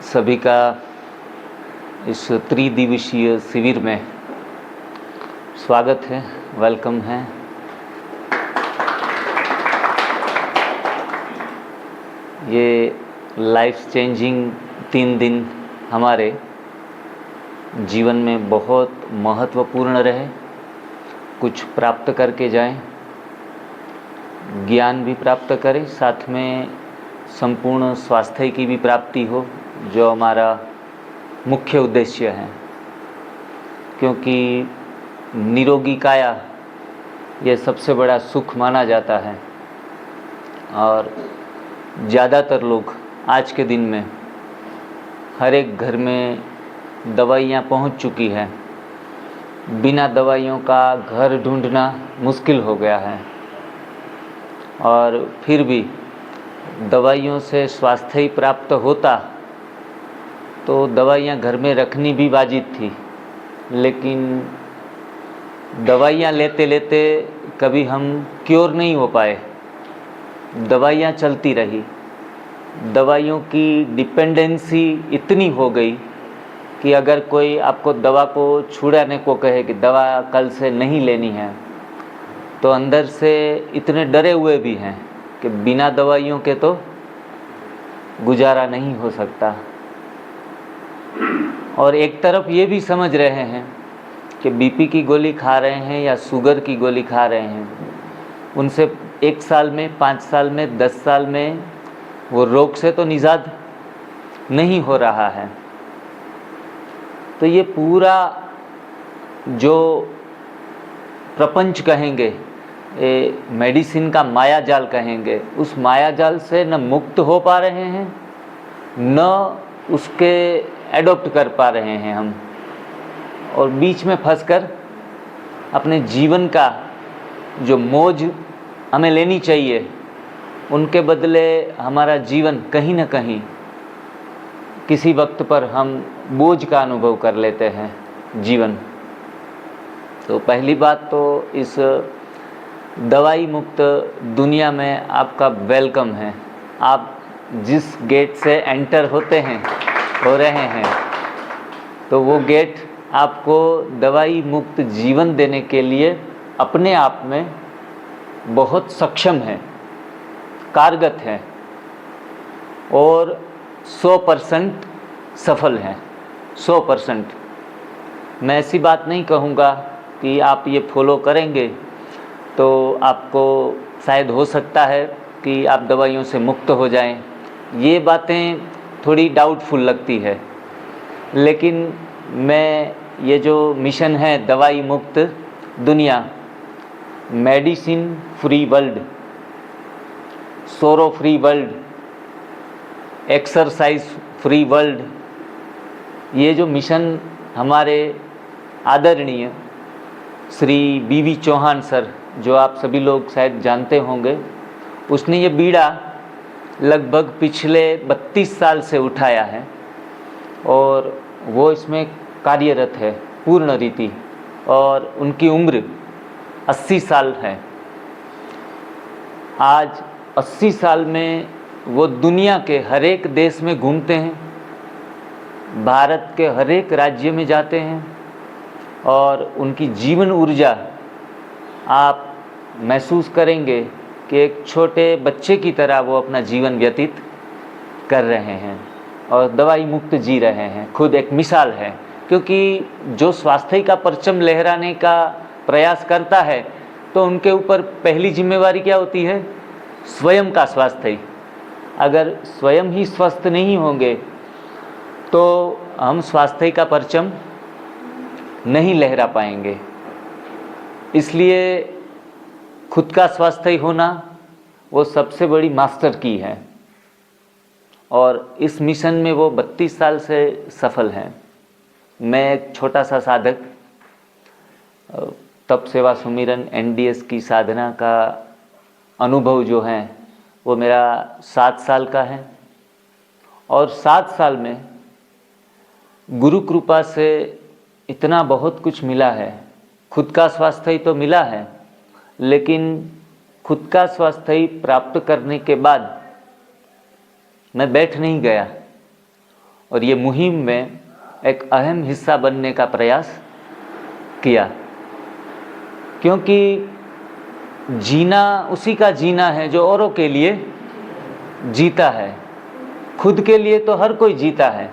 सभी का इस त्रिदिवसीय शिविर में स्वागत है, वेलकम है। ये लाइफ चेंजिंग 3 दिन हमारे जीवन में बहुत महत्वपूर्ण रहे, कुछ प्राप्त करके जाएं, ज्ञान भी प्राप्त करें, साथ में संपूर्ण स्वास्थ्य की भी प्राप्ति हो, जो हमारा मुख्य उद्देश्य है। क्योंकि निरोगी काया ये सबसे बड़ा सुख माना जाता है और ज़्यादातर लोग आज के दिन में हर एक घर में दवाइयाँ पहुंच चुकी है। बिना दवाइयों का घर ढूंढना मुश्किल हो गया है और फिर भी दवाइयों से स्वास्थ्य ही प्राप्त होता तो दवाइयाँ घर में रखनी भी वाजिब थी। लेकिन दवाइयाँ लेते लेते कभी हम क्योर नहीं हो पाए, दवाइयाँ चलती रही। दवाइयों की डिपेंडेंसी इतनी हो गई कि अगर कोई आपको दवा को छुड़ाने को कहे कि दवा कल से नहीं लेनी है, तो अंदर से इतने डरे हुए भी हैं कि बिना दवाइयों के तो गुजारा नहीं हो सकता। और एक तरफ ये भी समझ रहे हैं कि बीपी की गोली खा रहे हैं या शुगर की गोली खा रहे हैं, उनसे 1 साल में, 5 साल में, 10 साल में वो रोग से तो निजात नहीं हो रहा है। तो ये पूरा जो प्रपंच कहेंगे, मेडिसिन का माया जाल कहेंगे, उस माया जाल से न मुक्त हो पा रहे हैं, न उसके एडॉप्ट कर पा रहे हैं हम, और बीच में फंसकर अपने जीवन का जो मौज हमें लेनी चाहिए, उनके बदले हमारा जीवन कहीं न कहीं किसी वक्त पर हम बोझ का अनुभव कर लेते हैं जीवन। तो पहली बात तो इस दवाई मुक्त दुनिया में आपका वेलकम है। आप जिस गेट से एंटर हो रहे हैं, तो वो गेट आपको दवाई मुक्त जीवन देने के लिए अपने आप में बहुत सक्षम है, कारगर है और 100% सफल है। 100%। मैं ऐसी बात नहीं कहूँगा कि आप ये फॉलो करेंगे तो आपको शायद हो सकता है कि आप दवाइयों से मुक्त हो जाएं। ये बातें थोड़ी डाउटफुल लगती है, लेकिन मैं ये जो मिशन है दवाई मुक्त दुनिया, मेडिसिन फ्री वर्ल्ड, सोरो free world, exercise free world, ये जो मिशन हमारे आदरणीय श्री बीवी चौहान सर, जो आप सभी लोग शायद जानते होंगे, उसने ये बीड़ा लगभग पिछले 32 साल से उठाया है और वो इसमें कार्यरत है पूर्ण रीति, और उनकी उम्र 80 साल है। आज 80 साल में वो दुनिया के हर एक देश में घूमते हैं, भारत के हर एक राज्य में जाते हैं और उनकी जीवन ऊर्जा आप महसूस करेंगे कि एक छोटे बच्चे की तरह वो अपना जीवन व्यतीत कर रहे हैं और दवाई मुक्त जी रहे हैं। खुद एक मिसाल है, क्योंकि जो स्वास्थ्य का परचम लहराने का प्रयास करता है तो उनके ऊपर पहली जिम्मेवारी क्या होती है? स्वयं का स्वास्थ्य। अगर स्वयं ही स्वस्थ नहीं होंगे तो हम स्वास्थ्य का परचम नहीं लहरा पाएंगे। इसलिए खुद का स्वास्थ्य होना वो सबसे बड़ी मास्टर की है और इस मिशन में वो 32 साल से सफल हैं। मैं एक छोटा सा साधक, तप सेवा सुमिरन NDS की साधना का अनुभव जो है वो मेरा 7 साल का है और 7 साल में गुरु कृपा से इतना बहुत कुछ मिला है। खुद का स्वास्थ्य तो मिला है, लेकिन खुद का स्वास्थ्य प्राप्त करने के बाद मैं बैठ नहीं गया और ये मुहिम में एक अहम हिस्सा बनने का प्रयास किया, क्योंकि जीना उसी का जीना है जो औरों के लिए जीता है। खुद के लिए तो हर कोई जीता है।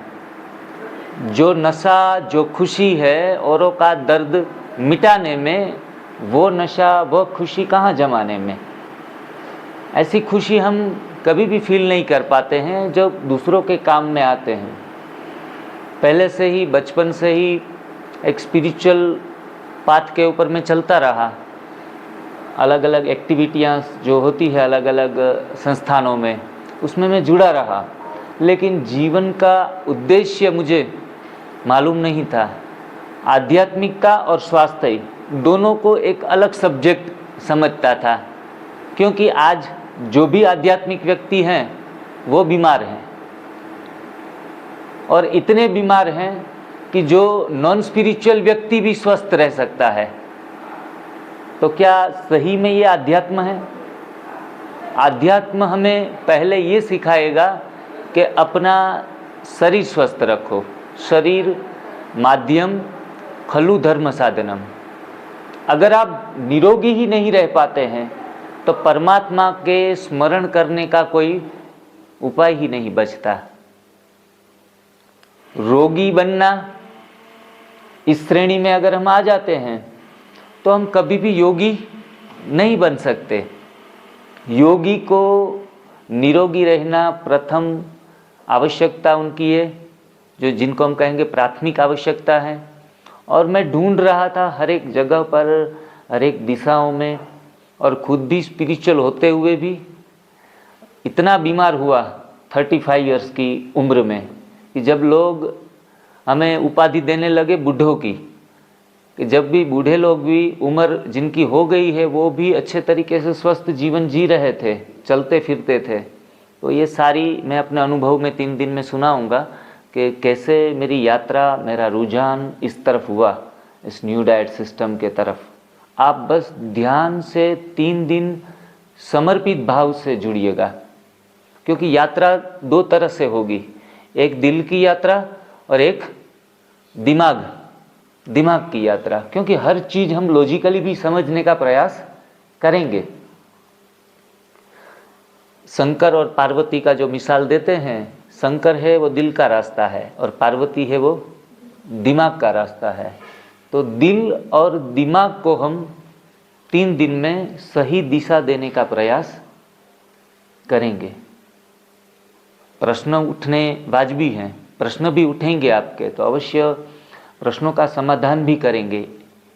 जो नशा, जो खुशी है औरों का दर्द मिटाने में, वो नशा, वो खुशी कहाँ जमाने में। ऐसी खुशी हम कभी भी फील नहीं कर पाते हैं जो दूसरों के काम में आते हैं। पहले से ही, बचपन से ही एक स्पिरिचुअल पाथ के ऊपर मैं चलता रहा। अलग अलग एक्टिविटियाँ जो होती है अलग अलग संस्थानों में, उसमें मैं जुड़ा रहा, लेकिन जीवन का उद्देश्य मुझे मालूम नहीं था। आध्यात्मिकता और स्वास्थ्य दोनों को एक अलग सब्जेक्ट समझता था, क्योंकि आज जो भी आध्यात्मिक व्यक्ति हैं वो बीमार हैं, और इतने बीमार हैं कि जो नॉन स्पिरिचुअल व्यक्ति भी स्वस्थ रह सकता है। तो क्या सही में ये अध्यात्म है? अध्यात्म हमें पहले ये सिखाएगा कि अपना शरीर स्वस्थ रखो। शरीर माध्यम खलु धर्म साधनम। अगर आप निरोगी ही नहीं रह पाते हैं तो परमात्मा के स्मरण करने का कोई उपाय ही नहीं बचता। रोगी बनना, इस श्रेणी में अगर हम आ जाते हैं तो हम कभी भी योगी नहीं बन सकते। योगी को निरोगी रहना प्रथम आवश्यकता उनकी है, जो जिनको हम कहेंगे प्राथमिक आवश्यकता है। और मैं ढूंढ रहा था हर एक जगह पर, हर एक दिशाओं में, और खुद भी स्पिरिचुअल होते हुए भी इतना बीमार हुआ 35 इयर्स की उम्र में, कि जब लोग हमें उपाधि देने लगे बूढ़ों की, कि जब भी बूढ़े लोग भी उम्र जिनकी हो गई है वो भी अच्छे तरीके से स्वस्थ जीवन जी रहे थे, चलते फिरते थे। तो ये सारी मैं अपने अनुभव में 3 दिन में सुनाऊंगा कि कैसे मेरी यात्रा, मेरा रुझान इस तरफ हुआ, इस न्यू डाइट सिस्टम के तरफ। आप बस ध्यान से 3 दिन समर्पित भाव से जुड़िएगा, क्योंकि यात्रा 2 तरह से होगी, एक दिल की यात्रा और एक दिमाग की यात्रा। क्योंकि हर चीज़ हम लॉजिकली भी समझने का प्रयास करेंगे। शंकर और पार्वती का जो मिसाल देते हैं, शंकर है वो दिल का रास्ता है और पार्वती है वो दिमाग का रास्ता है। तो दिल और दिमाग को हम 3 दिन में सही दिशा देने का प्रयास करेंगे। प्रश्न उठने वाजिबी हैं, प्रश्न भी उठेंगे आपके, तो अवश्य प्रश्नों का समाधान भी करेंगे।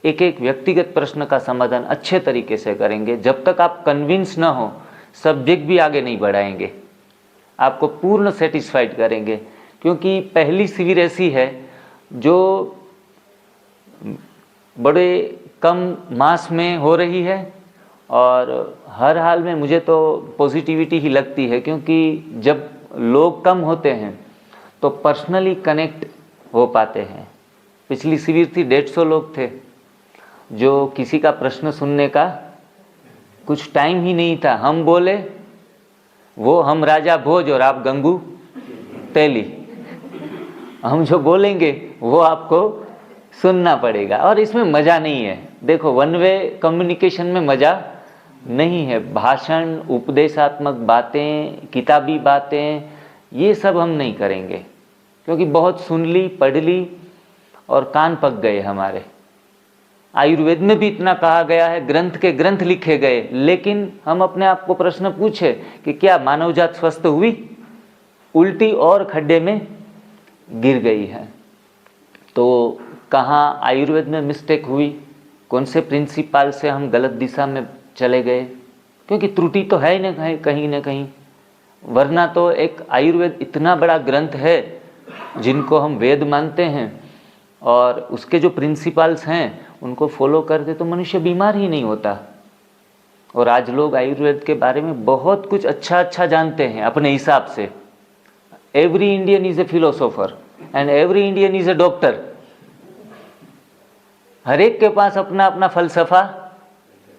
एक एक व्यक्तिगत प्रश्न का समाधान अच्छे तरीके से करेंगे। जब तक आप कन्विंस ना हो, सब्जेक्ट भी आगे नहीं बढ़ाएंगे, आपको पूर्ण सेटिस्फाइड करेंगे। क्योंकि पहली शिविर ऐसी है जो बड़े कम मास में हो रही है, और हर हाल में मुझे तो पॉजिटिविटी ही लगती है, क्योंकि जब लोग कम होते हैं तो पर्सनली कनेक्ट हो पाते हैं। पिछली शिविर थी 150 लोग थे, जो किसी का प्रश्न सुनने का कुछ टाइम ही नहीं था। हम बोले, वो हम राजा भोज और आप गंगू तेली, हम जो बोलेंगे वो आपको सुनना पड़ेगा, और इसमें मज़ा नहीं है। देखो, वन वे कम्युनिकेशन में मज़ा नहीं है। भाषण, उपदेशात्मक बातें, किताबी बातें, ये सब हम नहीं करेंगे, क्योंकि बहुत सुन ली, पढ़ ली और कान पक गए हमारे। आयुर्वेद में भी इतना कहा गया है, ग्रंथ के ग्रंथ लिखे गए, लेकिन हम अपने आप को प्रश्न पूछे कि क्या मानवजात स्वस्थ हुई? उल्टी और खड्डे में गिर गई है। तो कहाँ आयुर्वेद में मिस्टेक हुई? कौन से प्रिंसिपल से हम गलत दिशा में चले गए? क्योंकि त्रुटि तो है ही ना कहीं ना कहीं, वरना तो एक आयुर्वेद इतना बड़ा ग्रंथ है जिनको हम वेद मानते हैं, और उसके जो प्रिंसिपल्स हैं उनको फॉलो करते तो मनुष्य बीमार ही नहीं होता। और आज लोग आयुर्वेद के बारे में बहुत कुछ अच्छा जानते हैं अपने हिसाब से। Every Indian is a philosopher and every Indian is a doctor. हर एक के पास अपना अपना फलसफा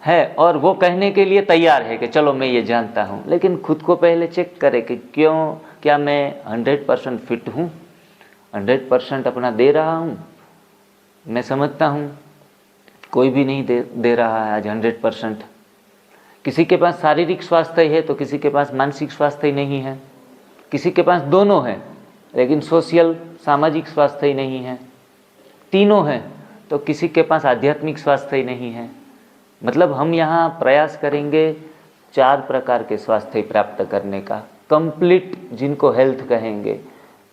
है, और वो कहने के लिए तैयार है कि चलो मैं ये जानता हूँ। लेकिन खुद को पहले चेक करें कि क्या मैं 100% फिट हूँ, 100% अपना दे रहा हूँ? मैं समझता हूँ कोई भी नहीं दे रहा है आज 100%। किसी के पास शारीरिक स्वास्थ्य है तो किसी के पास मानसिक स्वास्थ्य ही नहीं है, किसी के पास दोनों है लेकिन सोशल सामाजिक स्वास्थ्य ही नहीं है, तीनों हैं तो किसी के पास आध्यात्मिक स्वास्थ्य ही नहीं है। मतलब हम यहाँ प्रयास करेंगे 4 प्रकार के स्वास्थ्य प्राप्त करने का, कंप्लीट जिनको हेल्थ कहेंगे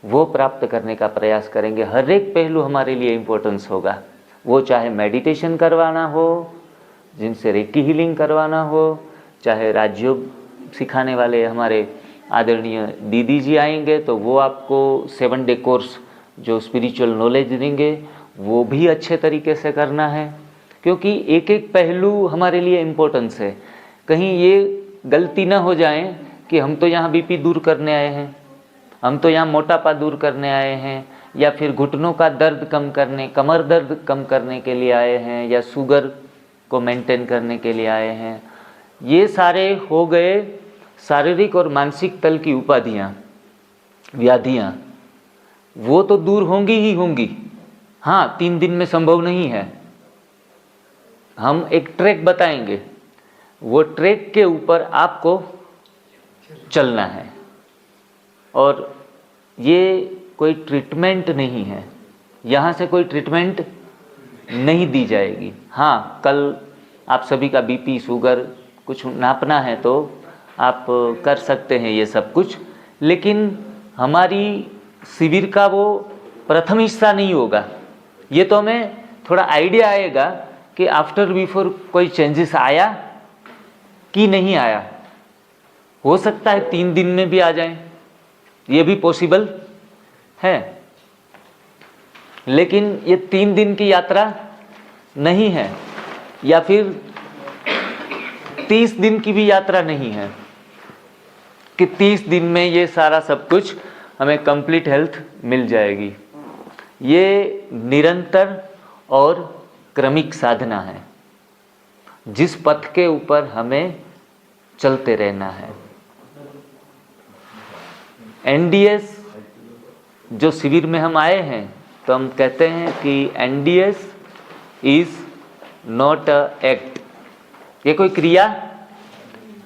वो प्राप्त करने का प्रयास करेंगे। हर एक पहलू हमारे लिए इम्पोर्टेंस होगा, वो चाहे मेडिटेशन करवाना हो, जिनसे रेकी हीलिंग करवाना हो, चाहे राजयोग सिखाने वाले हमारे आदरणीय दीदी जी आएंगे तो वो आपको 7 डे कोर्स जो स्पिरिचुअल नॉलेज देंगे वो भी अच्छे तरीके से करना है, क्योंकि एक एक पहलू हमारे लिए इम्पोर्टेंस है। कहीं ये गलती ना हो जाए कि हम तो यहाँ बीपी दूर करने आए हैं, हम तो यहाँ मोटापा दूर करने आए हैं, या फिर घुटनों का दर्द कम करने, कमर दर्द कम करने के लिए आए हैं, या शुगर को मेंटेन करने के लिए आए हैं। ये सारे हो गए शारीरिक और मानसिक तल की उपाधियाँ, व्याधियाँ, वो तो दूर होंगी ही होंगी। हाँ, 3 दिन में संभव नहीं है। हम एक ट्रैक बताएंगे, वो ट्रैक के ऊपर आपको चलना है, और ये कोई ट्रीटमेंट नहीं है, यहाँ से कोई ट्रीटमेंट नहीं दी जाएगी। हाँ, कल आप सभी का बीपी शुगर कुछ नापना है तो आप कर सकते हैं ये सब कुछ, लेकिन हमारी शिविर का वो प्रथम हिस्सा नहीं होगा। ये तो हमें थोड़ा आइडिया आएगा कि आफ्टर बिफोर कोई चेंजेस आया कि नहीं आया। हो सकता है 3 दिन में भी आ जाए, ये भी पॉसिबल है, लेकिन ये 3 दिन की यात्रा नहीं है, या फिर 30 दिन की भी यात्रा नहीं है कि 30 दिन में ये सारा सब कुछ हमें कंप्लीट हेल्थ मिल जाएगी। ये निरंतर और क्रमिक साधना है, जिस पथ के ऊपर हमें चलते रहना है। एनडीएस जो शिविर में हम आए हैं तो हम कहते हैं कि NDS is not a act, ये कोई क्रिया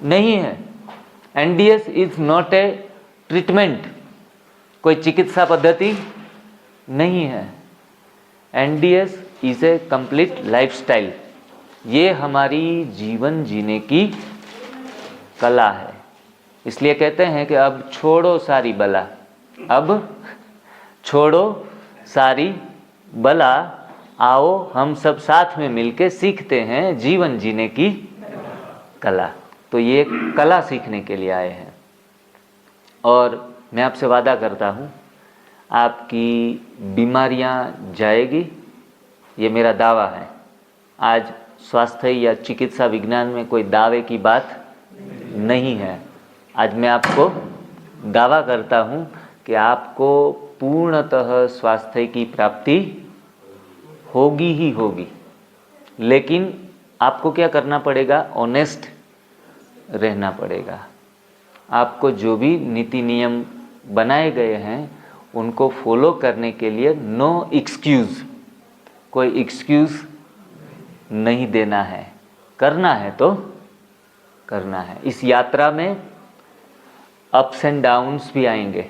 नहीं है। NDS is not a treatment, कोई चिकित्सा पद्धति नहीं है। NDS is a complete lifestyle, ये हमारी जीवन जीने की कला है। इसलिए कहते हैं कि अब छोड़ो सारी बला, अब छोड़ो सारी बला, आओ हम सब साथ में मिलके सीखते हैं जीवन जीने की कला। तो ये कला सीखने के लिए आए हैं, और मैं आपसे वादा करता हूँ आपकी बीमारियाँ जाएगी, ये मेरा दावा है। आज स्वास्थ्य या चिकित्सा विज्ञान में कोई दावे की बात नहीं है। आज मैं आपको दावा करता हूँ कि आपको पूर्णतः स्वास्थ्य की प्राप्ति होगी ही होगी, लेकिन आपको क्या करना पड़ेगा? ऑनेस्ट रहना पड़ेगा। आपको जो भी नीति नियम बनाए गए हैं उनको फॉलो करने के लिए नो एक्सक्यूज़, कोई एक्सक्यूज़ नहीं देना है। करना है तो करना है। इस यात्रा में अप्स एंड डाउन्स भी आएंगे,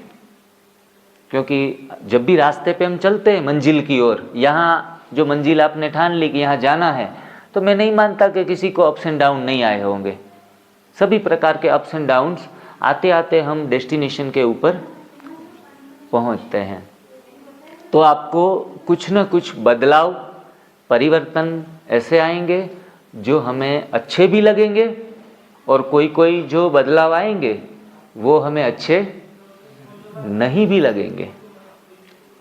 क्योंकि जब भी रास्ते पे हम चलते हैं मंजिल की ओर, यहाँ जो मंजिल आपने ठान ली कि यहाँ जाना है, तो मैं नहीं मानता कि किसी को अप्स एंड डाउन नहीं आए होंगे। सभी प्रकार के अप्स एंड डाउन्स आते आते हम डेस्टिनेशन के ऊपर पहुँचते हैं। तो आपको कुछ न कुछ बदलाव, परिवर्तन ऐसे आएंगे जो हमें अच्छे भी लगेंगे, और कोई कोई जो बदलाव आएंगे वो हमें अच्छे नहीं भी लगेंगे।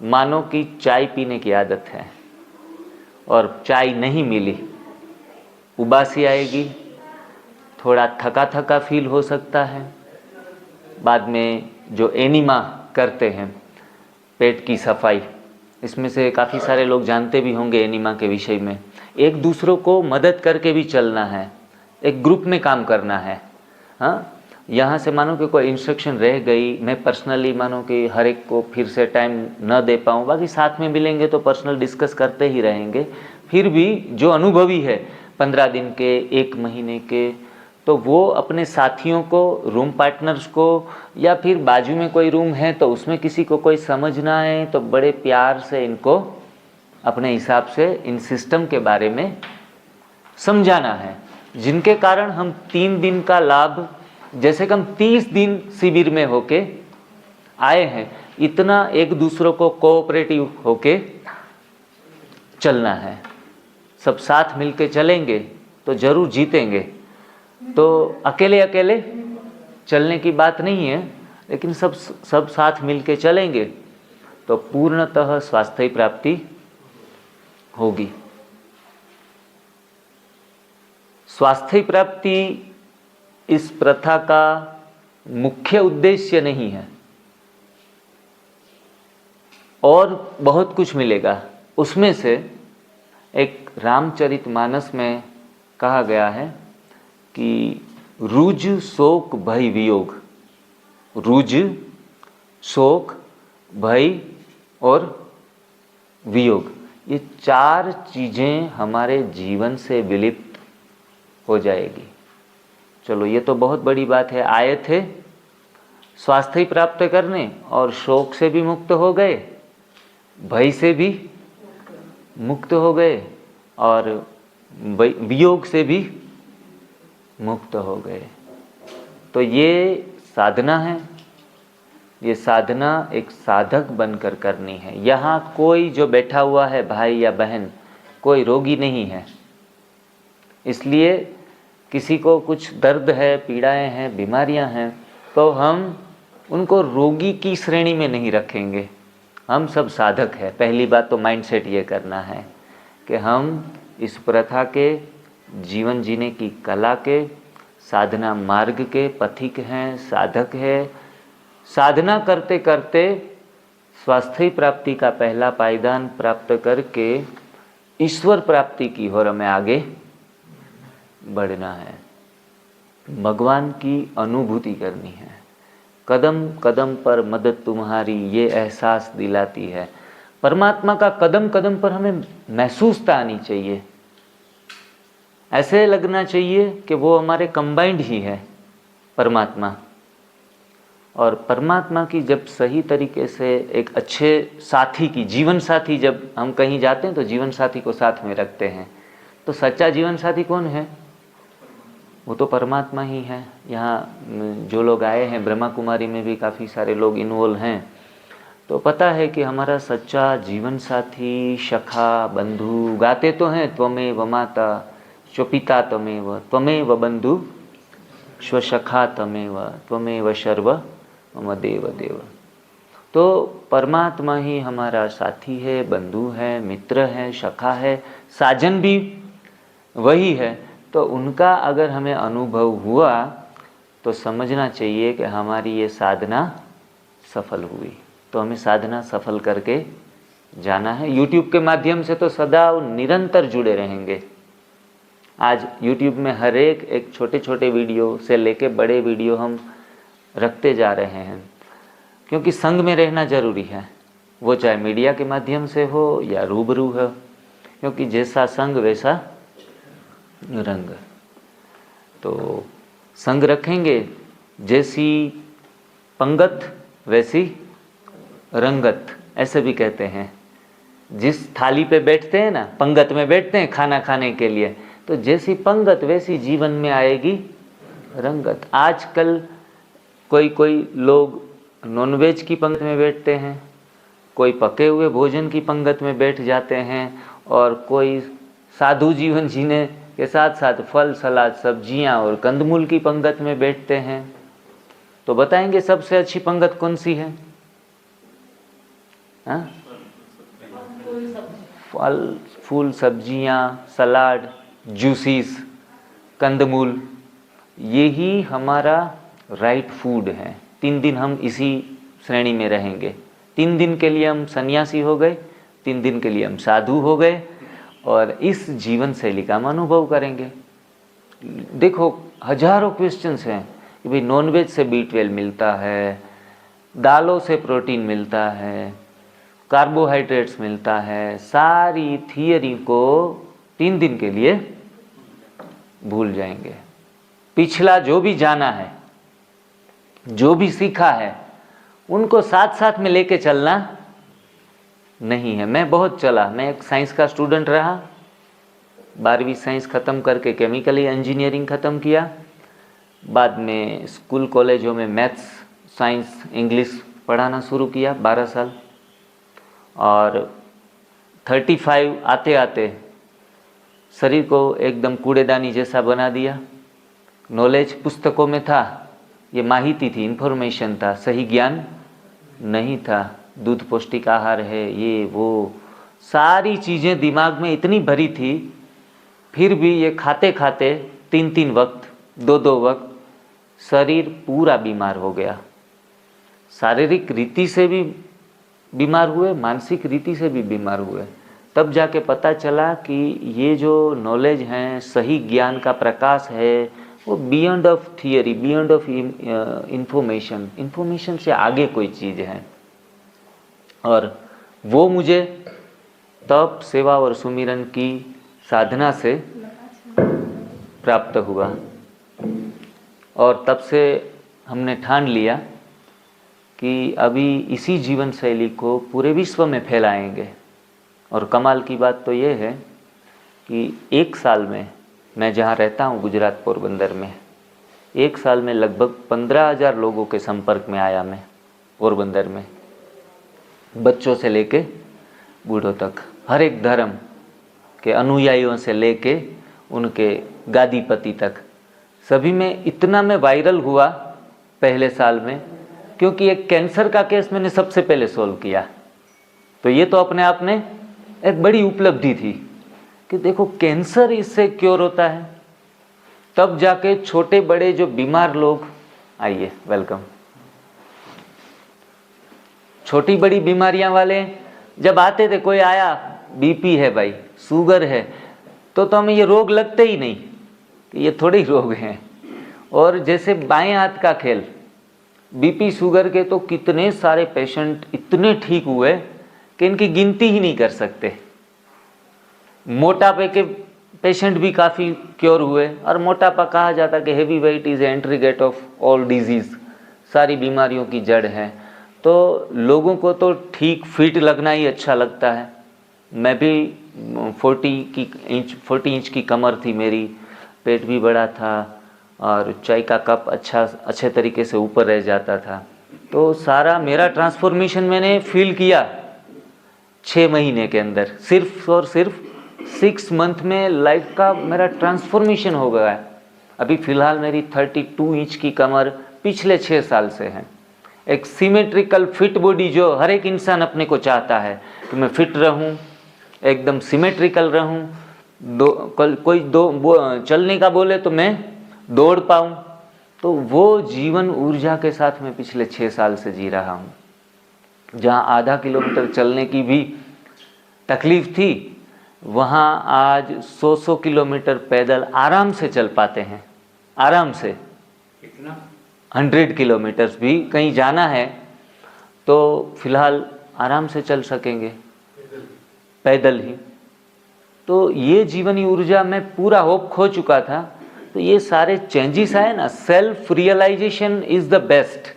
मानो कि चाय पीने की आदत है और चाय नहीं मिली, उबासी आएगी, थोड़ा थका थका फील हो सकता है। बाद में जो एनिमा करते हैं, पेट की सफाई, इसमें से काफ़ी सारे लोग जानते भी होंगे एनिमा के विषय में। एक दूसरों को मदद करके भी चलना है, एक ग्रुप में काम करना है। हाँ, यहाँ से मानो कि कोई इंस्ट्रक्शन रह गई, मैं पर्सनली मानो कि हर एक को फिर से टाइम न दे पाऊँ, बाकी साथ में मिलेंगे तो पर्सनल डिस्कस करते ही रहेंगे, फिर भी जो अनुभवी है 15 दिन के, 1 महीने के, तो वो अपने साथियों को, रूम पार्टनर्स को, या फिर बाजू में कोई रूम है तो उसमें किसी को कोई समझ ना आए तो बड़े प्यार से इनको अपने हिसाब से इन सिस्टम के बारे में समझाना है, जिनके कारण हम 3 दिन का लाभ, जैसे कि हम 30 दिन शिविर में होके आए हैं, इतना एक दूसरों को कोऑपरेटिव होके चलना है। सब साथ मिलके चलेंगे तो जरूर जीतेंगे। तो अकेले अकेले चलने की बात नहीं है, लेकिन सब साथ मिलके चलेंगे तो पूर्णतः स्वास्थ्य प्राप्ति होगी। स्वास्थ्य प्राप्ति इस प्रथा का मुख्य उद्देश्य नहीं है, और बहुत कुछ मिलेगा। उसमें से एक रामचरितमानस में कहा गया है कि रुज शोक भय वियोग, रुज शोक भय और वियोग, ये 4 चीज़ें हमारे जीवन से विलुप्त हो जाएगी। चलो ये तो बहुत बड़ी बात है, आए थे स्वास्थ्य प्राप्त करने और शोक से भी मुक्त हो गए, भय से भी मुक्त हो गए और वियोग से भी मुक्त हो गए। तो ये साधना है, ये साधना एक साधक बनकर करनी है। यहाँ कोई जो बैठा हुआ है भाई या बहन, कोई रोगी नहीं है। इसलिए किसी को कुछ दर्द है, पीड़ाएं हैं, बीमारियां हैं, तो हम उनको रोगी की श्रेणी में नहीं रखेंगे। हम सब साधक हैं। पहली बात तो माइंडसेट ये करना है कि हम इस प्रथा के, जीवन जीने की कला के, साधना मार्ग के पथिक हैं, साधक है। साधना करते करते स्वास्थ्य प्राप्ति का पहला पायदान प्राप्त करके ईश्वर प्राप्ति की ओर हमें आगे बढ़ना है। भगवान की अनुभूति करनी है। कदम कदम पर मदद तुम्हारी, ये एहसास दिलाती है। परमात्मा का कदम कदम पर हमें महसूसता आनी चाहिए। ऐसे लगना चाहिए कि वो हमारे कंबाइंड ही है परमात्मा। और परमात्मा की जब सही तरीके से एक अच्छे साथी की, जीवन साथी, जब हम कहीं जाते हैं तो जीवन साथी को साथ में रखते हैं, तो सच्चा जीवन साथी कौन है? वो तो परमात्मा ही है। यहाँ जो लोग आए हैं, ब्रह्मा कुमारी में भी काफ़ी सारे लोग इन्वॉल्व हैं, तो पता है कि हमारा सच्चा जीवन साथी, सखा, बंधु, गाते तो हैं त्वमेव माता स्वपिता त्वमेव, त्वमेव बंधु स्वसखा त्वमेव, त्वमेव सर्व मम देव देव। तो परमात्मा ही हमारा साथी है, बंधु है, मित्र है, सखा है, साजन भी वही है। तो उनका अगर हमें अनुभव हुआ तो समझना चाहिए कि हमारी ये साधना सफल हुई। तो हमें साधना सफल करके जाना है। YouTube के माध्यम से तो सदा निरंतर जुड़े रहेंगे। आज YouTube में हर एक छोटे छोटे वीडियो से लेके बड़े वीडियो हम रखते जा रहे हैं, क्योंकि संग में रहना जरूरी है। वो चाहे मीडिया के माध्यम से हो या रूबरू हो, क्योंकि जैसा संग वैसा रंग। तो संग रखेंगे, जैसी पंगत वैसी रंगत, ऐसे भी कहते हैं। जिस थाली पे बैठते हैं ना, पंगत में बैठते हैं खाना खाने के लिए, तो जैसी पंगत वैसी जीवन में आएगी रंगत। आजकल कोई लोग नॉनवेज की पंगत में बैठते हैं, कोई पके हुए भोजन की पंगत में बैठ जाते हैं, और कोई साधु जीवन जीने के साथ साथ फल, सलाद, सब्जियां और कंदमूल की पंगत में बैठते हैं। तो बताएंगे सबसे अच्छी पंगत कौन सी है? हाँ? फल, फूल, सब्जियां, सलाद, जूसीस, कंदमूल, यही हमारा राइट फूड है। 3 दिन हम इसी श्रेणी में रहेंगे। 3 दिन के लिए हम सन्यासी हो गए, 3 दिन के लिए हम साधु हो गए, और इस जीवन शैली का हम अनुभव करेंगे। देखो हजारों क्वेश्चंस हैं, कि भाई नॉनवेज से B12 मिलता है, दालों से प्रोटीन मिलता है, कार्बोहाइड्रेट्स मिलता है, सारी थियरी को 3 दिन के लिए भूल जाएंगे। पिछला जो भी जाना है, जो भी सीखा है, उनको साथ साथ में लेके चलना नहीं है। मैं बहुत चला, मैं एक साइंस का स्टूडेंट रहा, 12वीं साइंस ख़त्म करके केमिकल इंजीनियरिंग ख़त्म किया, बाद में स्कूल कॉलेजों में मैथ्स, साइंस, इंग्लिश पढ़ाना शुरू किया 12 साल, और 35 आते आते शरीर को एकदम कूड़ेदानी जैसा बना दिया। नॉलेज पुस्तकों में था, ये माहिती थी, इन्फॉर्मेशन था, सही ज्ञान नहीं था। दूध पौष्टिक आहार है, ये वो सारी चीज़ें दिमाग में इतनी भरी थी, फिर भी ये खाते खाते 3-3 वक्त, 2-2 वक्त शरीर पूरा बीमार हो गया। शारीरिक रीति से भी बीमार हुए, मानसिक रीति से भी बीमार हुए। तब जाके पता चला कि ये जो नॉलेज है, सही ज्ञान का प्रकाश है, वो beyond of theory, beyond of information से आगे कोई चीज़ है। और वो मुझे तप, सेवा और सुमिरन की साधना से प्राप्त हुआ। और तब से हमने ठान लिया कि अभी इसी जीवन शैली को पूरे विश्व में फैलाएंगे। और कमाल की बात तो ये है कि 1 साल में, मैं जहाँ रहता हूँ गुजरात पोरबंदर में, 1 साल में लगभग 15,000 लोगों के संपर्क में आया मैं पोरबंदर में, बच्चों से लेके बूढ़ों तक, हर एक धर्म के अनुयायियों से लेके उनके गादीपति तक, सभी में इतना मैं वायरल हुआ पहले साल में, क्योंकि एक कैंसर का केस मैंने सबसे पहले सॉल्व किया। तो ये तो अपने आप में एक बड़ी उपलब्धि थी कि देखो कैंसर इससे क्योर होता है। तब जाके छोटे बड़े जो बीमार लोग, आइए वेलकम, छोटी बड़ी बीमारियां वाले जब आते थे, कोई आया बीपी है भाई, शुगर है, तो हमें ये रोग लगते ही नहीं कि ये थोड़े ही रोग हैं। और जैसे बाएं हाथ का खेल, बीपी शुगर के तो कितने सारे पेशेंट इतने ठीक हुए कि इनकी गिनती ही नहीं कर सकते। मोटापे के पेशेंट भी काफ़ी क्योर हुए, और मोटापा कहा जाता कि heavy weight is entry gate of all diseases, सारी बीमारियों की जड़ है। तो लोगों को तो ठीक फिट लगना ही अच्छा लगता है। मैं भी 40 इंच की कमर थी मेरी, पेट भी बड़ा था, और चाय का कप अच्छे तरीके से ऊपर रह जाता था। तो सारा मेरा ट्रांसफॉर्मेशन मैंने फील किया 6 महीने के अंदर, सिर्फ और सिर्फ 6 मंथ में लाइफ का मेरा ट्रांसफॉर्मेशन हो गया है। अभी फ़िलहाल मेरी 32 इंच की कमर पिछले 6 साल से है। एक सिमेट्रिकल फिट बॉडी जो हर एक इंसान अपने को चाहता है कि मैं फिट रहूं, एकदम सिमेट्रिकल रहूं, कोई चलने का बोले तो मैं दौड़ पाऊं। तो वो जीवन ऊर्जा के साथ मैं पिछले 6 साल से जी रहा हूं। जहां आधा किलोमीटर चलने की भी तकलीफ थी, वहां आज 100 किलोमीटर पैदल आराम से चल पाते हैं, आराम से। 100 किलोमीटर्स भी कहीं जाना है तो फिलहाल आराम से चल सकेंगे, पैदल ही। तो ये जीवनी ऊर्जा में पूरा होप खो चुका था। तो ये सारे चेंजेस आए ना, self realization is the best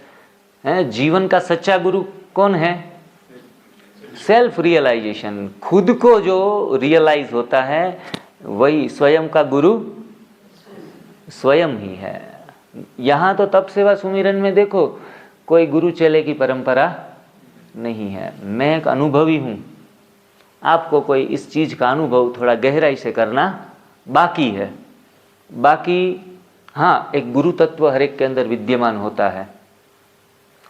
है। जीवन का सच्चा गुरु कौन है? Self realization. खुद को जो रियलाइज होता है वही स्वयं का गुरु स्वयं ही है। यहाँ तो तप सेवा सुमिरन में देखो कोई गुरु चेले की परंपरा नहीं है। मैं एक अनुभवी हूँ, आपको कोई इस चीज़ का अनुभव थोड़ा गहराई से करना बाकी है। बाकी हाँ, एक गुरु तत्व हर एक के अंदर विद्यमान होता है,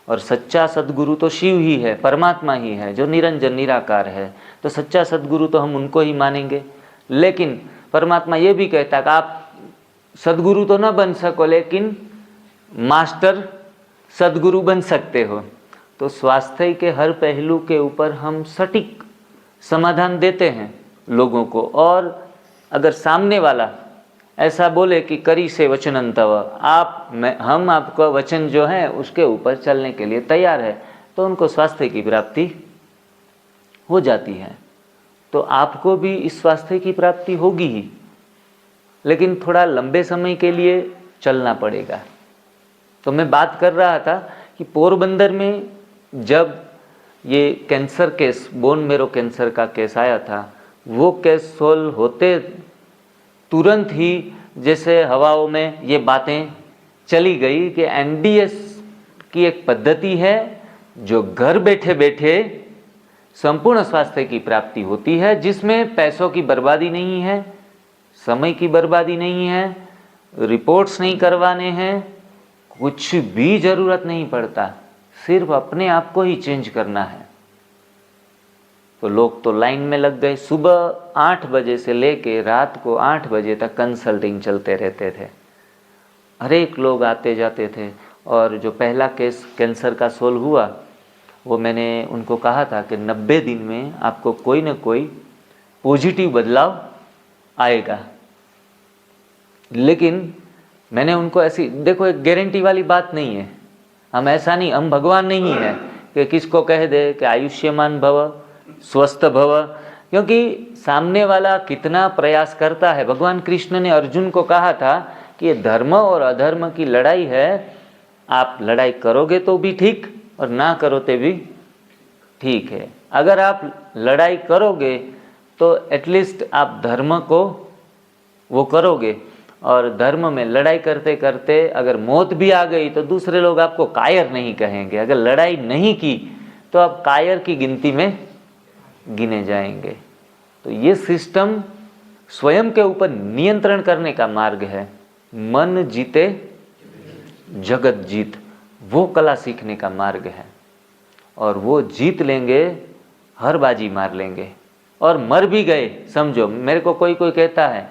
और सच्चा सद्गुरु तो शिव ही है, परमात्मा ही है जो निरंजन निराकार है। तो सच्चा सद्गुरु तो हम उनको ही मानेंगे। लेकिन परमात्मा ये भी कहता है कि आप सद्गुरु तो ना बन सको, लेकिन मास्टर सद्गुरु बन सकते हो। तो स्वास्थ्य के हर पहलू के ऊपर हम सटीक समाधान देते हैं लोगों को। और अगर सामने वाला ऐसा बोले कि करी से वचनन तव, हम आपका वचन जो है उसके ऊपर चलने के लिए तैयार है, तो उनको स्वास्थ्य की प्राप्ति हो जाती है। तो आपको भी इस स्वास्थ्य की प्राप्ति होगी ही, लेकिन थोड़ा लंबे समय के लिए चलना पड़ेगा। तो मैं बात कर रहा था कि पोरबंदर में जब ये cancer case, bone marrow cancer का केस आया था, वो केस सोल्व होते तुरंत ही जैसे हवाओं में ये बातें चली गई कि एनडीएस की एक पद्धति है जो घर बैठे बैठे संपूर्ण स्वास्थ्य की प्राप्ति होती है, जिसमें पैसों की बर्बादी नहीं है, समय की बर्बादी नहीं है, रिपोर्ट्स नहीं करवाने हैं, कुछ भी जरूरत नहीं पड़ता, सिर्फ अपने आप को ही चेंज करना है। तो लोग तो लाइन में लग गए। सुबह 8 बजे से लेके रात को 8 बजे तक कंसल्टिंग चलते रहते थे, हर एक लोग आते जाते थे। और जो पहला केस कैंसर का सोल्व हुआ, वो मैंने उनको कहा था कि 90 दिन में आपको कोई ना कोई पॉजिटिव बदलाव आएगा। लेकिन मैंने उनको ऐसी, देखो एक गारंटी वाली बात नहीं है, हम ऐसा नहीं, हम भगवान नहीं है कि किसको कह दे कि आयुष्यमान भव स्वस्थ भव, क्योंकि सामने वाला कितना प्रयास करता है। भगवान कृष्ण ने अर्जुन को कहा था कि ये धर्म और अधर्म की लड़ाई है, आप लड़ाई करोगे तो भी ठीक और ना करो तो भी ठीक है। अगर आप लड़ाई करोगे तो एटलीस्ट आप धर्म को वो करोगे, और धर्म में लड़ाई करते करते अगर मौत भी आ गई तो दूसरे लोग आपको कायर नहीं कहेंगे। अगर लड़ाई नहीं की तो आप कायर की गिनती में गिने जाएंगे। तो ये सिस्टम स्वयं के ऊपर नियंत्रण करने का मार्ग है। मन जीते जगत जीत, वो कला सीखने का मार्ग है, और वो जीत लेंगे, हर बाजी मार लेंगे। और मर भी गए समझो, मेरे को कोई कहता है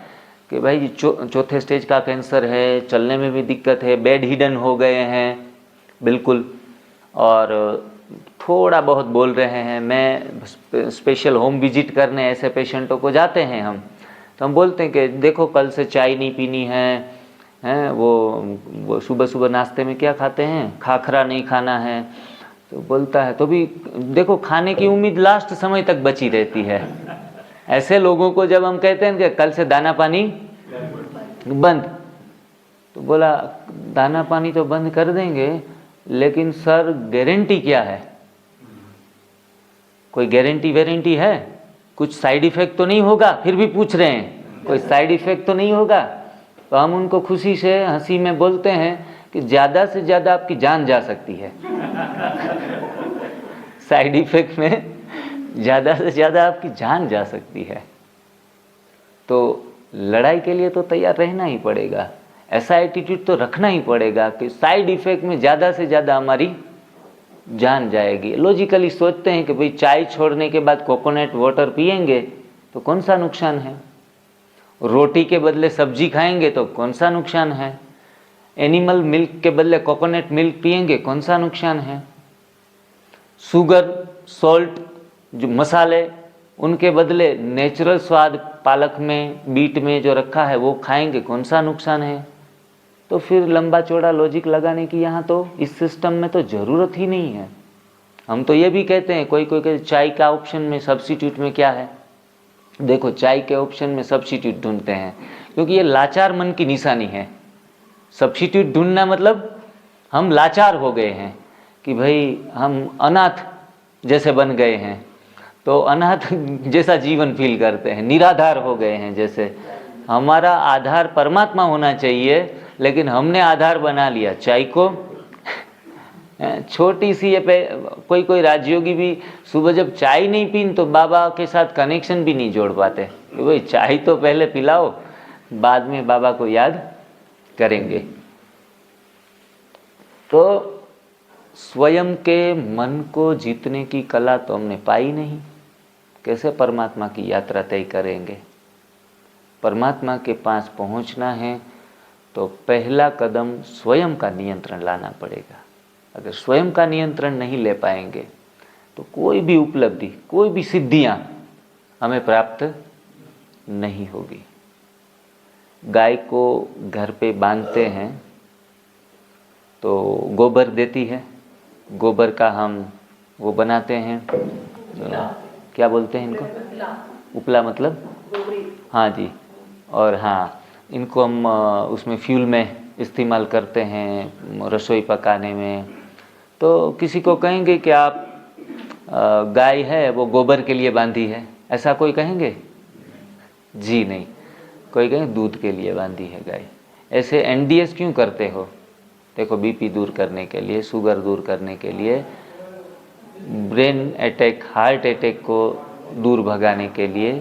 कि भाई चौथे स्टेज का कैंसर है, चलने में भी दिक्कत है, बेड हिडन हो गए हैं बिल्कुल, और थोड़ा बहुत बोल रहे हैं। मैं स्पेशल होम विजिट करने ऐसे पेशेंटों को जाते हैं हम, तो हम बोलते हैं कि देखो कल से चाय नहीं पीनी है, वो सुबह सुबह नाश्ते में क्या खाते हैं, खाखरा नहीं खाना है। तो बोलता है तो भी देखो खाने की उम्मीद लास्ट समय तक बची रहती है। ऐसे लोगों को जब हम कहते हैं कि कल से दाना पानी बंद, तो बोला दाना पानी तो बंद कर देंगे, लेकिन सर गारंटी क्या है? कोई गारंटी है? कुछ साइड इफेक्ट तो नहीं होगा? फिर भी पूछ रहे हैं कोई साइड इफेक्ट तो नहीं होगा? तो हम उनको खुशी से हंसी में बोलते हैं कि ज़्यादा से ज़्यादा आपकी जान जा सकती है। साइड इफेक्ट में ज़्यादा से ज़्यादा आपकी जान जा सकती है। तो लड़ाई के लिए तो तैयार रहना ही पड़ेगा, ऐसा एटीट्यूड तो रखना ही पड़ेगा कि साइड इफेक्ट में ज़्यादा से ज़्यादा हमारी जान जाएगी। लॉजिकली सोचते हैं कि भाई चाय छोड़ने के बाद कोकोनट वाटर पिएंगे तो कौन सा नुकसान है, रोटी के बदले सब्जी खाएंगे तो कौन सा नुकसान है, एनिमल मिल्क के बदले कोकोनट मिल्क पिएंगे कौन सा नुकसान है, शुगर सॉल्ट जो मसाले उनके बदले नेचुरल स्वाद पालक में बीट में जो रखा है वो खाएंगे कौन सा नुकसान है। तो फिर लंबा चौड़ा लॉजिक लगाने की यहाँ तो इस सिस्टम में तो ज़रूरत ही नहीं है। हम तो ये भी कहते हैं, कोई कहते चाय का ऑप्शन में सब्स्टिट्यूट में क्या है, देखो चाय के ऑप्शन में सब्स्टिट्यूट ढूंढते हैं, क्योंकि ये लाचार मन की निशानी है। सब्स्टिट्यूट ढूंढना मतलब हम लाचार हो गए हैं कि भाई हम अनाथ जैसे बन गए हैं, तो अनाथ जैसा जीवन फील करते हैं, निराधार हो गए हैं। जैसे हमारा आधार परमात्मा होना चाहिए, लेकिन हमने आधार बना लिया चाय को। छोटी सी ये कोई राजयोगी भी सुबह जब चाय नहीं पीन तो बाबा के साथ कनेक्शन भी नहीं जोड़ पाते कि भाई चाय तो पहले पिलाओ, बाद में बाबा को याद करेंगे। तो स्वयं के मन को जीतने की कला तो हमने पाई नहीं, कैसे परमात्मा की यात्रा तय करेंगे। परमात्मा के पास पहुंचना है तो पहला कदम स्वयं का नियंत्रण लाना पड़ेगा। अगर स्वयं का नियंत्रण नहीं ले पाएंगे तो कोई भी उपलब्धि, कोई भी सिद्धियां हमें प्राप्त नहीं होगी। गाय को घर पे बांधते हैं तो गोबर देती है। गोबर का हम वो बनाते हैं, क्या बोलते हैं इनको, उपला मतलब, हाँ जी। और हाँ, इनको हम उसमें फ्यूल में इस्तेमाल करते हैं रसोई पकाने में। तो किसी को कहेंगे कि आप गाय है वो गोबर के लिए बांधी है, ऐसा कोई कहेंगे? जी नहीं। कोई कहेंगे दूध के लिए बांधी है गाय। ऐसे एनडीएस क्यों करते हो? देखो, बीपी दूर करने के लिए, शुगर दूर करने के लिए, ब्रेन अटैक, हार्ट अटैक को दूर भगाने के लिए।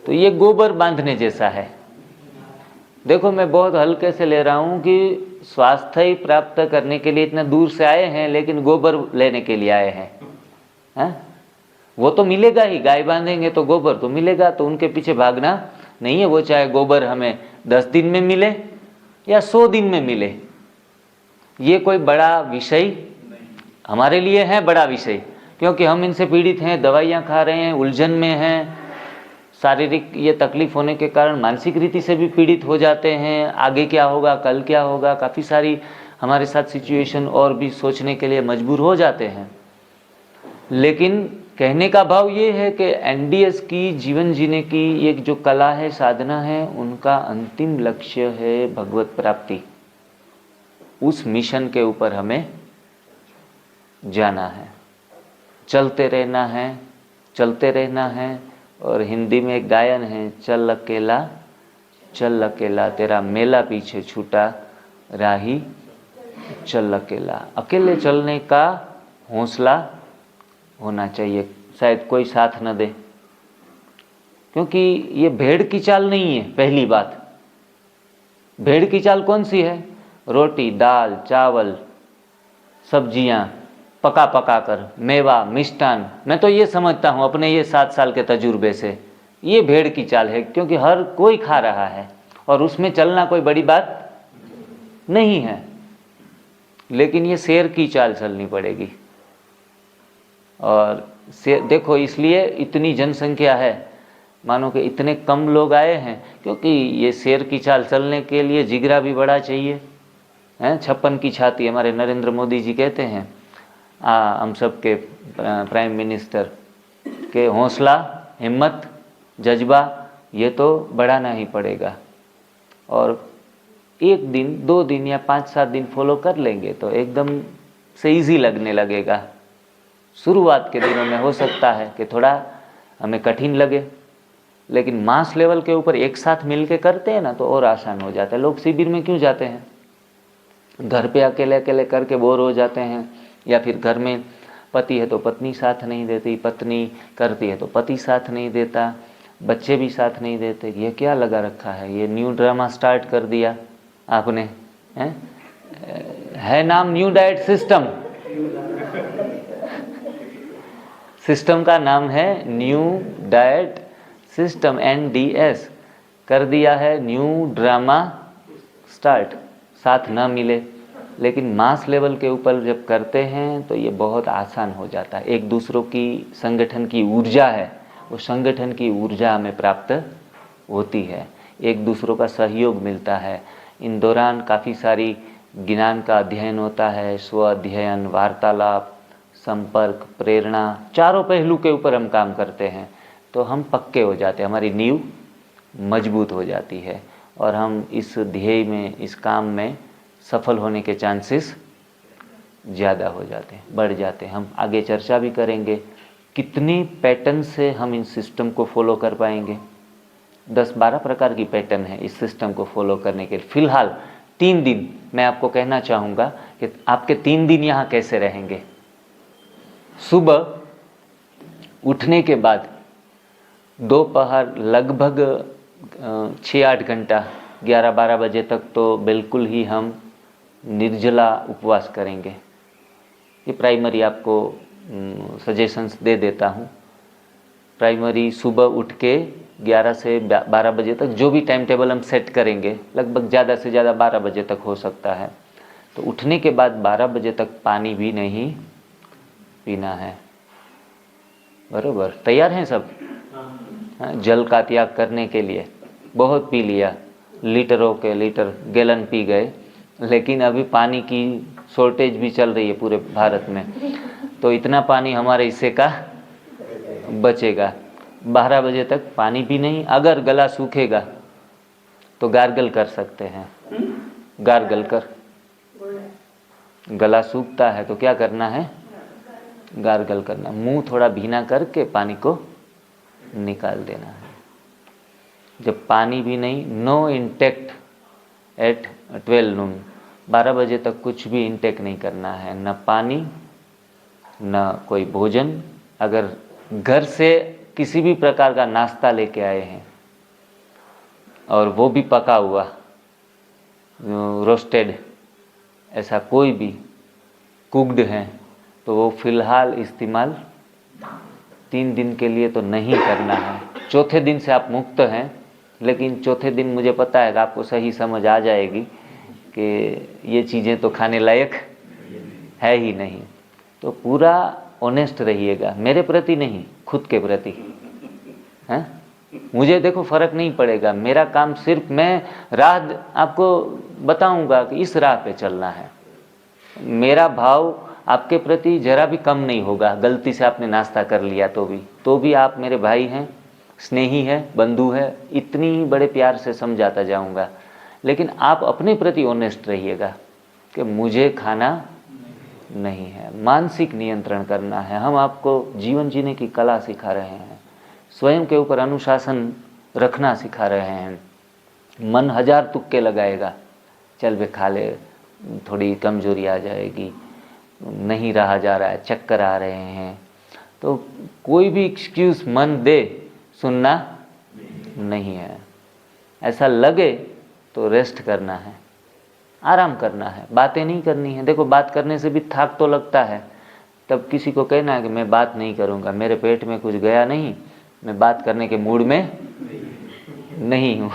तो ये गोबर बांधने जैसा है। देखो, मैं बहुत हल्के से ले रहा हूँ कि स्वास्थ्य ही प्राप्त करने के लिए इतना दूर से आए हैं, लेकिन गोबर लेने के लिए आए हैं, हैं? वो तो मिलेगा ही, गाय बांधेंगे तो गोबर तो मिलेगा, तो उनके पीछे भागना नहीं है। वो चाहे गोबर हमें 10 दिन में मिले या 100 दिन में मिले, ये कोई बड़ा विषय हमारे लिए है, बड़ा विषय, क्योंकि हम इनसे पीड़ित हैं, दवाइयाँ खा रहे हैं, उलझन में हैं, शारीरिक ये तकलीफ होने के कारण मानसिक रीति से भी पीड़ित हो जाते हैं। आगे क्या होगा, कल क्या होगा, काफ़ी सारी हमारे साथ सिचुएशन और भी सोचने के लिए मजबूर हो जाते हैं। लेकिन कहने का भाव ये है कि एनडीएस की जीवन जीने की एक जो कला है, साधना है, उनका अंतिम लक्ष्य है भगवत प्राप्ति। उस मिशन के ऊपर हमें जाना है, चलते रहना है, चलते रहना है। और हिंदी में एक गायन है, चल अकेला तेरा मेला पीछे छूटा, राही चल अकेला। अकेले चलने का हौसला होना चाहिए, शायद कोई साथ न दे, क्योंकि ये भेड़ की चाल नहीं है। पहली बात, भेड़ की चाल कौन सी है? रोटी, दाल, चावल, सब्जियां पका पका कर, मेवा, मिष्टान। मैं तो ये समझता हूँ अपने ये 7 साल के तजुर्बे से, ये भेड़ की चाल है, क्योंकि हर कोई खा रहा है और उसमें चलना कोई बड़ी बात नहीं है। लेकिन ये शेर की चाल चलनी पड़ेगी। और देखो, इसलिए इतनी जनसंख्या है, मानो कि इतने कम लोग आए हैं, क्योंकि ये शेर की चाल चलने के लिए जिगरा भी बड़ा चाहिए, हैं? 56 की छाती, हमारे नरेंद्र मोदी जी कहते हैं, हम सब के प्राइम मिनिस्टर के हौसला, हिम्मत, जज्बा, ये तो बढ़ाना ही पड़ेगा। और 1 दिन, 2 दिन या 5-7 दिन फॉलो कर लेंगे तो एकदम से ईजी लगने लगेगा। शुरुआत के दिनों में हो सकता है कि थोड़ा हमें कठिन लगे, लेकिन मास लेवल के ऊपर एक साथ मिल के करते हैं ना तो और आसान हो जाता है। लोग शिविर में क्यों जाते हैं? घर पे अकेले अकेले करके बोर हो जाते हैं, या फिर घर में पति है तो पत्नी साथ नहीं देती, पत्नी करती है तो पति साथ नहीं देता, बच्चे भी साथ नहीं देते। ये क्या लगा रखा है? ये न्यू ड्रामा स्टार्ट कर दिया आपने, है नाम न्यू डाइट सिस्टम। सिस्टम का नाम है न्यू डाइट सिस्टम, NDS कर दिया है, न्यू ड्रामा स्टार्ट। साथ ना मिले, लेकिन मास लेवल के ऊपर जब करते हैं तो ये बहुत आसान हो जाता है। एक दूसरों की संगठन की ऊर्जा है, वो संगठन की ऊर्जा हमें प्राप्त होती है, एक दूसरों का सहयोग मिलता है। इन दौरान काफ़ी सारी ज्ञान का अध्ययन होता है, स्व अध्ययन, वार्तालाप, संपर्क, प्रेरणा, चारों पहलू के ऊपर हम काम करते हैं तो हम पक्के हो जाते हैं, हमारी नींव मजबूत हो जाती है और हम इस ध्येय में, इस काम में सफल होने के चांसेस ज़्यादा हो जाते हैं, बढ़ जाते हैं। हम आगे चर्चा भी करेंगे कितने पैटर्न से हम इन सिस्टम को फॉलो कर पाएंगे। 10-12 प्रकार की पैटर्न है इस सिस्टम को फॉलो करने के। फिलहाल 3 दिन मैं आपको कहना चाहूँगा कि आपके 3 दिन यहाँ कैसे रहेंगे। सुबह उठने के बाद दोपहर लगभग 6-8 घंटा, 11-12 बजे तक तो बिल्कुल ही हम निर्जला उपवास करेंगे। ये प्राइमरी आपको सजेशंस दे देता हूँ। प्राइमरी सुबह उठ के 11 से 12 बजे तक जो भी टाइम टेबल हम सेट करेंगे, लगभग ज़्यादा से ज़्यादा 12 बजे तक हो सकता है। तो उठने के बाद 12 बजे तक पानी भी नहीं पीना है। बरोबर, तैयार हैं सब? हाँ, जल का त्याग करने के लिए। बहुत पी लिया, लीटरों के लीटर गैलन पी गए, लेकिन अभी पानी की शॉर्टेज भी चल रही है पूरे भारत में, तो इतना पानी हमारे हिस्से का बचेगा। 12 बजे तक पानी भी नहीं, अगर गला सूखेगा तो गार्गल कर सकते हैं। गार्गल कर, गला सूखता है तो क्या करना है, गार्गल करना, मुंह थोड़ा भीना करके पानी को निकाल देना है। जब पानी भी नहीं, नो इंटेक्ट एट 12 नून, 12 बजे तक कुछ भी इंटेक नहीं करना है, न पानी न कोई भोजन। अगर घर से किसी भी प्रकार का नाश्ता लेके आए हैं और वो भी पका हुआ, रोस्टेड, ऐसा कोई भी कुक्ड है, तो वो फिलहाल इस्तेमाल 3 दिन के लिए तो नहीं करना है। चौथे दिन से आप मुक्त हैं, लेकिन चौथे दिन मुझे पता है कि आपको सही समझ आ जाएगी कि ये चीज़ें तो खाने लायक है ही नहीं। तो पूरा ऑनेस्ट रहिएगा, मेरे प्रति नहीं, खुद के प्रति, हैं। मुझे देखो फ़र्क नहीं पड़ेगा, मेरा काम सिर्फ मैं राह आपको बताऊंगा कि इस राह पे चलना है। मेरा भाव आपके प्रति जरा भी कम नहीं होगा। गलती से आपने नाश्ता कर लिया तो भी आप मेरे भाई हैं, स्नेही है, बंधु है, इतनी ही बड़े प्यार से समझाता जाऊंगा। लेकिन आप अपने प्रति ऑनेस्ट रहिएगा कि मुझे खाना नहीं है। मानसिक नियंत्रण करना है। हम आपको जीवन जीने की कला सिखा रहे हैं, स्वयं के ऊपर अनुशासन रखना सिखा रहे हैं। मन 1000 तुक्के लगाएगा, चल बे खा ले, थोड़ी कमजोरी आ जाएगी, नहीं रहा जा रहा है, चक्कर आ रहे हैं, तो कोई भी एक्सक्यूज मन दे, सुनना नहीं है। ऐसा लगे तो रेस्ट करना है, आराम करना है, बातें नहीं करनी है। देखो बात करने से भी थाक तो लगता है, तब किसी को कहना है कि मैं बात नहीं करूँगा, मेरे पेट में कुछ गया नहीं, मैं बात करने के मूड में नहीं हूँ।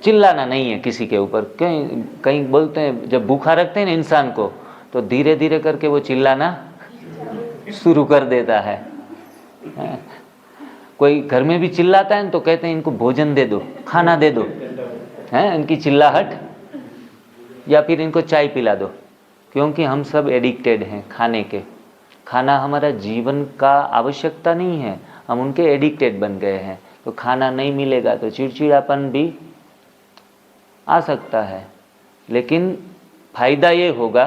चिल्लाना नहीं है किसी के ऊपर। कहीं कहीं बोलते हैं जब भूखा रखते हैं ना इंसान को, तो धीरे धीरे करके वो चिल्लाना शुरू कर देता है। कोई घर में भी चिल्लाता है तो कहते हैं इनको भोजन दे दो, खाना दे दो, हैं, इनकी चिल्लाहट, या फिर इनको चाय पिला दो, क्योंकि हम सब एडिक्टेड हैं खाने के। खाना हमारा जीवन का आवश्यकता नहीं है, हम उनके एडिक्टेड बन गए हैं। तो खाना नहीं मिलेगा तो चिड़चिड़ापन भी आ सकता है, लेकिन फ़ायदा ये होगा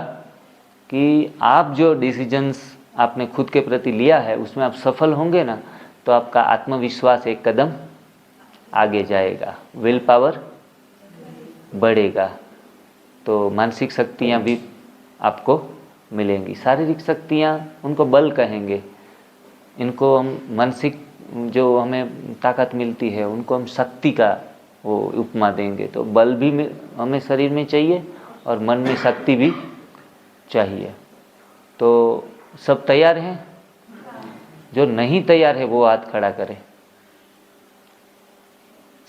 कि आप जो डिसीजंस आपने खुद के प्रति लिया है उसमें आप सफल होंगे ना, तो आपका आत्मविश्वास एक कदम आगे जाएगा, विल पावर बढ़ेगा, तो मानसिक शक्तियाँ भी आपको मिलेंगी। शारीरिक शक्तियाँ उनको बल कहेंगे, इनको हम मानसिक जो हमें ताकत मिलती है उनको हम शक्ति का वो उपमा देंगे। तो बल भी हमें शरीर में चाहिए और मन में शक्ति भी चाहिए। तो सब तैयार हैं? जो नहीं तैयार है वो हाथ खड़ा करे।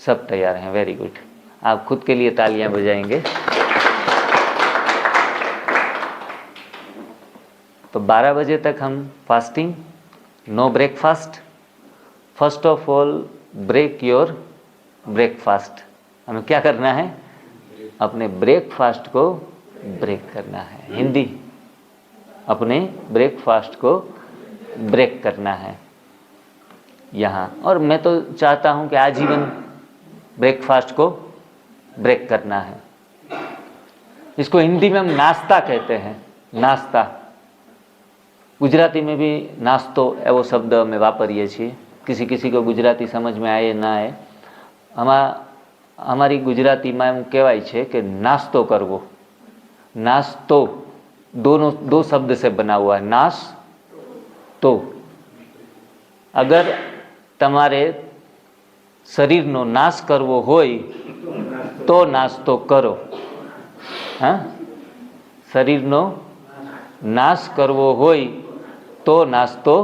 सब तैयार हैं, वेरी गुड। आप खुद के लिए तालियां बजाएंगे। तो 12 बजे तक हम fasting, no breakfast. First of all break your breakfast. हमें क्या करना है? अपने ब्रेकफास्ट को ब्रेक करना है। हिंदी, अपने ब्रेकफास्ट को ब्रेक करना है यहाँ। और मैं तो चाहता हूँ कि आजीवन ब्रेकफास्ट को ब्रेक करना है। इसको हिंदी में हम नाश्ता कहते हैं, नाश्ता। गुजराती में भी नास्तो एवो शब्द અમે વાપરીએ છીએ। किसी को गुजराती समझ में आए ना आए, हमारी गुजराती में एम कहेवाय छे कि नास्तो करवो। नास्तो दो शब्द से बना हुआ है, नास तो। अगर तमारे शरीरनो नाश करवो होय तो नास्तो करो। हाँ, शरीरनो नाश करवो होय तो नास्तो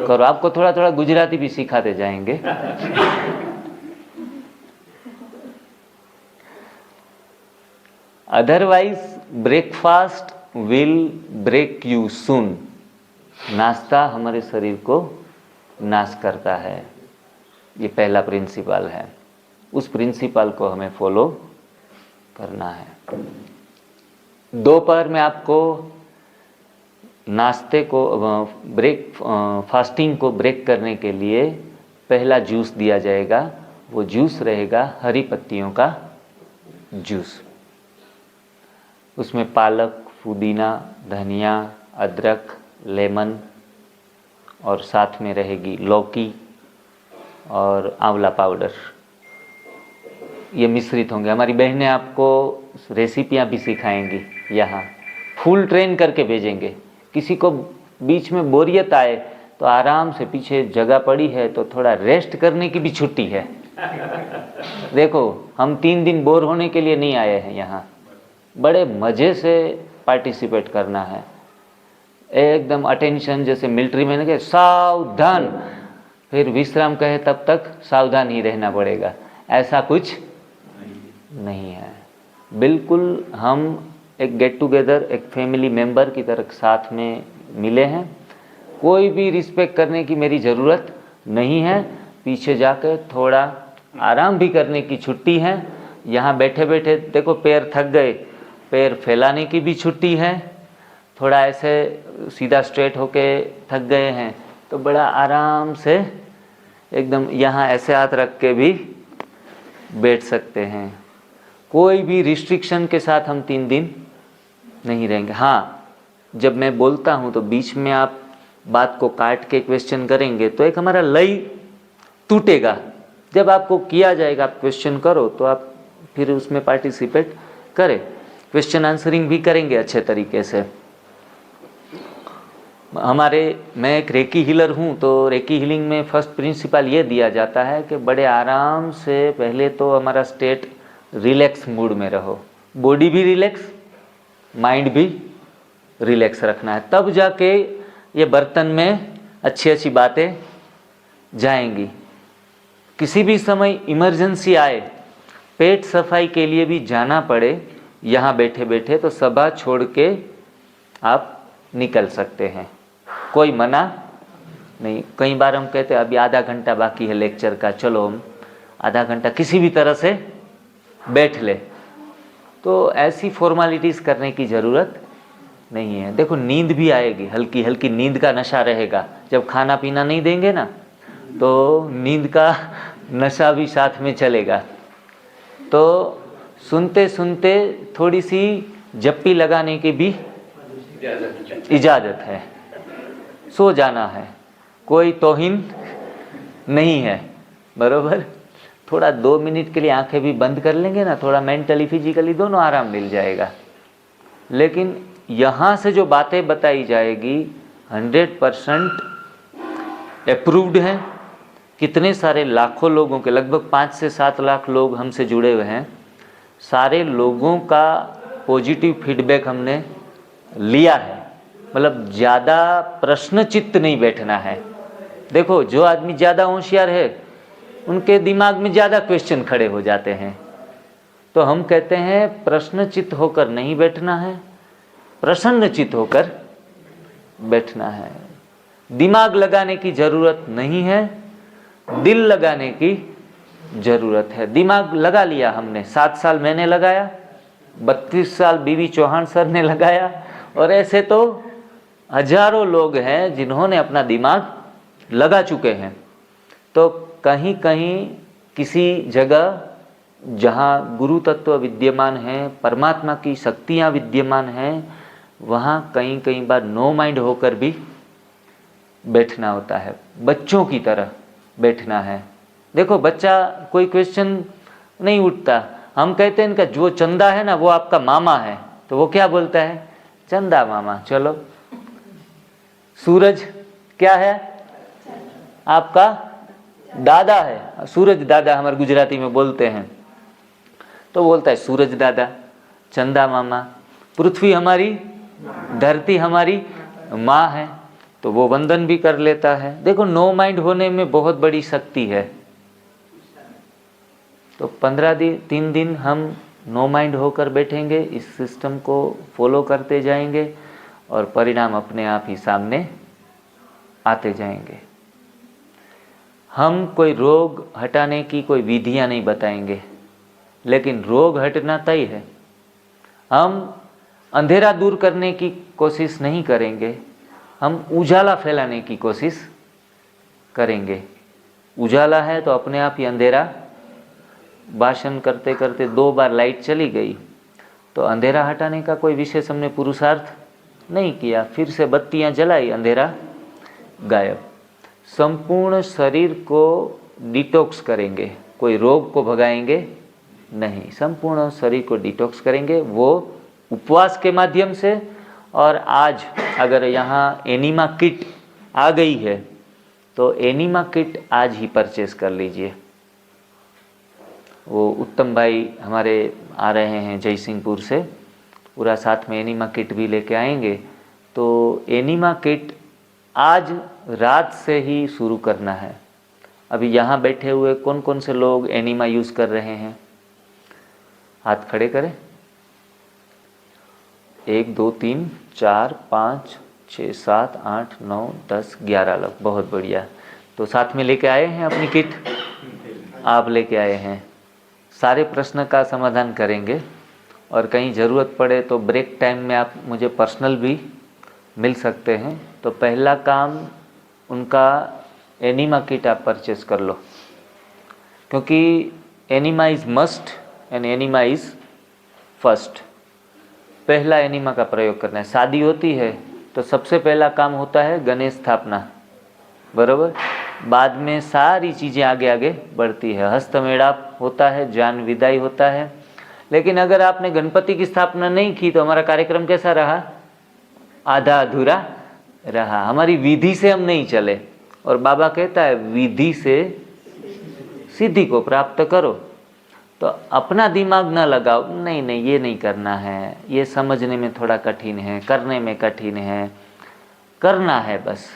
करो। आपको थोड़ा थोड़ा गुजराती भी सिखाते जाएंगे। Otherwise breakfast will break you soon. नाश्ता हमारे शरीर को नाश करता है, ये पहला प्रिंसिपल है। उस प्रिंसिपल को हमें फॉलो करना है। दोपहर में आपको नाश्ते को फास्टिंग को ब्रेक करने के लिए पहला जूस दिया जाएगा। वो जूस रहेगा हरी पत्तियों का जूस। उसमें पालक, पुदीना, धनिया, अदरक, लेमन और साथ में रहेगी लौकी और आंवला पाउडर, ये मिश्रित होंगे। हमारी बहनें आपको रेसिपियां भी सिखाएंगी, यहाँ फुल ट्रेन करके भेजेंगे। किसी को बीच में बोरियत आए तो आराम से, पीछे जगह पड़ी है तो थोड़ा रेस्ट करने की भी छुट्टी है। देखो, हम 3 दिन बोर होने के लिए नहीं आए हैं यहाँ, बड़े मज़े से पार्टिसिपेट करना है। एकदम अटेंशन, जैसे मिलिट्री में ना, सावधान, फिर विश्राम कहे तब तक सावधान ही रहना पड़ेगा, ऐसा कुछ नहीं है। बिल्कुल हम एक गेट टुगेदर, एक फैमिली मेंबर की तरह साथ में मिले हैं। कोई भी रिस्पेक्ट करने की मेरी ज़रूरत नहीं है। पीछे जाकर थोड़ा आराम भी करने की छुट्टी है। यहाँ बैठे बैठे देखो पैर थक गए, पैर फैलाने की भी छुट्टी है। थोड़ा ऐसे सीधा स्ट्रेट होके थक गए हैं तो बड़ा आराम से एकदम यहाँ ऐसे हाथ रख के भी बैठ सकते हैं। कोई भी रिस्ट्रिक्शन के साथ हम 3 दिन नहीं रहेंगे। हाँ, जब मैं बोलता हूँ तो बीच में आप बात को काट के क्वेश्चन करेंगे तो एक हमारा लय टूटेगा। जब आपको किया जाएगा, आप क्वेश्चन करो तो आप फिर उसमें पार्टिसिपेट करें। क्वेश्चन आंसरिंग भी करेंगे अच्छे तरीके से। मैं एक रेकी हीलर हूँ, तो रेकी हीलिंग में फर्स्ट प्रिंसिपल ये दिया जाता है कि बड़े आराम से पहले तो हमारा स्टेट रिलैक्स मूड में रहो, बॉडी भी रिलैक्स, माइंड भी रिलैक्स रखना है, तब जाके ये बर्तन में अच्छी अच्छी बातें जाएंगी। किसी भी समय इमरजेंसी आए, पेट सफाई के लिए भी जाना पड़े यहाँ बैठे बैठे, तो सभा छोड़ के आप निकल सकते हैं, कोई मना नहीं। कई बार हम कहते हैं अभी आधा घंटा बाकी है लेक्चर का, चलो हम आधा घंटा किसी भी तरह से बैठ ले, तो ऐसी फॉर्मेलिटीज़ करने की ज़रूरत नहीं है। देखो, नींद भी आएगी, हल्की हल्की नींद का नशा रहेगा। जब खाना पीना नहीं देंगे ना, तो नींद का नशा भी साथ में चलेगा। तो सुनते सुनते थोड़ी सी जप्पी लगाने की भी इजाज़त है, सो जाना है, कोई तौहीन नहीं है, बरोबर। थोड़ा 2 मिनट के लिए आंखें भी बंद कर लेंगे ना, थोड़ा मेंटली फिजिकली दोनों आराम मिल जाएगा। लेकिन यहाँ से जो बातें बताई जाएगी 100% अप्रूव्ड हैं। कितने सारे लाखों लोगों के, लगभग 5 से 7 लाख लोग हमसे जुड़े हुए हैं। सारे लोगों का पॉजिटिव फीडबैक हमने लिया है। मतलब ज़्यादा प्रश्नचित्त नहीं बैठना है। देखो, जो आदमी ज़्यादा होशियार है उनके दिमाग में ज़्यादा क्वेश्चन खड़े हो जाते हैं। तो हम कहते हैं प्रश्नचित्त होकर नहीं बैठना है, प्रसन्नचित्त होकर बैठना है। दिमाग लगाने की ज़रूरत नहीं है, दिल लगाने की ज़रूरत है। दिमाग लगा लिया हमने, 7 साल मैंने लगाया, 32 साल बीवी चौहान सर ने लगाया, और ऐसे तो हजारों लोग हैं जिन्होंने अपना दिमाग लगा चुके हैं। तो कहीं कहीं किसी जगह जहाँ गुरु तत्व विद्यमान है, परमात्मा की शक्तियाँ विद्यमान हैं, वहाँ कई बार नो माइंड होकर भी बैठना होता है, बच्चों की तरह बैठना है। देखो, बच्चा कोई क्वेश्चन नहीं उठता, हम कहते हैं इनका जो चंदा है ना वो आपका मामा है, तो वो क्या बोलता है? चंदा मामा। चलो, सूरज क्या है? आपका दादा है, सूरज दादा हमारे गुजराती में बोलते हैं, तो बोलता है सूरज दादा, चंदा मामा। पृथ्वी हमारी, धरती हमारी माँ है, तो वो वंदन भी कर लेता है। देखो, नो माइंड होने में बहुत बड़ी शक्ति है। तो 3 दिन हम नो माइंड होकर बैठेंगे, इस सिस्टम को फॉलो करते जाएंगे और परिणाम अपने आप ही सामने आते जाएंगे। हम कोई रोग हटाने की कोई विधियां नहीं बताएंगे, लेकिन रोग हटना तय है। हम अंधेरा दूर करने की कोशिश नहीं करेंगे, हम उजाला फैलाने की कोशिश करेंगे। उजाला है तो अपने आप ही अंधेरा, भाषण करते करते 2 बार लाइट चली गई तो अंधेरा हटाने का कोई विशेष हमने पुरुषार्थ नहीं किया, फिर से बत्तियां जलाई, अंधेरा गायब। संपूर्ण शरीर को डिटॉक्स करेंगे, कोई रोग को भगाएंगे नहीं, संपूर्ण शरीर को डिटॉक्स करेंगे, वो उपवास के माध्यम से। और आज अगर यहाँ एनीमा किट आ गई है तो एनीमा किट आज ही परचेस कर लीजिए। वो उत्तम भाई हमारे आ रहे हैं जयसिंहपुर से, पूरा साथ में एनीमा किट भी लेके आएंगे। तो एनीमा किट आज रात से ही शुरू करना है। अभी यहाँ बैठे हुए कौन कौन से लोग एनीमा यूज़ कर रहे हैं, हाथ खड़े करें। 1 2 3 4 5 6 7 8 9 10 11 लोग, बहुत बढ़िया। तो साथ में लेके आए हैं अपनी किट, आप लेके आए हैं। सारे प्रश्न का समाधान करेंगे और कहीं ज़रूरत पड़े तो ब्रेक टाइम में आप मुझे पर्सनल भी मिल सकते हैं। तो पहला काम उनका एनीमा किट आप परचेस कर लो, क्योंकि enema is must and enema is first. पहला एनीमा का प्रयोग करना है। शादी होती है तो सबसे पहला काम होता है गणेश स्थापना, बराबर। बाद में सारी चीज़ें आगे आगे बढ़ती है, हस्तमेड़ाप होता है, जान विदाई होता है। लेकिन अगर आपने गणपति की स्थापना नहीं की तो हमारा कार्यक्रम कैसा रहा, आधा अधूरा रहा। हमारी विधि से हम नहीं चले, और बाबा कहता है विधि से सिद्धि को प्राप्त करो। तो अपना दिमाग ना लगाओ, नहीं नहीं ये नहीं करना है, ये समझने में थोड़ा कठिन है, करने में कठिन है, करना है बस।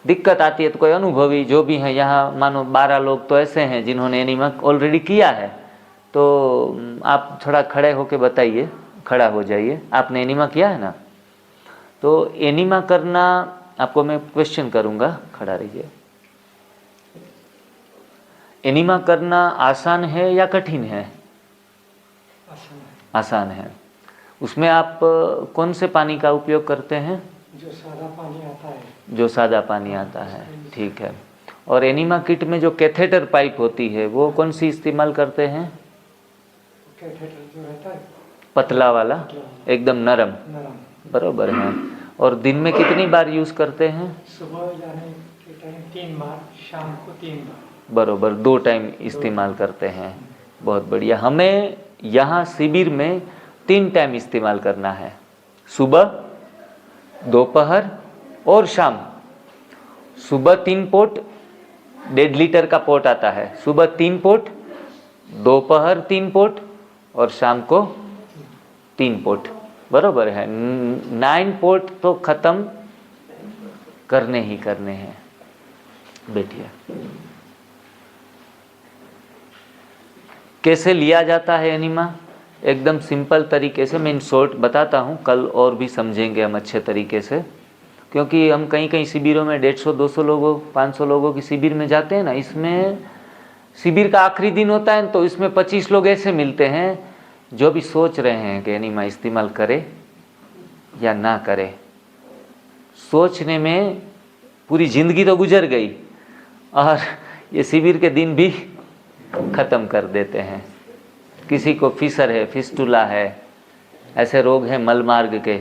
दिक्कत आती है तो कोई अनुभवी जो भी है, यहाँ मानो 12 लोग तो ऐसे हैं जिन्होंने एनीमा ऑलरेडी किया है, तो आप थोड़ा खड़े होके बताइए, खड़ा हो जाइए। आपने एनीमा किया है ना? तो एनीमा करना, आपको मैं क्वेश्चन करूँगा, खड़ा रहिए। एनीमा करना आसान है या कठिन है? आसान है। उसमें आप कौन से पानी का उपयोग करते हैं? जो सादा पानी आता है। जो सादा पानी आता है, ठीक है। और एनीमा किट में जो कैथेटर पाइप होती है वो कौन सी इस्तेमाल करते हैं? कैथेटर जो रहता है पतला वाला, एकदम नरम, बराबर है। और दिन में कितनी बार यूज़ करते हैं? सुबह जाने के टाइम 3 बार, शाम को 3 बार, बराबर 2 टाइम इस्तेमाल करते हैं। बहुत बढ़िया। हमें यहाँ शिविर में 3 टाइम इस्तेमाल करना है, सुबह, दोपहर और शाम। सुबह 3 पोट, 1.5 लीटर का पोट आता है, सुबह 3 पोट, दोपहर 3 पोट और शाम को 3 पोट, बराबर है। 9 पोट तो ख़त्म करने ही करने हैं। बैठिए। कैसे लिया जाता है एनीमा? एकदम सिंपल तरीके से मैं इन शॉर्ट बताता हूँ, कल और भी समझेंगे हम अच्छे तरीके से। क्योंकि हम कहीं कहीं शिविरों में 150-200 लोगों, 500 लोगों की शिविर में जाते हैं ना, इसमें शिविर का आखिरी दिन होता है तो इसमें 25 लोग ऐसे मिलते हैं जो भी सोच रहे हैं कि एनीमा इस्तेमाल करे या ना करे। सोचने में पूरी ज़िंदगी तो गुजर गई और ये शिविर के दिन भी ख़त्म कर देते हैं। किसी को फिशर है, फिस्टुला है, ऐसे रोग हैं मल मार्ग के,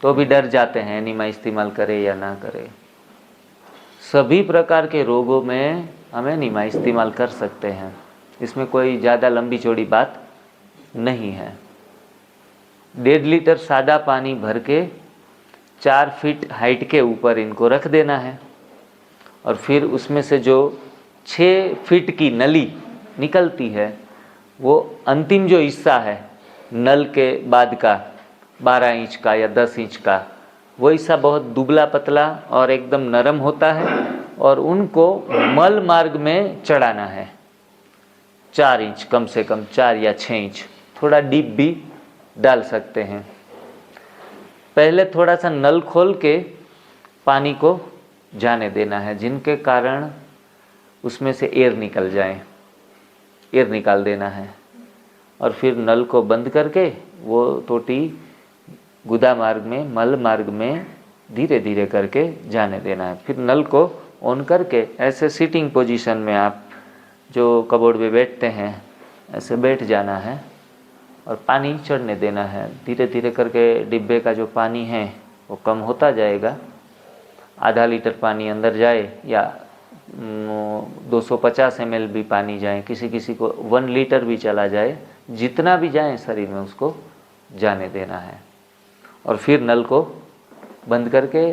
तो भी डर जाते हैं एनीमा इस्तेमाल करे या ना करे। सभी प्रकार के रोगों में हम एनीमा इस्तेमाल कर सकते हैं, इसमें कोई ज़्यादा लंबी चौड़ी बात नहीं है। 1.5 लीटर सादा पानी भर के 4 फीट हाइट के ऊपर इनको रख देना है, और फिर उसमें से जो 6 फीट की नली निकलती है, वो अंतिम जो हिस्सा है नल के बाद का 12 इंच का या 10 इंच का, वो हिस्सा बहुत दुबला पतला और एकदम नरम होता है, और उनको मल मार्ग में चढ़ाना है। 4 इंच, कम से कम 4 या 6 इंच, थोड़ा डीप भी डाल सकते हैं। पहले थोड़ा सा नल खोल के पानी को जाने देना है, जिनके कारण उसमें से एयर निकल जाए, एयर निकाल देना है। और फिर नल को बंद करके वो टोटी गुदा मार्ग में, मल मार्ग में धीरे धीरे करके जाने देना है। फिर नल को ऑन करके ऐसे सिटिंग पोजीशन में आप जो कबोर्ड में बैठते हैं ऐसे बैठ जाना है और पानी चढ़ने देना है। धीरे धीरे करके डिब्बे का जो पानी है वो कम होता जाएगा। आधा लीटर पानी अंदर जाए या 250 ml भी पानी जाए, किसी किसी को 1 लीटर भी चला जाए, जितना भी जाए शरीर में उसको जाने देना है। और फिर नल को बंद करके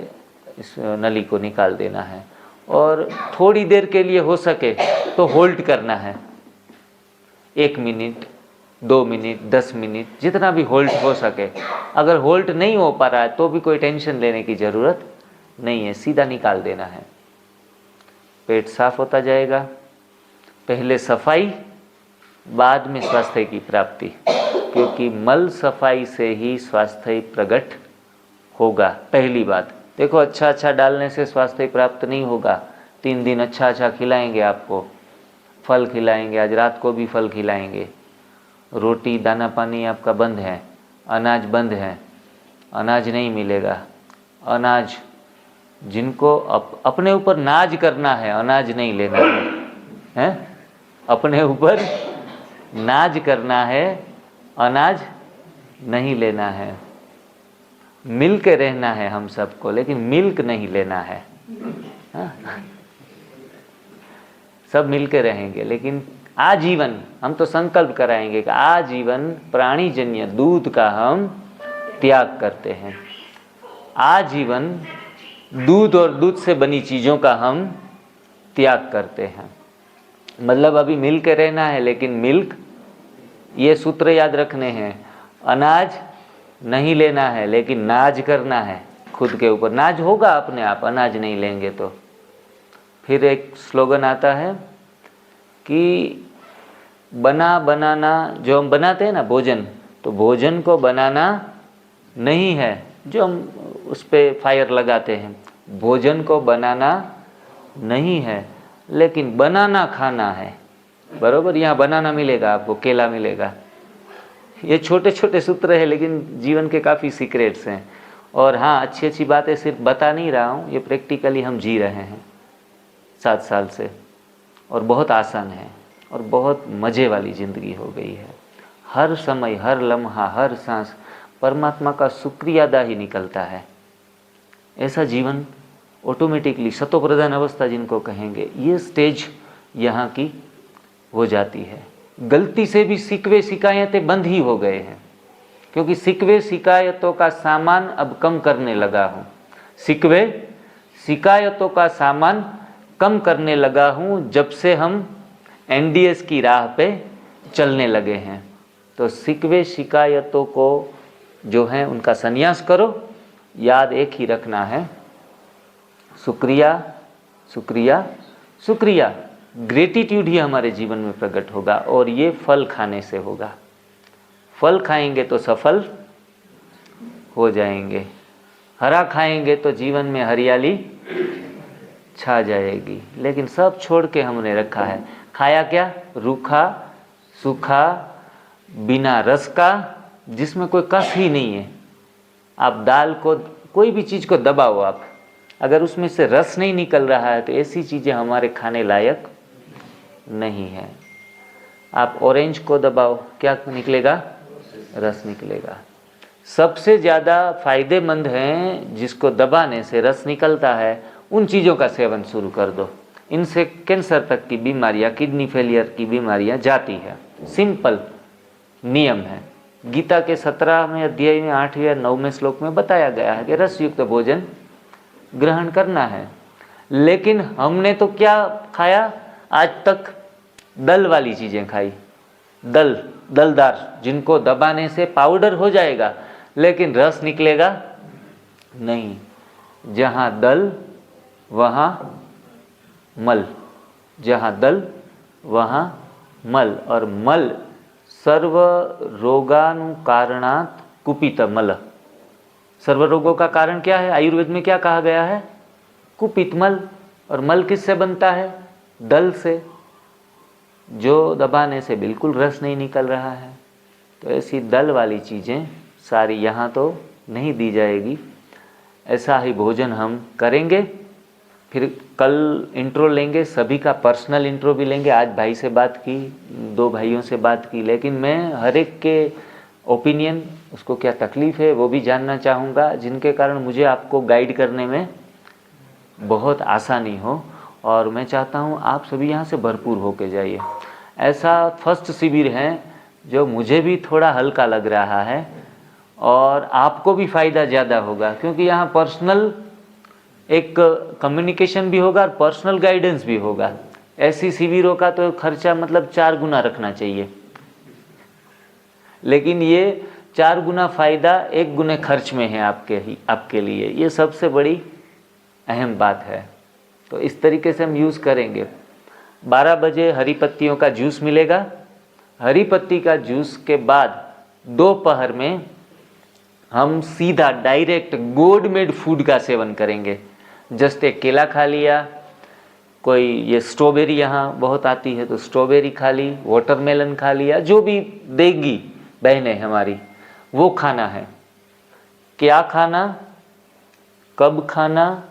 इस नली को निकाल देना है। और थोड़ी देर के लिए हो सके तो होल्ड करना है, 1 मिनट, 2 मिनट, 10 मिनट, जितना भी होल्ड हो सके। अगर होल्ड नहीं हो पा रहा है तो भी कोई टेंशन लेने की ज़रूरत नहीं है, सीधा निकाल देना है। पेट साफ होता जाएगा। पहले सफाई, बाद में स्वास्थ्य की प्राप्ति, क्योंकि मल सफाई से ही स्वास्थ्य प्रकट होगा। पहली बात देखो, अच्छा अच्छा डालने से स्वास्थ्य प्राप्त नहीं होगा। 3 दिन अच्छा अच्छा खिलाएंगे आपको, फल खिलाएंगे, आज रात को भी फल खिलाएंगे, रोटी दाना पानी आपका बंद है, अनाज बंद है, अनाज नहीं मिलेगा। अनाज जिनको अपने ऊपर नाज करना है, अनाज नहीं लेना है, अपने ऊपर नाज करना है, अनाज नहीं लेना है। मिल के रहना है हम सबको, लेकिन मिल्क नहीं लेना है। सब मिल के रहेंगे, लेकिन आजीवन हम तो संकल्प कराएंगे कि आजीवन प्राणीजन्य दूध का हम त्याग करते हैं। आजीवन दूध और दूध से बनी चीज़ों का हम त्याग करते हैं। मतलब अभी मिल के रहना है, लेकिन मिल्क, ये सूत्र याद रखने हैं। अनाज नहीं लेना है, लेकिन नाज करना है खुद के ऊपर। नाज होगा अपने आप, अनाज नहीं लेंगे तो। फिर एक स्लोगन आता है कि बनाना, जो हम बनाते हैं ना भोजन, तो भोजन को बनाना नहीं है जो हम उस पर फायर लगाते हैं, भोजन को बनाना नहीं है, लेकिन बनाना खाना है। बरोबर, यहाँ बनाना मिलेगा आपको, केला मिलेगा। ये छोटे छोटे सूत्र है, लेकिन जीवन के काफ़ी सीक्रेट्स हैं। और हाँ, अच्छी अच्छी बातें सिर्फ बता नहीं रहा हूँ, ये प्रैक्टिकली हम जी रहे हैं 7 साल से, और बहुत आसान है और बहुत मज़े वाली ज़िंदगी हो गई है। हर समय, हर लम्हा, हर सांस परमात्मा का शुक्रिया अदा ही निकलता है। ऐसा जीवन ऑटोमेटिकली सतोप्रधान अवस्था जिनको कहेंगे, ये स्टेज यहाँ की हो जाती है। गलती से भी सिकवे शिकायतें बंद ही हो गए हैं, क्योंकि सिकवे शिकायतों का सामान अब कम करने लगा हूँ। सिकवे शिकायतों का सामान कम करने लगा हूँ जब से हम NDS की राह पे चलने लगे हैं। तो सिकवे शिकायतों को जो है उनका संन्यास करो। याद एक ही रखना है, शुक्रिया शुक्रिया शुक्रिया। ग्रेटिट्यूड ही हमारे जीवन में प्रकट होगा, और ये फल खाने से होगा। फल खाएंगे तो सफल हो जाएंगे, हरा खाएंगे तो जीवन में हरियाली छा जाएगी। लेकिन सब छोड़ के हमने रखा है, खाया क्या? रूखा सूखा बिना रस का, जिसमें कोई कस ही नहीं है। आप दाल को, कोई भी चीज़ को दबाओ आप, अगर उसमें से रस नहीं निकल रहा है तो ऐसी चीज़ें हमारे खाने लायक नहीं है। आप ऑरेंज को दबाओ, क्या निकलेगा? रस निकलेगा। सबसे ज़्यादा फायदेमंद हैं जिसको दबाने से रस निकलता है, उन चीज़ों का सेवन शुरू कर दो। इनसे कैंसर तक की बीमारियां, किडनी फेलियर की बीमारियां जाती है। सिंपल नियम है। गीता के 17वें अध्याय में 8वें या 9वें श्लोक में बताया गया है कि रसयुक्त भोजन ग्रहण करना है। लेकिन हमने तो क्या खाया आज तक? दल वाली चीज़ें खाई, दलदार, जिनको दबाने से पाउडर हो जाएगा लेकिन रस निकलेगा नहीं। जहाँ दल वहाँ मल, जहाँ दल वहाँ मल, और मल सर्व रोगानुकारणात् कुपित मल। सर्व रोगों का कारण क्या है? आयुर्वेद में क्या कहा गया है? कुपित मल, और मल किससे बनता है? दल से, जो दबाने से बिल्कुल रस नहीं निकल रहा है। तो ऐसी दल वाली चीज़ें सारी यहाँ तो नहीं दी जाएगी। ऐसा ही भोजन हम करेंगे। फिर कल इंट्रो लेंगे, सभी का पर्सनल इंट्रो भी लेंगे। आज भाई से बात की, 2 भाइयों से बात की, लेकिन मैं हर एक के ओपिनियन, उसको क्या तकलीफ़ है वो भी जानना चाहूँगा, जिनके कारण मुझे आपको गाइड करने में बहुत आसानी हो। और मैं चाहता हूँ आप सभी यहाँ से भरपूर होके जाइए। ऐसा फर्स्ट शिविर है जो मुझे भी थोड़ा हल्का लग रहा है और आपको भी फ़ायदा ज़्यादा होगा, क्योंकि यहाँ पर्सनल एक कम्युनिकेशन भी होगा और पर्सनल गाइडेंस भी होगा। ऐसी शिविरों का तो खर्चा मतलब 4 गुना रखना चाहिए, लेकिन ये 4 गुना फ़ायदा 1 गुने खर्च में है आपके लिए। ये सबसे बड़ी अहम बात है। तो इस तरीके से हम यूज़ करेंगे। 12 बजे हरी पत्तियों का जूस मिलेगा। हरी पत्ती का जूस के बाद दोपहर में हम सीधा डायरेक्ट गोड मेड फूड का सेवन करेंगे। जस्ट एक केला खा लिया, कोई ये स्ट्रॉबेरी यहाँ बहुत आती है तो स्ट्रॉबेरी खा ली, वाटरमेलन खा लिया, जो भी देगी बहनें हमारी वो खाना है। क्या खाना, कब खाना,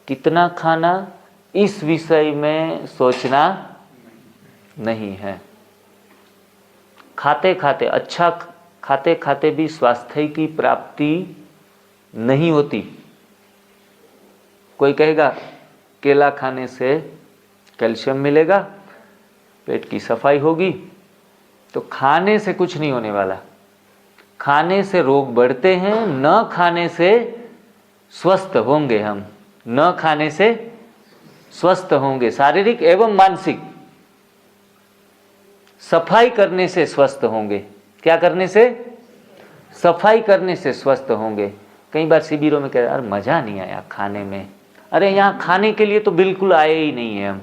कितना खाना, इस विषय में सोचना नहीं है। खाते खाते, अच्छा खाते खाते भी स्वास्थ्य की प्राप्ति नहीं होती। कोई कहेगा केला खाने से कैल्शियम मिलेगा, पेट की सफाई होगी, तो खाने से कुछ नहीं होने वाला। खाने से रोग बढ़ते हैं, न खाने से स्वस्थ होंगे हम, न खाने से स्वस्थ होंगे, शारीरिक एवं मानसिक। सफाई करने से स्वस्थ होंगे। क्या करने से? सफाई करने से स्वस्थ होंगे। कई बार शिविरों में कह यार मज़ा नहीं आया खाने में। अरे यहाँ खाने के लिए तो बिल्कुल आए ही नहीं है हम।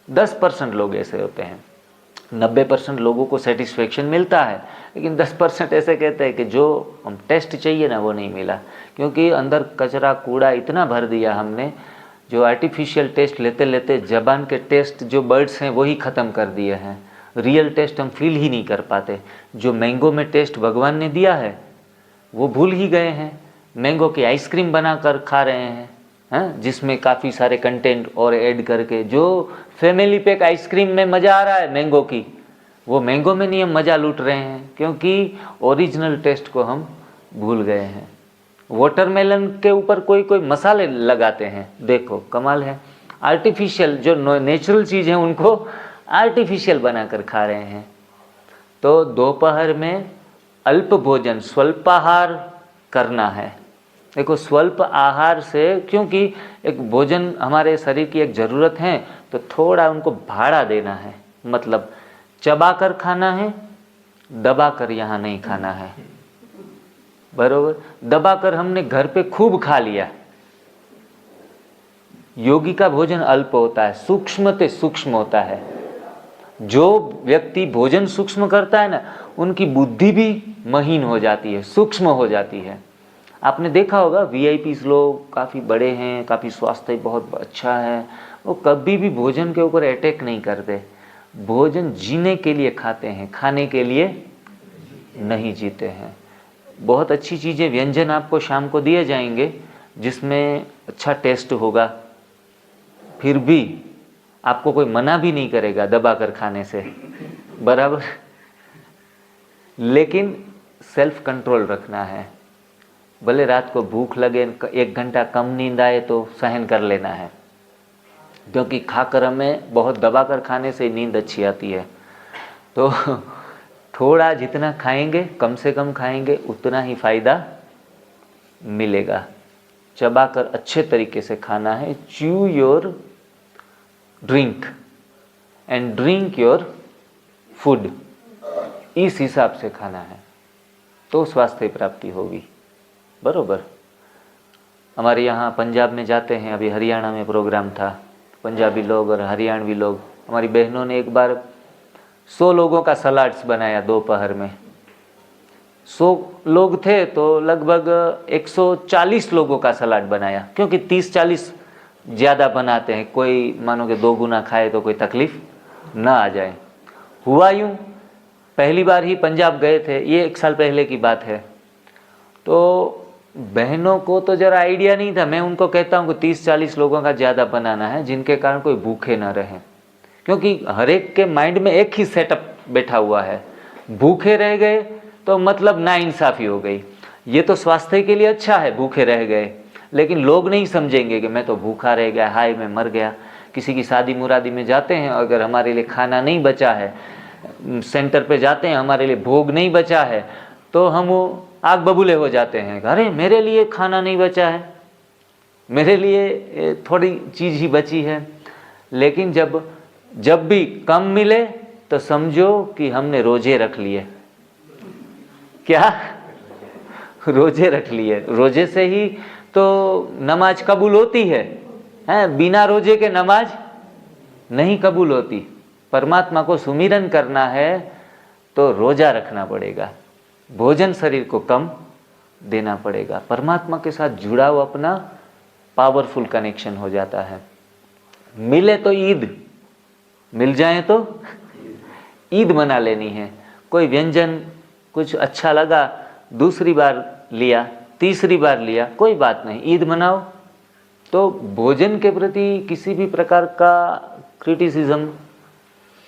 10% लोग ऐसे होते हैं, 90% लोगों को सेटिस्फेक्शन मिलता है, लेकिन 10% ऐसे कहते हैं कि जो हम टेस्ट चाहिए ना वो नहीं मिला, क्योंकि अंदर कचरा कूड़ा इतना भर दिया हमने। जो आर्टिफिशियल टेस्ट लेते लेते ज़बान के टेस्ट जो बर्ड्स हैं वही ख़त्म कर दिए हैं। रियल टेस्ट हम फील ही नहीं कर पाते। जो मैंगो में टेस्ट भगवान ने दिया है वो भूल ही गए हैं। मैंगो की आइसक्रीम बना कर खा रहे हैं, जिसमें काफ़ी सारे कंटेंट और ऐड करके। जो फैमिली पैक आइसक्रीम में मज़ा आ रहा है मैंगो की, वो मैंगो में नहीं हम मज़ा लूट रहे हैं, क्योंकि ओरिजिनल टेस्ट को हम भूल गए हैं। वाटरमेलन के ऊपर कोई कोई मसाले लगाते हैं, देखो कमाल है। आर्टिफिशियल जो नेचुरल चीज़ है उनको आर्टिफिशियल बनाकर खा रहे हैं। तो दोपहर में अल्प भोजन, स्वल्पाहार करना है। देखो स्वल्प आहार से, क्योंकि एक भोजन हमारे शरीर की एक ज़रूरत है, तो थोड़ा उनको भाड़ा देना है। मतलब चबा कर खाना है, दबा कर यहाँ नहीं खाना है। बरोबर, दबा कर हमने घर पे खूब खा लिया। योगी का भोजन अल्प होता है, सूक्ष्म ते सूक्ष्म होता है। जो व्यक्ति भोजन सूक्ष्म करता है ना, उनकी बुद्धि भी महीन हो जाती है, सूक्ष्म हो जाती है। आपने देखा होगा वीआईपी लोग काफ़ी बड़े हैं, काफ़ी स्वास्थ्य बहुत अच्छा है, वो कभी भी भोजन के ऊपर अटैक नहीं करते। भोजन जीने के लिए खाते हैं, खाने के लिए नहीं जीते हैं। बहुत अच्छी चीज़ें, व्यंजन आपको शाम को दिए जाएंगे जिसमें अच्छा टेस्ट होगा, फिर भी आपको कोई मना भी नहीं करेगा दबा कर खाने से, बराबर। लेकिन सेल्फ कंट्रोल रखना है। भले रात को भूख लगे, 1 घंटा कम नींद आए तो सहन कर लेना है, क्योंकि खाकर हमें बहुत दबा कर खाने से नींद अच्छी आती है। तो थोड़ा जितना खाएंगे, कम से कम खाएंगे, उतना ही फ़ायदा मिलेगा। चबाकर अच्छे तरीके से खाना है। Chew your drink and drink your food, इस हिसाब से खाना है तो स्वास्थ्य प्राप्ति होगी, बरोबर। हमारे यहाँ पंजाब में जाते हैं, अभी हरियाणा में प्रोग्राम था, पंजाबी लोग और हरियाणवी लोग, हमारी बहनों ने एक बार 100 लोगों का सलाड्स बनाया दोपहर में। 100 लोग थे तो लगभग 140 लोगों का सलाद बनाया, क्योंकि 30-40 ज़्यादा बनाते हैं, कोई मानो कि 2 गुना खाए तो कोई तकलीफ ना आ जाए। हुआ यूँ, पहली बार ही पंजाब गए थे, ये 1 साल पहले की बात है। तो बहनों को तो ज़रा आइडिया नहीं था। मैं उनको कहता हूँ कि 30-40 लोगों का ज़्यादा बनाना है, जिनके कारण कोई भूखे ना रहें, क्योंकि हर एक के माइंड में एक ही सेटअप बैठा हुआ है। भूखे रह गए तो मतलब नाइंसाफ़ी हो गई। ये तो स्वास्थ्य के लिए अच्छा है, भूखे रह गए, लेकिन लोग नहीं समझेंगे कि मैं तो भूखा रह गया, हाय मैं मर गया। किसी की शादी मुरादी में जाते हैं, अगर हमारे लिए खाना नहीं बचा है, सेंटर पे जाते हैं, हमारे लिए भोग नहीं बचा है, तो हम वो आग बबूले हो जाते हैं, अरे मेरे लिए खाना नहीं बचा है, मेरे लिए थोड़ी चीज़ ही बची है। लेकिन जब भी कम मिले तो समझो कि हमने रोजे रख लिए। क्या? रोजे रख लिए। रोजे से ही तो नमाज कबूल होती है, बिना रोजे के नमाज नहीं कबूल होती। परमात्मा को सुमिरन करना है तो रोजा रखना पड़ेगा, भोजन शरीर को कम देना पड़ेगा। परमात्मा के साथ जुड़ाव अपना पावरफुल कनेक्शन हो जाता है। मिले तो ईद, मिल जाए तो ईद मना लेनी है। कोई व्यंजन कुछ अच्छा लगा, दूसरी बार लिया, तीसरी बार लिया, कोई बात नहीं, ईद मनाओ। तो भोजन के प्रति किसी भी प्रकार का क्रिटिसिज्म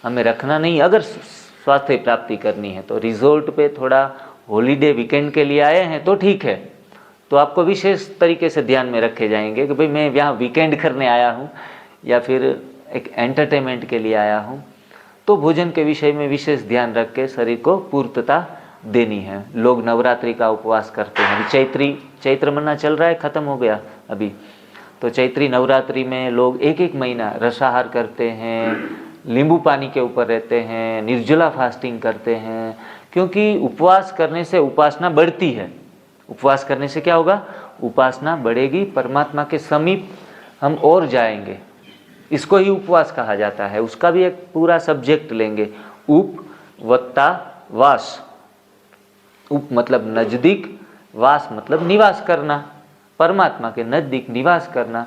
हमें रखना नहीं। अगर स्वास्थ्य प्राप्ति करनी है तो रिजोर्ट पे थोड़ा हॉलीडे वीकेंड के लिए आए हैं तो ठीक है, तो आपको विशेष तरीके से ध्यान में रखे जाएंगे कि भाई मैं यहाँ वीकेंड करने आया हूँ या फिर एक एंटरटेनमेंट के लिए आया हूँ, तो भोजन के विषय में विशेष ध्यान रख के शरीर को पूर्तता देनी है। लोग नवरात्रि का उपवास करते हैं। चैत्र महीना चल रहा है, ख़त्म हो गया अभी, तो चैत्री नवरात्रि में लोग 1-1 महीना रसाहार करते हैं, नींबू पानी के ऊपर रहते हैं, निर्जला फास्टिंग करते हैं, क्योंकि उपवास करने से उपासना बढ़ती है। उपवास करने से क्या होगा? उपासना बढ़ेगी, परमात्मा के समीप हम और जाएंगे। इसको ही उपवास कहा जाता है। उसका भी एक पूरा सब्जेक्ट लेंगे, उप वत्ता वास। उप मतलब नज़दीक, वास मतलब निवास करना, परमात्मा के नज़दीक निवास करना।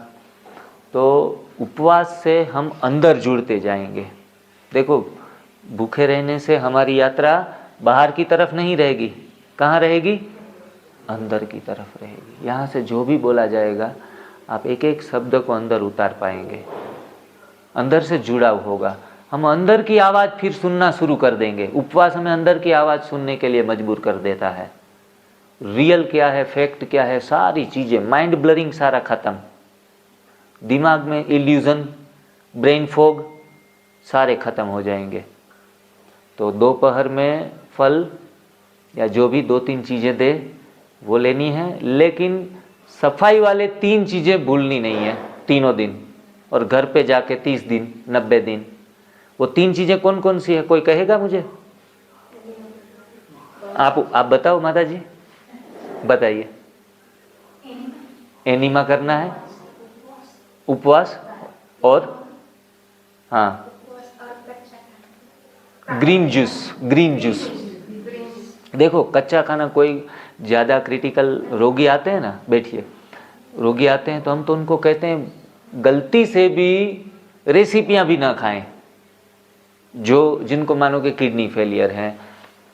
तो उपवास से हम अंदर जुड़ते जाएंगे। देखो, भूखे रहने से हमारी यात्रा बाहर की तरफ नहीं रहेगी, कहाँ रहेगी? अंदर की तरफ रहेगी। यहाँ से जो भी बोला जाएगा आप एक एक शब्द को अंदर उतार पाएंगे, अंदर से जुड़ाव होगा। हम अंदर की आवाज़ फिर सुनना शुरू कर देंगे। उपवास हमें अंदर की आवाज़ सुनने के लिए मजबूर कर देता है। रियल क्या है, फैक्ट क्या है, सारी चीज़ें, माइंड ब्लरिंग सारा ख़त्म, दिमाग में इल्यूज़न, ब्रेन फॉग सारे ख़त्म हो जाएंगे। तो दोपहर में फल या जो भी 2-3 चीज़ें दे वो लेनी है, लेकिन सफाई वाले 3 चीज़ें भूलनी नहीं है तीनों दिन, और घर पे जाके 30 दिन 90 दिन। वो 3 चीज़ें कौन कौन सी है, कोई कहेगा मुझे? आप बताओ माता जी, बताइए। एनिमा करना है, उपवास, और हाँ ग्रीन जूस। देखो, कच्चा खाना, कोई ज़्यादा क्रिटिकल रोगी आते हैं ना, बैठिए, रोगी आते हैं तो हम तो उनको कहते हैं गलती से भी रेसिपियां भी ना खाएं। जिनको मानो कि किडनी फेलियर है,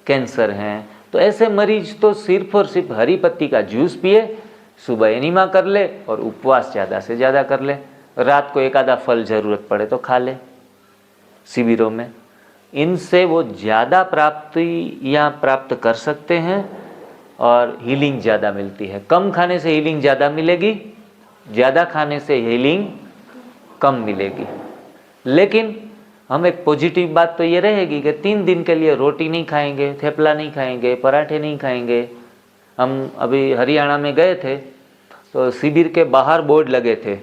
कैंसर हैं, तो ऐसे मरीज तो सिर्फ और सिर्फ हरी पत्ती का जूस पिए, सुबह एनिमा कर ले और उपवास ज़्यादा से ज़्यादा कर ले। रात को 1 आधा फल ज़रूरत पड़े तो खा ले शिविरों में। इनसे वो ज़्यादा प्राप्त कर सकते हैं और हीलिंग ज़्यादा मिलती है। कम खाने से हीलिंग ज़्यादा मिलेगी, ज़्यादा खाने से हीलिंग कम मिलेगी। लेकिन हम एक पॉजिटिव बात तो ये रहेगी कि 3 दिन के लिए रोटी नहीं खाएंगे, थेपला नहीं खाएंगे, पराठे नहीं खाएंगे। हम अभी हरियाणा में गए थे तो शिविर के बाहर बोर्ड लगे थे,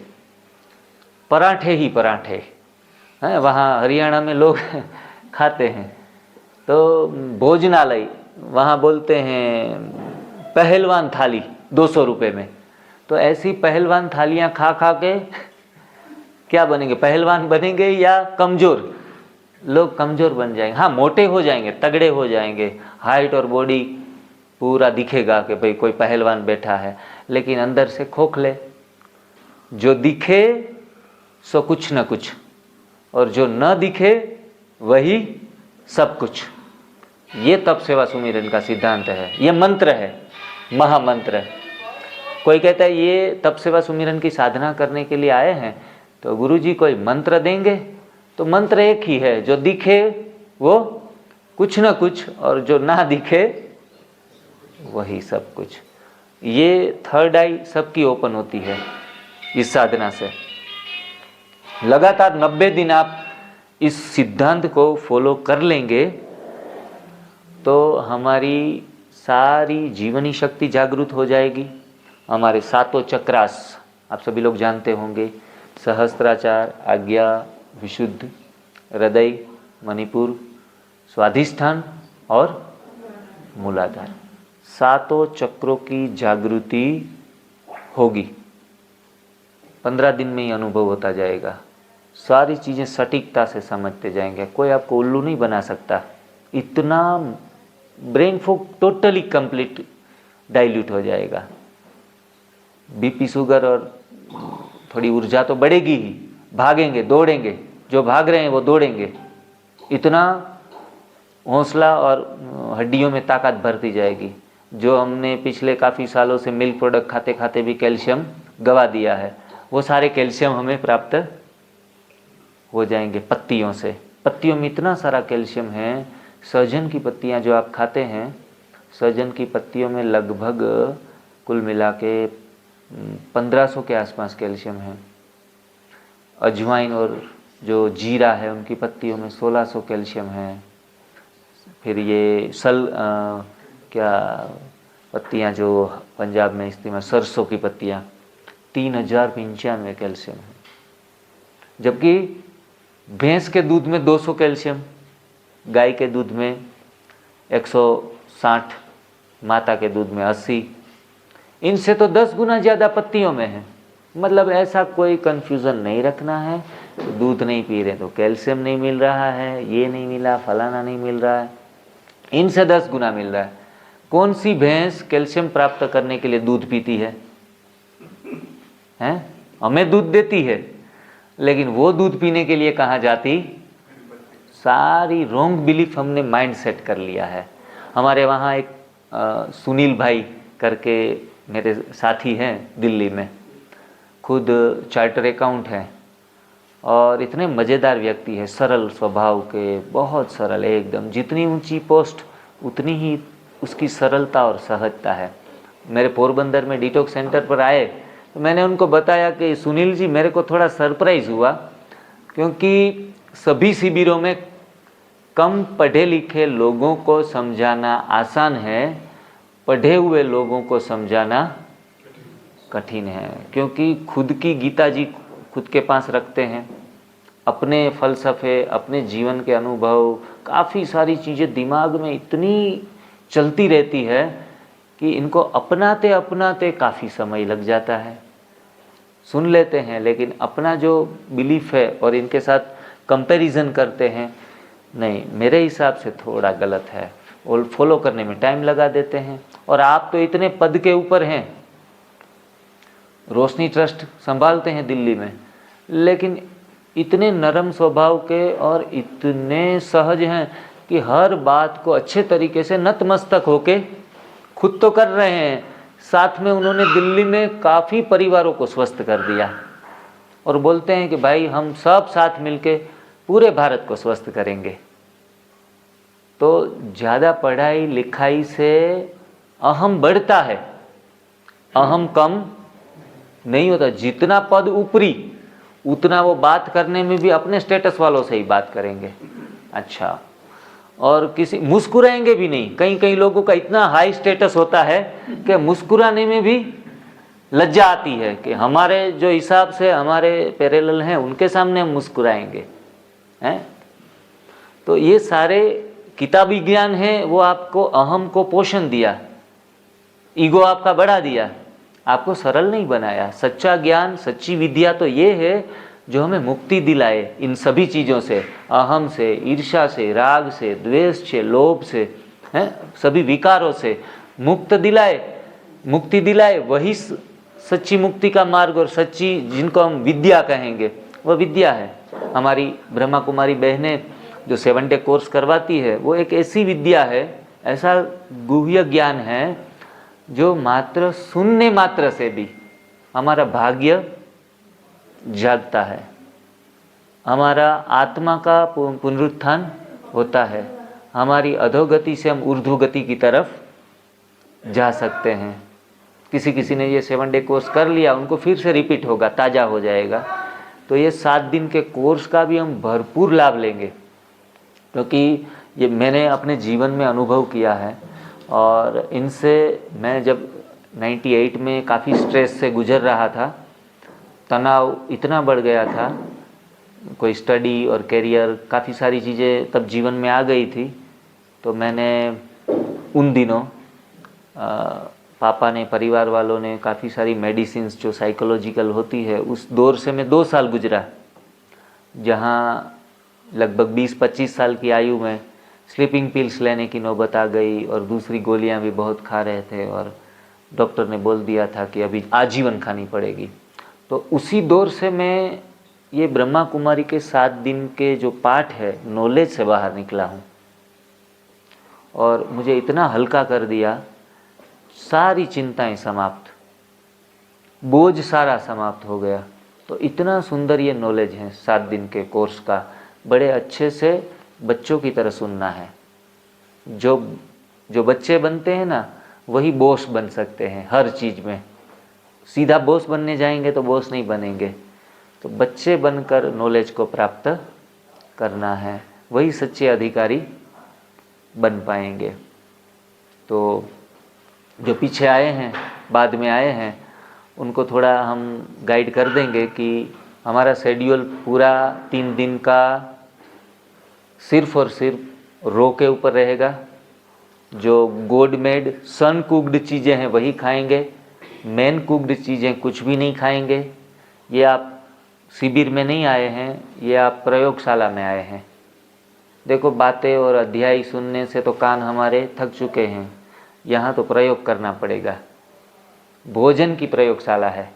पराठे ही पराठे हैं। वहाँ हरियाणा में लोग खाते हैं, तो भोजनालय वहाँ बोलते हैं पहलवान थाली 200 रुपये में। तो ऐसी पहलवान थालियाँ खा खा के क्या बनेंगे? पहलवान बनेंगे या कमज़ोर? लोग कमज़ोर बन जाएंगे। हाँ, मोटे हो जाएंगे, तगड़े हो जाएंगे, हाइट और बॉडी पूरा दिखेगा कि भाई कोई पहलवान बैठा है, लेकिन अंदर से खोखले। जो दिखे सो कुछ न कुछ, और जो न दिखे वही सब कुछ। ये तप सेवा सुमिरन का सिद्धांत है, ये मंत्र है, महामंत्र। कोई कहता है ये तप सेवा सुमिरन की साधना करने के लिए आए हैं तो गुरुजी कोई मंत्र देंगे, तो मंत्र एक ही है, जो दिखे वो कुछ न कुछ और जो ना दिखे वही सब कुछ। ये थर्ड आई सबकी ओपन होती है इस साधना से। लगातार 90 दिन आप इस सिद्धांत को फॉलो कर लेंगे तो हमारी सारी जीवनी शक्ति जागृत हो जाएगी। हमारे सातों चक्रास आप सभी लोग जानते होंगे, सहस्त्राचार, आज्ञा, विशुद्ध, हृदय, मणिपुर, स्वाधिष्ठान और मूलाधार, सातों चक्रों की जागृति होगी। 15 दिन में ही अनुभव होता जाएगा। सारी चीज़ें सटीकता से समझते जाएंगे, कोई आपको उल्लू नहीं बना सकता। इतना brain fog totally complete dilute हो जाएगा। बीपी, शुगर और थोड़ी ऊर्जा तो बढ़ेगी ही, भागेंगे, दौड़ेंगे, जो भाग रहे हैं वो दौड़ेंगे। इतना हौसला और हड्डियों में ताकत भरती जाएगी। जो हमने पिछले काफ़ी सालों से मिल्क प्रोडक्ट खाते खाते भी कैल्शियम गवा दिया है, वो सारे कैल्शियम हमें प्राप्त हो जाएंगे पत्तियों से। पत्तियों में इतना सारा कैल्शियम है। सहजन की पत्तियां जो आप खाते हैं, सहजन की पत्तियों में लगभग कुल मिला के 1500 के आसपास कैल्शियम है। अजवाइन और जो जीरा है उनकी पत्तियों में 1600 कैल्शियम है। फिर ये क्या पत्तियां जो पंजाब में इस्तेमाल, सरसों की पत्तियां, 3095 कैल्शियम है। जबकि भैंस के दूध में 200 कैल्शियम, गाय के दूध में 160, माता के दूध में 80, इनसे तो 10 गुना ज़्यादा पत्तियों में है। मतलब ऐसा कोई कन्फ्यूज़न नहीं रखना है। दूध नहीं पी रहे तो कैल्शियम नहीं मिल रहा है, ये नहीं मिला, फलाना नहीं मिल रहा है, इनसे 10 गुना मिल रहा है। कौन सी भैंस कैल्शियम प्राप्त करने के लिए दूध पीती है? हमें दूध देती है, लेकिन वो दूध पीने के लिए कहाँ जाती? सारी रॉन्ग बिलीफ हमने माइंड सेट कर लिया है। हमारे वहाँ एक सुनील भाई करके मेरे साथी हैं दिल्ली में, खुद चार्टर अकाउंट हैं और इतने मज़ेदार व्यक्ति है, सरल स्वभाव के, बहुत सरल एकदम। जितनी ऊंची पोस्ट उतनी ही उसकी सरलता और सहजता है। मेरे पोरबंदर में डिटॉक्स सेंटर पर आए तो मैंने उनको बताया कि सुनील जी, मेरे को थोड़ा सरप्राइज़ हुआ क्योंकि सभी शिविरों में कम पढ़े लिखे लोगों को समझाना आसान है, पढ़े हुए लोगों को समझाना कठिन है। क्योंकि खुद की गीता जी खुद के पास रखते हैं, अपने फलसफे, अपने जीवन के अनुभव, काफ़ी सारी चीज़ें दिमाग में इतनी चलती रहती है कि इनको अपनाते अपनाते काफ़ी समय लग जाता है। सुन लेते हैं लेकिन अपना जो बिलीफ है और इनके साथ कंपैरिजन करते हैं, नहीं, मेरे हिसाब से थोड़ा गलत है, और फॉलो करने में टाइम लगा देते हैं। और आप तो इतने पद के ऊपर हैं, रोशनी ट्रस्ट संभालते हैं दिल्ली में, लेकिन इतने नरम स्वभाव के और इतने सहज हैं कि हर बात को अच्छे तरीके से नतमस्तक होके खुद तो कर रहे हैं, साथ में उन्होंने दिल्ली में काफ़ी परिवारों को स्वस्थ कर दिया और बोलते हैं कि भाई हम सब साथ मिलके पूरे भारत को स्वस्थ करेंगे। तो ज़्यादा पढ़ाई लिखाई से अहम बढ़ता है, अहम कम नहीं होता। जितना पद ऊपरी उतना वो बात करने में भी अपने स्टेटस वालों से ही बात करेंगे। अच्छा, और किसी मुस्कुराएंगे भी नहीं। कई लोगों का इतना हाई स्टेटस होता है कि मुस्कुराने में भी लज्जा आती है कि हमारे जो हिसाब से हमारे पैरेलल हैं उनके सामने हम मुस्कुराएंगे, हैं। तो ये सारे किताबी ज्ञान है, वो आपको अहम को पोषण दिया, ईगो आपका बढ़ा दिया, आपको सरल नहीं बनाया। सच्चा ज्ञान, सच्ची विद्या तो ये है जो हमें मुक्ति दिलाए इन सभी चीज़ों से, अहम से, ईर्ष्या से, राग से, द्वेष से, लोभ से, हैं, सभी विकारों से मुक्ति दिलाए। वही सच्ची मुक्ति का मार्ग और सच्ची जिनको हम विद्या कहेंगे वह विद्या है। हमारी ब्रह्मा कुमारी बहनें जो 7 डे कोर्स करवाती है वो एक ऐसी विद्या है, ऐसा गुह्य ज्ञान है जो मात्र सुनने मात्र से भी हमारा भाग्य जागता है, हमारा आत्मा का पुनरुत्थान होता है, हमारी अधोगति से हम ऊर्ध्वगति की तरफ जा सकते हैं। किसी ने ये 7 डे कोर्स कर लिया, उनको फिर से रिपीट होगा, ताज़ा हो जाएगा। तो ये 7 दिन के कोर्स का भी हम भरपूर लाभ लेंगे, क्योंकि ये मैंने अपने जीवन में अनुभव किया है। और इनसे मैं जब 98 में काफ़ी स्ट्रेस से गुजर रहा था, तनाव इतना बढ़ गया था, कोई स्टडी और करियर काफ़ी सारी चीज़ें तब जीवन में आ गई थी। तो मैंने उन दिनों पापा ने, परिवार वालों ने काफ़ी सारी मेडिसिन्स जो साइकोलॉजिकल होती है, उस दौर से मैं 2 साल गुजरा, जहाँ लगभग 20-25 साल की आयु में स्लीपिंग पिल्स लेने की नौबत आ गई और दूसरी गोलियां भी बहुत खा रहे थे और डॉक्टर ने बोल दिया था कि अभी आजीवन खानी पड़ेगी। तो उसी दौर से मैं ये ब्रह्मा कुमारी के 7 दिन के जो पाठ है, नॉलेज से बाहर निकला हूँ और मुझे इतना हल्का कर दिया, सारी चिंताएं समाप्त, बोझ सारा समाप्त हो गया। तो इतना सुंदर ये नॉलेज है 7 दिन के कोर्स का। बड़े अच्छे से बच्चों की तरह सुनना है। जो बच्चे बनते हैं ना, वही बॉस बन सकते हैं हर चीज़ में। सीधा बॉस बनने जाएंगे तो बॉस नहीं बनेंगे। तो बच्चे बनकर नॉलेज को प्राप्त करना है, वही सच्चे अधिकारी बन पाएंगे। तो जो पीछे आए हैं, बाद में आए हैं, उनको थोड़ा हम गाइड कर देंगे कि हमारा शेड्यूल पूरा 3 दिन का सिर्फ और सिर्फ रो के ऊपर रहेगा। जो गोड मेड सन कुक्ड चीज़ें हैं वही खाएंगे, मैन कुक्ड चीज़ें कुछ भी नहीं खाएंगे। ये आप शिविर में नहीं आए हैं, ये आप प्रयोगशाला में आए हैं। देखो, बातें और अध्याय सुनने से तो कान हमारे थक चुके हैं, यहाँ तो प्रयोग करना पड़ेगा। भोजन की प्रयोगशाला है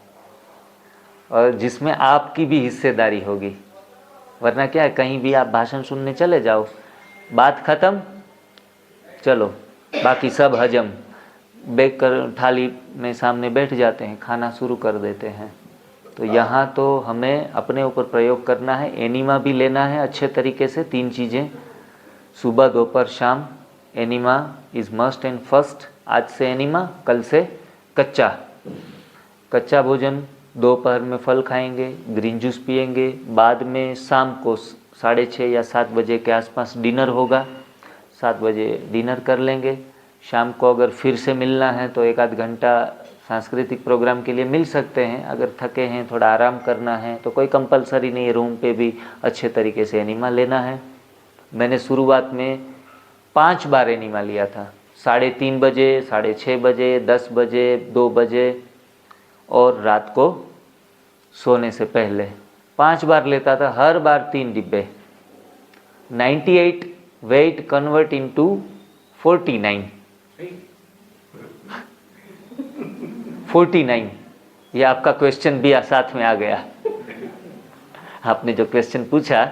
और जिसमें आपकी भी हिस्सेदारी होगी। वरना क्या है, कहीं भी आप भाषण सुनने चले जाओ, बात ख़त्म, चलो बाकी सब हजम, बैठ कर थाली में सामने बैठ जाते हैं, खाना शुरू कर देते हैं। तो यहाँ तो हमें अपने ऊपर प्रयोग करना है। एनिमा भी लेना है अच्छे तरीके से, 3 चीज़ें, सुबह दोपहर शाम। Enema is must and first. आज से एनिमा, कल से कच्चा भोजन। दोपहर में फल खाएंगे, ग्रीन जूस पिएंगे, बाद में शाम को 6:30 या 7 बजे के आसपास डिनर होगा। 7 बजे डिनर कर लेंगे। शाम को अगर फिर से मिलना है तो 1-8 घंटा सांस्कृतिक प्रोग्राम के लिए मिल सकते हैं। अगर थके हैं, थोड़ा आराम करना है तो कोई कंपलसरी नहीं है, रूम पे भी अच्छे तरीके से एनिमा लेना है। मैंने शुरुआत में 5 बार एनिमा लिया था, 3:30 बजे, 6:30 बजे, 10 बजे, 2 बजे और रात को सोने से पहले 5 बार लेता था, हर बार 3 डिब्बे। 98 वेट कन्वर्ट इनटू 49। 49, ये आपका क्वेश्चन भी साथ में आ गया। आपने जो क्वेश्चन पूछा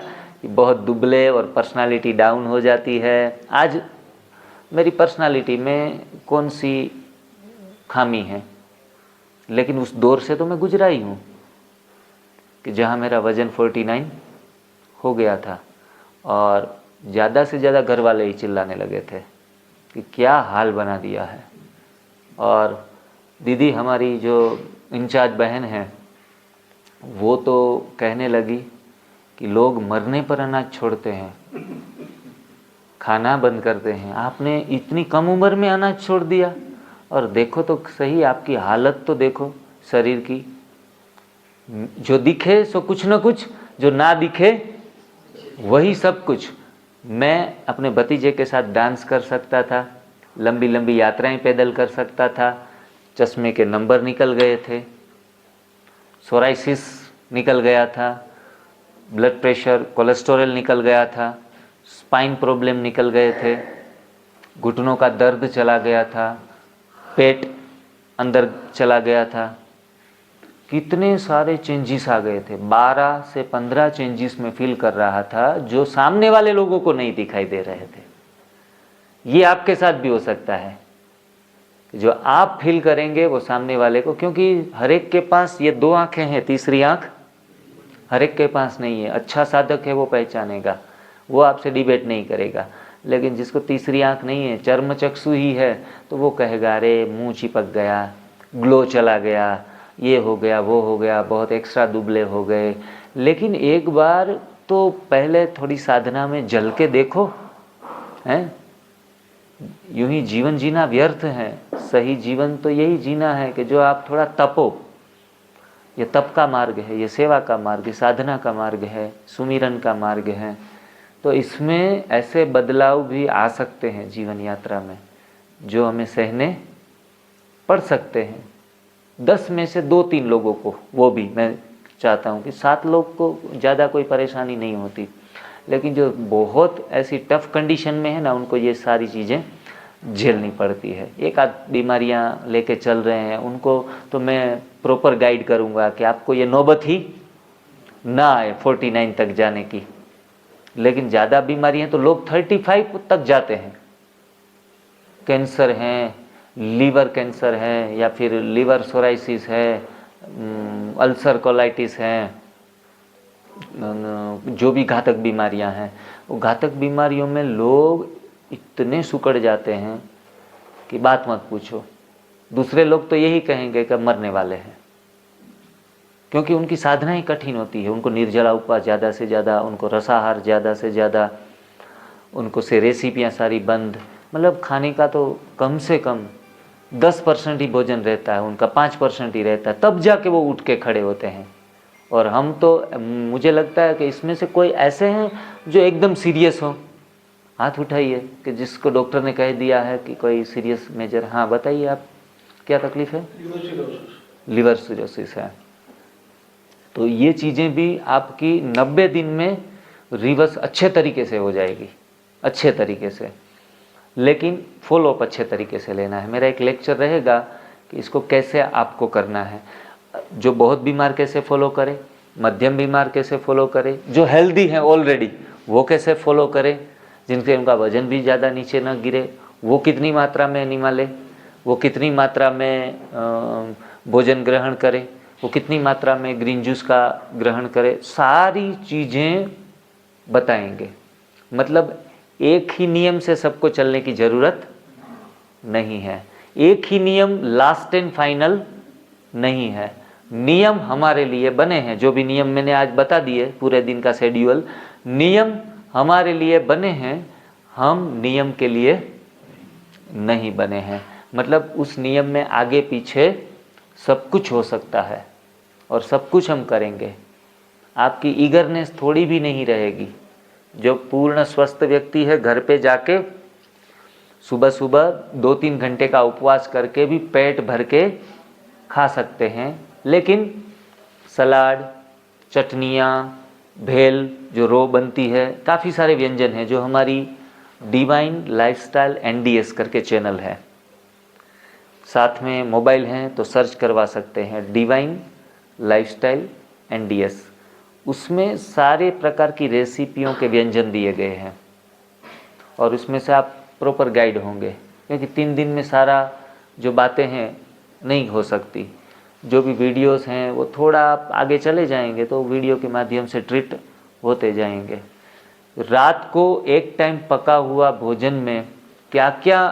कि बहुत दुबले और पर्सनालिटी डाउन हो जाती है। आज मेरी पर्सनालिटी में कौन सी खामी है, लेकिन उस दौर से तो मैं गुजरा ही हूँ कि जहाँ मेरा वज़न 49 हो गया था और ज़्यादा से ज़्यादा घर वाले ही चिल्लाने लगे थे कि क्या हाल बना दिया है। और दीदी हमारी जो इंचार्ज बहन है, वो तो कहने लगी कि लोग मरने पर अनाज छोड़ते हैं, खाना बंद करते हैं, आपने इतनी कम उम्र में अनाज छोड़ दिया। और देखो तो सही, आपकी हालत तो देखो शरीर की, जो दिखे सो कुछ न कुछ, जो ना दिखे वही सब कुछ। मैं अपने भतीजे के साथ डांस कर सकता था, लंबी लंबी यात्राएं पैदल कर सकता था, चश्मे के नंबर निकल गए थे, सोराइसिस निकल गया था, ब्लड प्रेशर, कोलेस्टेरॉल निकल गया था, स्पाइन प्रॉब्लम निकल गए थे, घुटनों का दर्द चला गया था, पेट अंदर चला गया था, कितने सारे चेंजेस आ गए थे। 12 से 15 चेंजेस में फील कर रहा था जो सामने वाले लोगों को नहीं दिखाई दे रहे थे। ये आपके साथ भी हो सकता है, जो आप फील करेंगे वो सामने वाले को, क्योंकि हर एक के पास ये 2 आंखें हैं, तीसरी आंख हर एक के पास नहीं है। अच्छा साधक है वो पहचानेगा, वो आपसे डिबेट नहीं करेगा, लेकिन जिसको तीसरी आंख नहीं है, चर्म चक्षु ही है, तो वो कहेगा अरे मुंह चिपक गया, ग्लो चला गया, ये हो गया, वो हो गया, बहुत एक्स्ट्रा दुबले हो गए। लेकिन एक बार तो पहले थोड़ी साधना में जल के देखो, हैं? यूं ही जीवन जीना व्यर्थ है। सही जीवन तो यही जीना है कि जो आप थोड़ा तपो। ये तप का मार्ग है, ये सेवा का मार्ग है, साधना का मार्ग है, सुमिरन का मार्ग है। तो इसमें ऐसे बदलाव भी आ सकते हैं जीवन यात्रा में जो हमें सहने पड़ सकते हैं। 10 में से 2-3 लोगों को, वो भी मैं चाहता हूँ कि 7 लोग को ज़्यादा कोई परेशानी नहीं होती, लेकिन जो बहुत ऐसी टफ कंडीशन में है ना, उनको ये सारी चीज़ें झेलनी पड़ती है। एक आध बीमारियाँ लेके चल रहे हैं, उनको तो मैं प्रॉपर गाइड करूँगा कि आपको ये नौबत ही ना आए 49 तक जाने की। लेकिन ज़्यादा बीमारी हैं तो लोग 35 तक जाते हैं। कैंसर हैं, लीवर कैंसर है, या फिर लीवर सोराइसिस है, अल्सर कोलाइटिस है, जो भी घातक बीमारियां हैं, वो घातक बीमारियों में लोग इतने सुकड़ जाते हैं कि बात मत पूछो। दूसरे लोग तो यही कहेंगे कि मरने वाले हैं, क्योंकि उनकी साधना ही कठिन होती है। उनको निर्जला उपवास ज़्यादा से ज़्यादा, उनको रसाहार ज़्यादा से ज़्यादा, उनको से रेसिपियाँ सारी बंद, मतलब खाने का तो कम से कम 10% ही भोजन रहता है उनका, 5% ही रहता है, तब जाके वो उठ के खड़े होते हैं। और हम तो, मुझे लगता है कि इसमें से कोई ऐसे हैं जो एकदम सीरियस हो। हाथ उठाइए कि जिसको डॉक्टर ने कह दिया है कि कोई सीरियस मेजर। हाँ बताइए, आप क्या तकलीफ है? लीवर सिरोसिस है। तो ये चीज़ें भी आपकी 90 दिन में रिवर्स अच्छे तरीके से हो जाएगी, अच्छे तरीके से। लेकिन फॉलोअप अच्छे तरीके से लेना है। मेरा एक लेक्चर रहेगा कि इसको कैसे आपको करना है। जो बहुत बीमार कैसे फॉलो करे, मध्यम बीमार कैसे फॉलो करे, जो हेल्दी हैं ऑलरेडी वो कैसे फॉलो करे, जिनसे उनका वजन भी ज़्यादा नीचे न गिरे, वो कितनी मात्रा में एनिमा ले, वो कितनी मात्रा में भोजन ग्रहण करे, वो कितनी मात्रा में ग्रीन जूस का ग्रहण करे, सारी चीज़ें बताएंगे। मतलब एक ही नियम से सबको चलने की ज़रूरत नहीं है, एक ही नियम लास्ट एंड फाइनल नहीं है। नियम हमारे लिए बने हैं, जो भी नियम मैंने आज बता दिए, पूरे दिन का शेड्यूल, नियम हमारे लिए बने हैं, हम नियम के लिए नहीं बने हैं। मतलब उस नियम में आगे पीछे सब कुछ हो सकता है और सब कुछ हम करेंगे। आपकी ईगरनेस थोड़ी भी नहीं रहेगी। जो पूर्ण स्वस्थ व्यक्ति है, घर पे जाके सुबह सुबह 2-3 घंटे का उपवास करके भी पेट भर के खा सकते हैं। लेकिन सलाद, चटनियाँ, भेल जो रो बनती है, काफ़ी सारे व्यंजन हैं जो हमारी डिवाइन लाइफस्टाइल NDS करके चैनल है। साथ में मोबाइल हैं तो सर्च करवा सकते हैं, डिवाइन लाइफस्टाइल NDS। उसमें सारे प्रकार की रेसिपियों के व्यंजन दिए गए हैं और उसमें से आप प्रॉपर गाइड होंगे, क्योंकि 3 दिन में सारा जो बातें हैं नहीं हो सकती। जो भी वीडियोस हैं वो थोड़ा आप आगे चले जाएंगे तो वीडियो के माध्यम से ट्रीट होते जाएंगे। रात को एक टाइम पका हुआ भोजन में क्या क्या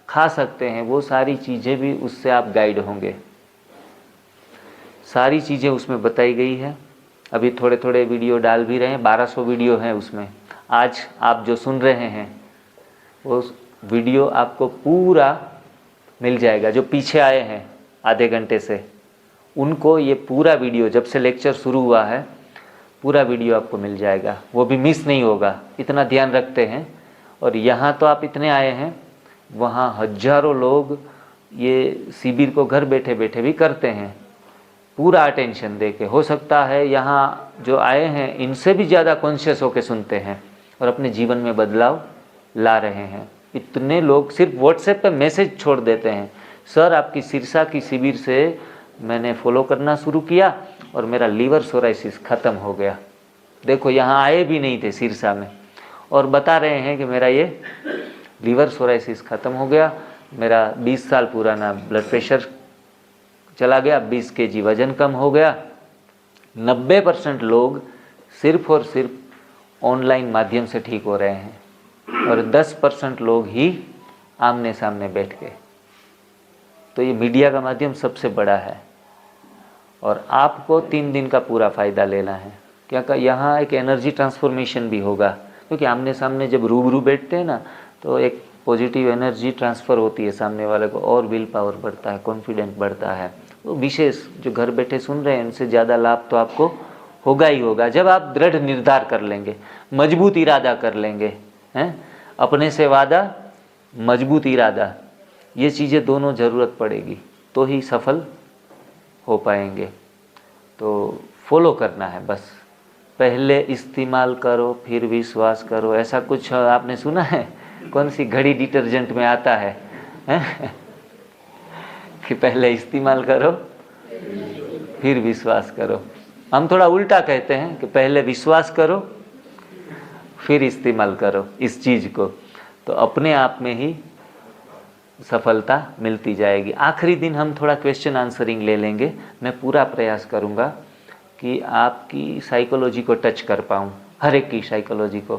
खा सकते हैं, वो सारी चीज़ें भी उससे आप गाइड होंगे। सारी चीज़ें उसमें बताई गई है। अभी थोड़े थोड़े वीडियो डाल भी रहे हैं, 1200 वीडियो हैं उसमें। आज आप जो सुन रहे हैं वो वीडियो आपको पूरा मिल जाएगा। जो पीछे आए हैं आधे घंटे से, उनको ये पूरा वीडियो, जब से लेक्चर शुरू हुआ है, पूरा वीडियो आपको मिल जाएगा, वो भी मिस नहीं होगा, इतना ध्यान रखते हैं। और यहाँ तो आप इतने आए हैं, वहाँ हजारों लोग ये शिविर को घर बैठे बैठे भी करते हैं, पूरा अटेंशन दे के। हो सकता है यहाँ जो आए हैं इनसे भी ज़्यादा कॉन्शियस होकर सुनते हैं और अपने जीवन में बदलाव ला रहे हैं। इतने लोग सिर्फ व्हाट्सएप पे मैसेज छोड़ देते हैं, सर आपकी सिरसा की शिविर से मैंने फॉलो करना शुरू किया और मेरा लीवर सोराइसिस ख़त्म हो गया। देखो यहाँ आए भी नहीं थे सिरसा में और बता रहे हैं कि मेरा ये लीवर सोराइसिस ख़त्म हो गया। मेरा 20 साल पुराना ब्लड प्रेशर चला गया, 20 kg वज़न कम हो गया। 90% लोग सिर्फ और सिर्फ ऑनलाइन माध्यम से ठीक हो रहे हैं और 10% लोग ही आमने सामने बैठ के। तो ये मीडिया का माध्यम सबसे बड़ा है और आपको 3 दिन का पूरा फ़ायदा लेना है। क्या यहाँ एक एनर्जी ट्रांसफॉर्मेशन भी होगा, क्योंकि आमने सामने जब रूबरू बैठते हैं ना तो एक पॉजिटिव एनर्जी ट्रांसफ़र होती है सामने वाले को और विल पावर बढ़ता है, कॉन्फिडेंट बढ़ता है। तो विशेष जो घर बैठे सुन रहे हैं उनसे ज़्यादा लाभ तो आपको होगा ही होगा जब आप दृढ़ निर्धार कर लेंगे, मजबूत इरादा कर लेंगे, हैं, अपने से वादा, मजबूत इरादा, ये चीज़ें दोनों ज़रूरत पड़ेगी तो ही सफल हो पाएंगे। तो फॉलो करना है बस, पहले इस्तेमाल करो फिर विश्वास करो, ऐसा कुछ आपने सुना है? कौन सी घड़ी डिटर्जेंट में आता है, हैं? कि पहले इस्तेमाल करो फिर विश्वास करो। हम थोड़ा उल्टा कहते हैं कि पहले विश्वास करो फिर इस्तेमाल करो इस चीज़ को, तो अपने आप में ही सफलता मिलती जाएगी। आखिरी दिन हम थोड़ा क्वेश्चन आंसरिंग ले लेंगे। मैं पूरा प्रयास करूँगा कि आपकी साइकोलॉजी को टच कर पाऊँ, हर एक की साइकोलॉजी को,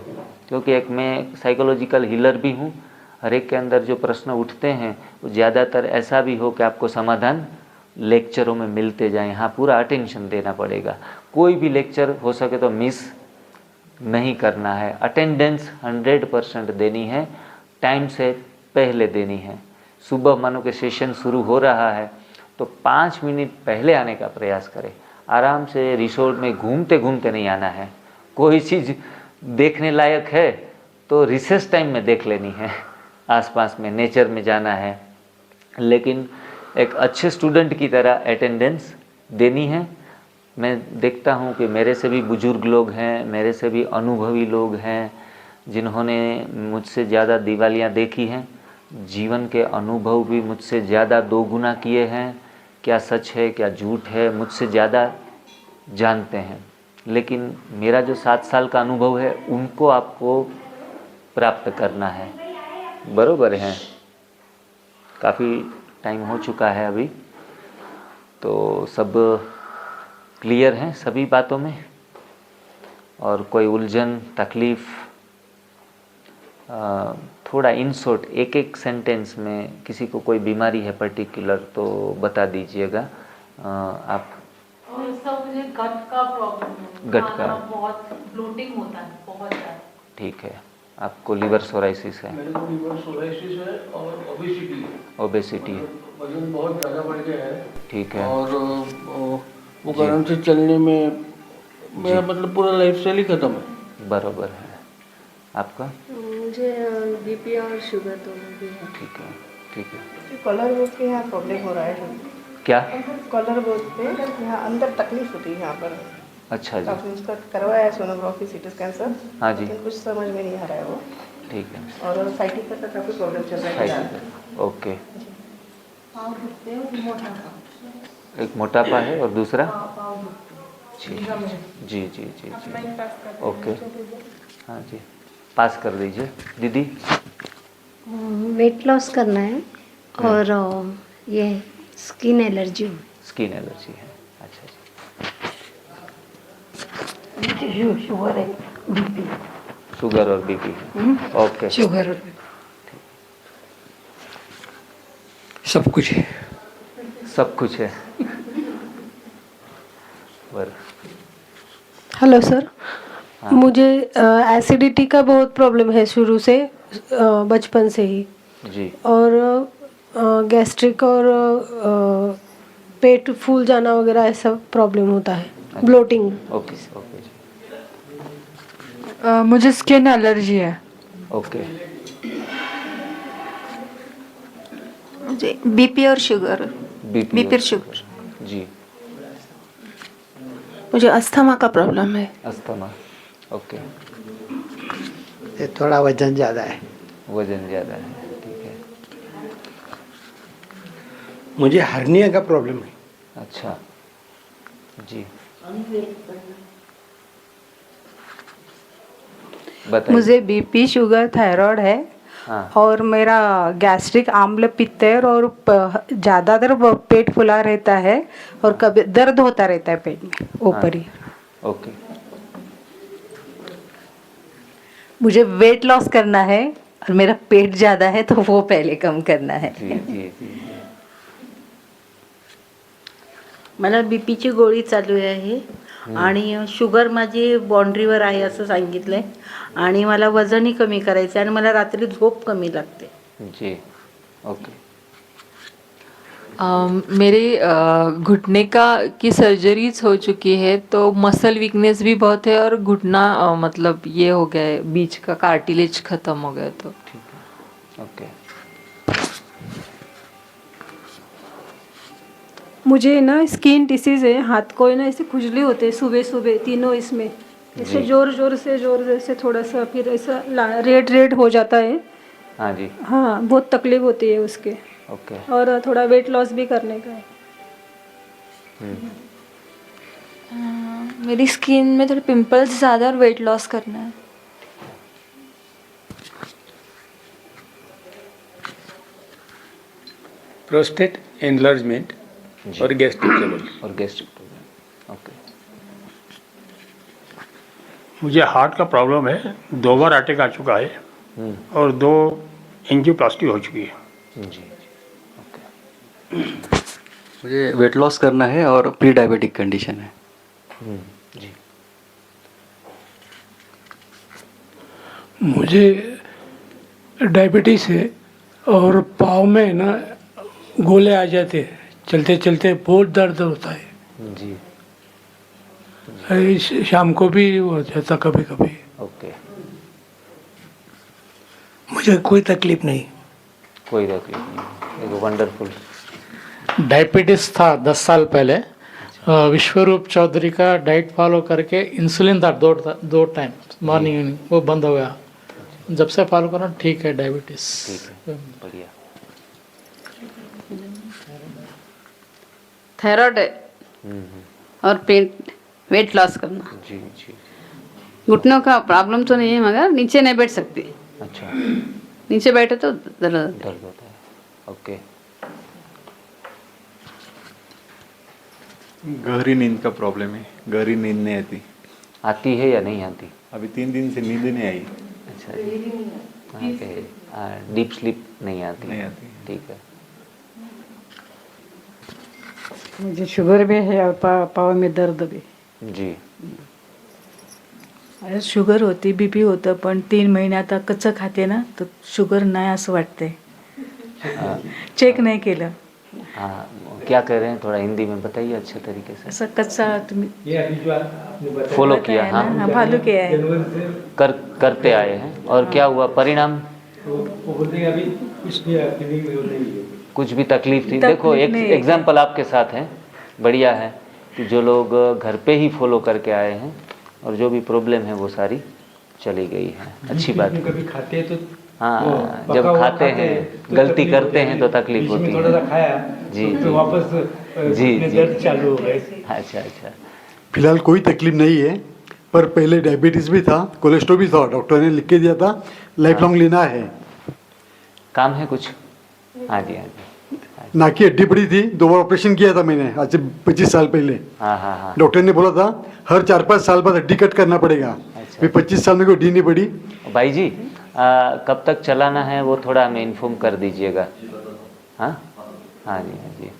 क्योंकि एक मैं साइकोलॉजिकल हीलर भी हूँ। हर एक के अंदर जो प्रश्न उठते हैं वो ज़्यादातर ऐसा भी हो कि आपको समाधान लेक्चरों में मिलते जाएं। हाँ, पूरा अटेंशन देना पड़ेगा, कोई भी लेक्चर हो सके तो मिस नहीं करना है। अटेंडेंस 100% देनी है, टाइम से पहले देनी है। सुबह मानो कि सेशन शुरू हो रहा है तो 5 मिनट पहले आने का प्रयास करें। आराम से रिसोर्ट में घूमते घूमते नहीं आना है। कोई चीज़ देखने लायक है तो रिसेस टाइम में देख लेनी है, आसपास में नेचर में जाना है, लेकिन एक अच्छे स्टूडेंट की तरह अटेंडेंस देनी है। मैं देखता हूँ कि मेरे से भी बुजुर्ग लोग हैं, मेरे से भी अनुभवी लोग हैं, जिन्होंने मुझसे ज़्यादा दिवालियाँ देखी हैं, जीवन के अनुभव भी मुझसे ज़्यादा 2 गुना किए हैं। क्या सच है क्या झूठ है मुझसे ज़्यादा जानते हैं, लेकिन मेरा जो 7 साल का अनुभव है उनको आपको प्राप्त करना है। बरोबर है, काफ़ी टाइम हो चुका है अभी, तो सब क्लियर हैं सभी बातों में, और कोई उलझन तकलीफ़ थोड़ा इन शॉर्ट एक सेंटेंस में किसी को कोई बीमारी है पर्टिकुलर तो बता दीजिएगा। आप सर मुझे गट का प्रॉब्लम है, गट का बहुत ब्लोटिंग होता है बहुत ज़्यादा। ठीक है, आपको लीवर सोराइसिस है? मेरे को लीवर सोराइसिस है और ओबेसिटी है। ओबेसिटी है, वजन बहुत ज़्यादा बढ़ गया है। ठीक है। और वो कारण से चलने में मेरा मतलब पूरा लाइफ स्टाइल ही ख़त्म है। बराबर है। आपका? मुझे बीपी और शुगर दोनों भी है। ठीक है, ठीक है। कॉलर बोर्ड पे यहाँ प्रॉब्लम हो रहा है। क्या? कॉलर बोर्ड पे यहाँ अंदर तकलीफ होती है यहाँ पर। अच्छा जी। काफ़ी उसका करवाया है सोनोग्राफी सीटी स्कैन सर। हाँ जी। लेकिन कुछ समझ में नहीं आ रहा है वो। ठीक है। और साइटिक का काफ़ी प्रॉब्लम चल रहा है। Side, okay. पाँव दुखते हैं और मोटापा। एक मोटापा है और दूसरा? पाँव दुखते जी हैं। जी जी जी जी, ओके। हाँ जी, पास कर दीजिए दीदी। वेट लॉस करना है और ये स्किन एलर्जी। स्किन एलर्जी है, अच्छा जी। शुगर है, बीपी। शुगर और बीपी है, ओके। शुगर और सब कुछ है। सब कुछ है। बर हेलो सर, मुझे एसिडिटी का बहुत प्रॉब्लम है शुरू से, बचपन से ही। जी। और गैस्ट्रिक और पेट फूल जाना वगैरह ऐसा प्रॉब्लम होता है, ब्लोटिंग। ओके ओके जी, मुझे स्किन एलर्जी है। ओके। मुझे बीपी और शुगर। बीपी और शुगर जी। मुझे अस्थमा का प्रॉब्लम है। Asthma, okay. ये थोड़ा वजन ज़्यादा है। वजन ज़्यादा है, ठीक है। मुझे हर्निया का प्रॉब्लम है। अच्छा जी, बताइए। मुझे बीपी, शुगर, थायराइड है हाँ और मेरा गैस्ट्रिक आम्ल पित्त है और ज़्यादातर पेट फुला रहता है और कभी दर्द होता रहता है पेट में ऊपर ही। ओके। मुझे वेट लॉस करना है और मेरा पेट ज़्यादा है तो वो पहले कम करना है. जी जी जी मला बीपीची गोळी चालू आहे आणि शुगर माझी बाउंड्रीवर आहे असं सांगितलंय आणि मला वजनही कमी करायचं आणि मला रात्री झोप कमी लागते. जी ओके. मेरे घुटने की सर्जरीज हो चुकी है तो मसल वीकनेस भी बहुत है और घुटना मतलब ये हो गया है, बीच का कार्टिलेज खत्म हो गया तो ठीक है. ओके. मुझे ना स्किन डिसीज है, हाथ को है ना ऐसे खुजली होते हैं सुबह सुबह तीनों इसमें ऐसे जोर जोर से थोड़ा सा फिर ऐसा रेड रेड हो जाता है. हाँ जी. हाँ बहुत तकलीफ होती है उसके. ओके. और थोड़ा वेट लॉस भी करने का है. मेरी स्किन में थोड़े पिंपल्स ज़्यादा और वेट लॉस करना है. प्रोस्टेट एनलार्जमेंट और गैस्ट्रिक ट्रबल. और गैस्ट्रिक ट्रबल. ओके. मुझे हार्ट का प्रॉब्लम है, 2 बार अटैक आ चुका है और 2 एंजियोप्लास्टी हो चुकी है. जी ओके. मुझे वेट लॉस करना है और प्री डायबिटिक कंडीशन है. जी. मुझे डायबिटीज़ है और पाँव में ना गोले आ जाते हैं, चलते चलते बहुत दर्द होता है. जी. शाम को भी हो जाता कभी कभी. ओके. मुझे कोई तकलीफ नहीं. कोई तकलीफ नहीं. एक वंडरफुल. डायबिटीज़ था 10 साल पहले. विश्वरूप चौधरी का डाइट फॉलो करके इंसुलिन था 2 टाइम मॉर्निंग इवनिंग, वो बंद हो गया. जब से फॉलो करो ठीक है डायबिटीज़. ठीक है. बढ़िया. थायराइड है और वेट लॉस करना. जी जी. घुटनों का प्रॉब्लम तो नहीं है मगर नीचे नहीं बैठ सकती. अच्छा. नीचे बैठे तो दर्द होता है. ओके. गहरी नींद का प्रॉब्लम है, गहरी नींद नहीं आती. आती है या नहीं आती? अभी 3 दिन से नींद नहीं आई. अच्छा. ओके. डीप स्लीप नहीं आती. नहीं आती. ठीक है. मुझे शुगर भी है और पाँव में दर्द भी. जी. शुगर होती, बीपी होतं, पण 3 महिने आता कच्चं खाते ना तर शुगर नाही असं वाटते. चेक नाही केलं. हाँ क्या कह रहे हैं, थोड़ा हिंदी में बताइए अच्छे तरीके से. असं कच्चा तुम्ही फॉलो किया. हाँ फॉलो किया है. करते आए हैं. और क्या हुआ परिणाम? कुछ भी तकलीफ थी? देखो एक एग्जाम्पल आपके साथ है. बढ़िया है कि जो लोग घर पे ही फॉलो करके आए हैं और जो भी प्रॉब्लम है वो सारी चली गई है. अच्छी बात है. कभी खाते हैं तो हाँ जब खाते हैं गलती करते हैं तो तकलीफ होती है. थोड़ा सा खाया जी तो वापस दर्द चालू हो गए. अच्छा अच्छा. फिलहाल कोई तकलीफ नहीं है, पर पहले डायबिटीज़ भी था, कोलेस्ट्रॉल भी था. डॉक्टर ने लिख के दिया था लाइफ लॉन्ग लेना है. काम है कुछ? हाँ जी. हाँ जी. नाक की हड्डी पड़ी थी, 2 बार ऑपरेशन किया था मैंने आज से 25 साल पहले. हाँ हाँ हाँ. डॉक्टर ने बोला था हर 4-5 साल बाद हड्डी कट करना पड़ेगा. फिर 25 साल में कोई हड्डी नहीं पड़ी. भाई जी कब तक चलाना है वो थोड़ा हमें इन्फॉर्म कर दीजिएगा. हाँ हाँ जी. हाँ जी.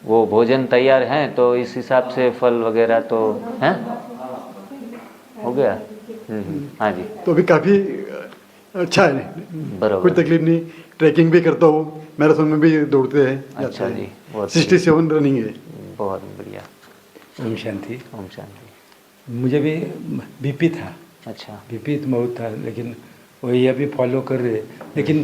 वो भोजन तैयार हैं तो इस हिसाब से फल वगैरह तो हैं हो गया. हाँ जी. तो अभी काफ़ी अच्छा है. बराबर. कोई तकलीफ नहीं. ट्रैकिंग भी करता हूँ, मैराथन में भी दौड़ते हैं. अच्छा जी. 67 रनिंग है. बहुत बढ़िया. ओम शांति. ओम शांति. मुझे भी बीपी था. अच्छा. बीपी तो बहुत था लेकिन वही अभी फॉलो कर रहे हैं, लेकिन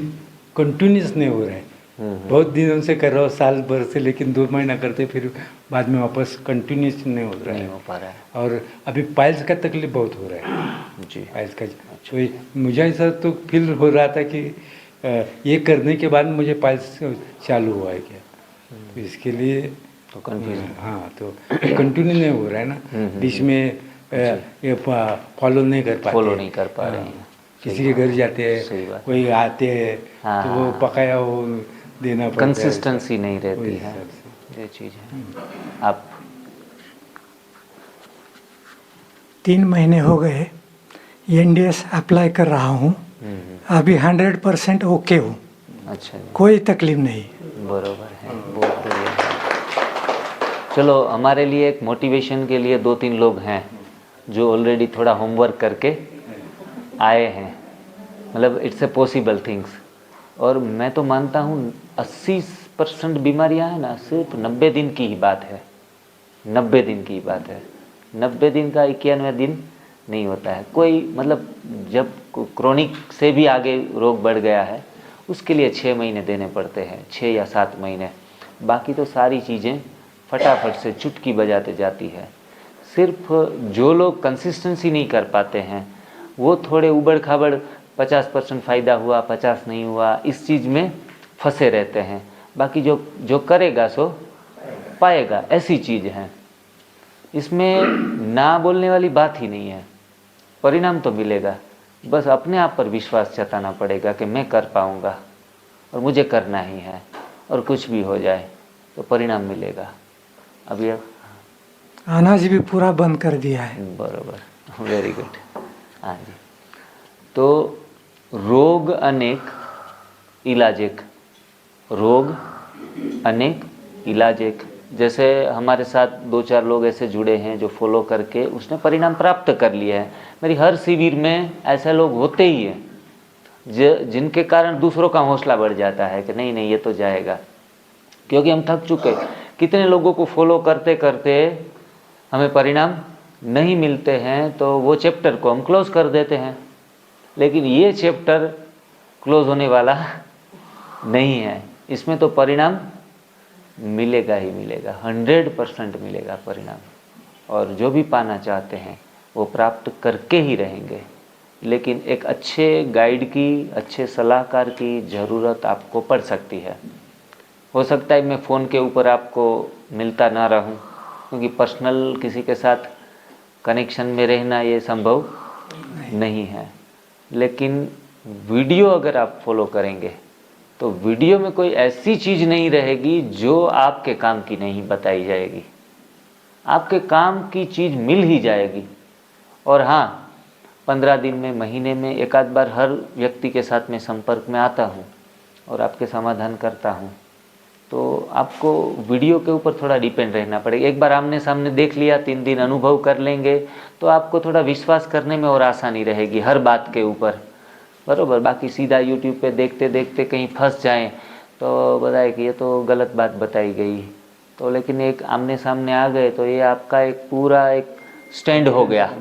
कंटिन्यूस नहीं हो रहा है. बहुत दिनों से कर रहा हूँ, साल भर से, लेकिन 2 महीना करते फिर बाद में वापस कंटिन्यूस नहीं हो रहा है. नहीं हो पा रहा है. और अभी पाइल्स का तकलीफ बहुत हो रहा है. जी. पाइल्स का वही मुझे ऐसा तो फील हो रहा था कि ये करने के बाद मुझे पाइल्स चालू हुआ है क्या. तो इसके लिए तो कंफ्यूजन, हाँ तो कंटिन्यू नहीं हो रहा है ना, बीच में ये फॉलो नहीं कर पाते, फॉलो नहीं कर पा रहे हैं। किसी के घर जाते हैं, कोई आते हैं तो वो पकाया वो देना पड़ता है, कंसिस्टेंसी नहीं रहती है, ये चीज़ है। आप 3 महीने हो गए NDS अप्लाई कर रहा हूँ, अभी 100% ओके हूँ। अच्छा, कोई तकलीफ नहीं। बरोबर है, बहुत बढ़िया है। चलो, हमारे लिए एक मोटिवेशन के लिए 2-3 लोग हैं जो ऑलरेडी थोड़ा होमवर्क करके आए हैं, मतलब इट्स ए पॉसिबल थिंग्स। और मैं तो मानता हूँ 80% बीमारियां हैं ना, सिर्फ 90 दिन की ही बात है, 90 दिन की बात है। 90 दिन का 91वां दिन नहीं होता है कोई, मतलब जब क्रोनिक से भी आगे रोग बढ़ गया है उसके लिए 6 महीने देने पड़ते हैं, 6 या 7 महीने। बाकी तो सारी चीज़ें फटाफट से चुटकी बजाते जाती है। सिर्फ जो लोग कंसिस्टेंसी नहीं कर पाते हैं वो थोड़े उबड़ खाबड़ 50% फ़ायदा हुआ, 50 नहीं हुआ, इस चीज़ में फंसे रहते हैं। बाकी जो करेगा सो पाएगा, ऐसी चीज़ है। इसमें ना बोलने वाली बात ही नहीं है, परिणाम तो मिलेगा। बस अपने आप पर विश्वास जताना पड़ेगा कि मैं कर पाऊँगा और मुझे करना ही है, और कुछ भी हो जाए तो परिणाम मिलेगा। अब ये अनाज भी पूरा बंद कर दिया है। बराबर, वेरी गुड। हाँ जी, तो रोग अनेक इलाज एक, रोग अनेक इलाज एक। जैसे हमारे साथ 2-4 लोग ऐसे जुड़े हैं जो फॉलो करके उसने परिणाम प्राप्त कर लिया है। मेरी हर शिविर में ऐसे लोग होते ही हैं जिनके कारण दूसरों का हौसला बढ़ जाता है कि नहीं नहीं ये तो जाएगा, क्योंकि हम थक चुके। कितने लोगों को फॉलो करते करते हमें परिणाम नहीं मिलते हैं तो वो चैप्टर को हम क्लोज कर देते हैं, लेकिन ये चैप्टर क्लोज होने वाला नहीं है। इसमें तो परिणाम मिलेगा ही मिलेगा, 100% मिलेगा परिणाम, और जो भी पाना चाहते हैं वो प्राप्त करके ही रहेंगे। लेकिन एक अच्छे गाइड की, अच्छे सलाहकार की ज़रूरत आपको पड़ सकती है। हो सकता है मैं फ़ोन के ऊपर आपको मिलता ना रहूं, क्योंकि पर्सनल किसी के साथ कनेक्शन में रहना ये संभव नहीं है। लेकिन वीडियो अगर आप फॉलो करेंगे तो वीडियो में कोई ऐसी चीज़ नहीं रहेगी जो आपके काम की नहीं बताई जाएगी, आपके काम की चीज़ मिल ही जाएगी। और हाँ, 15 दिन में, महीने में एक आध बार हर व्यक्ति के साथ में संपर्क में आता हूँ और आपके समाधान करता हूँ। तो आपको वीडियो के ऊपर थोड़ा डिपेंड रहना पड़ेगा। एक बार आमने सामने देख लिया, 3 दिन अनुभव कर लेंगे तो आपको थोड़ा विश्वास करने में और आसानी रहेगी हर बात के ऊपर, बरोबर। बाकी सीधा यूट्यूब पे देखते देखते कहीं फंस जाएं तो बताए कि ये तो गलत बात बताई गई, तो लेकिन एक आमने सामने आ गए तो ये आपका एक पूरा एक स्टैंड हो गया,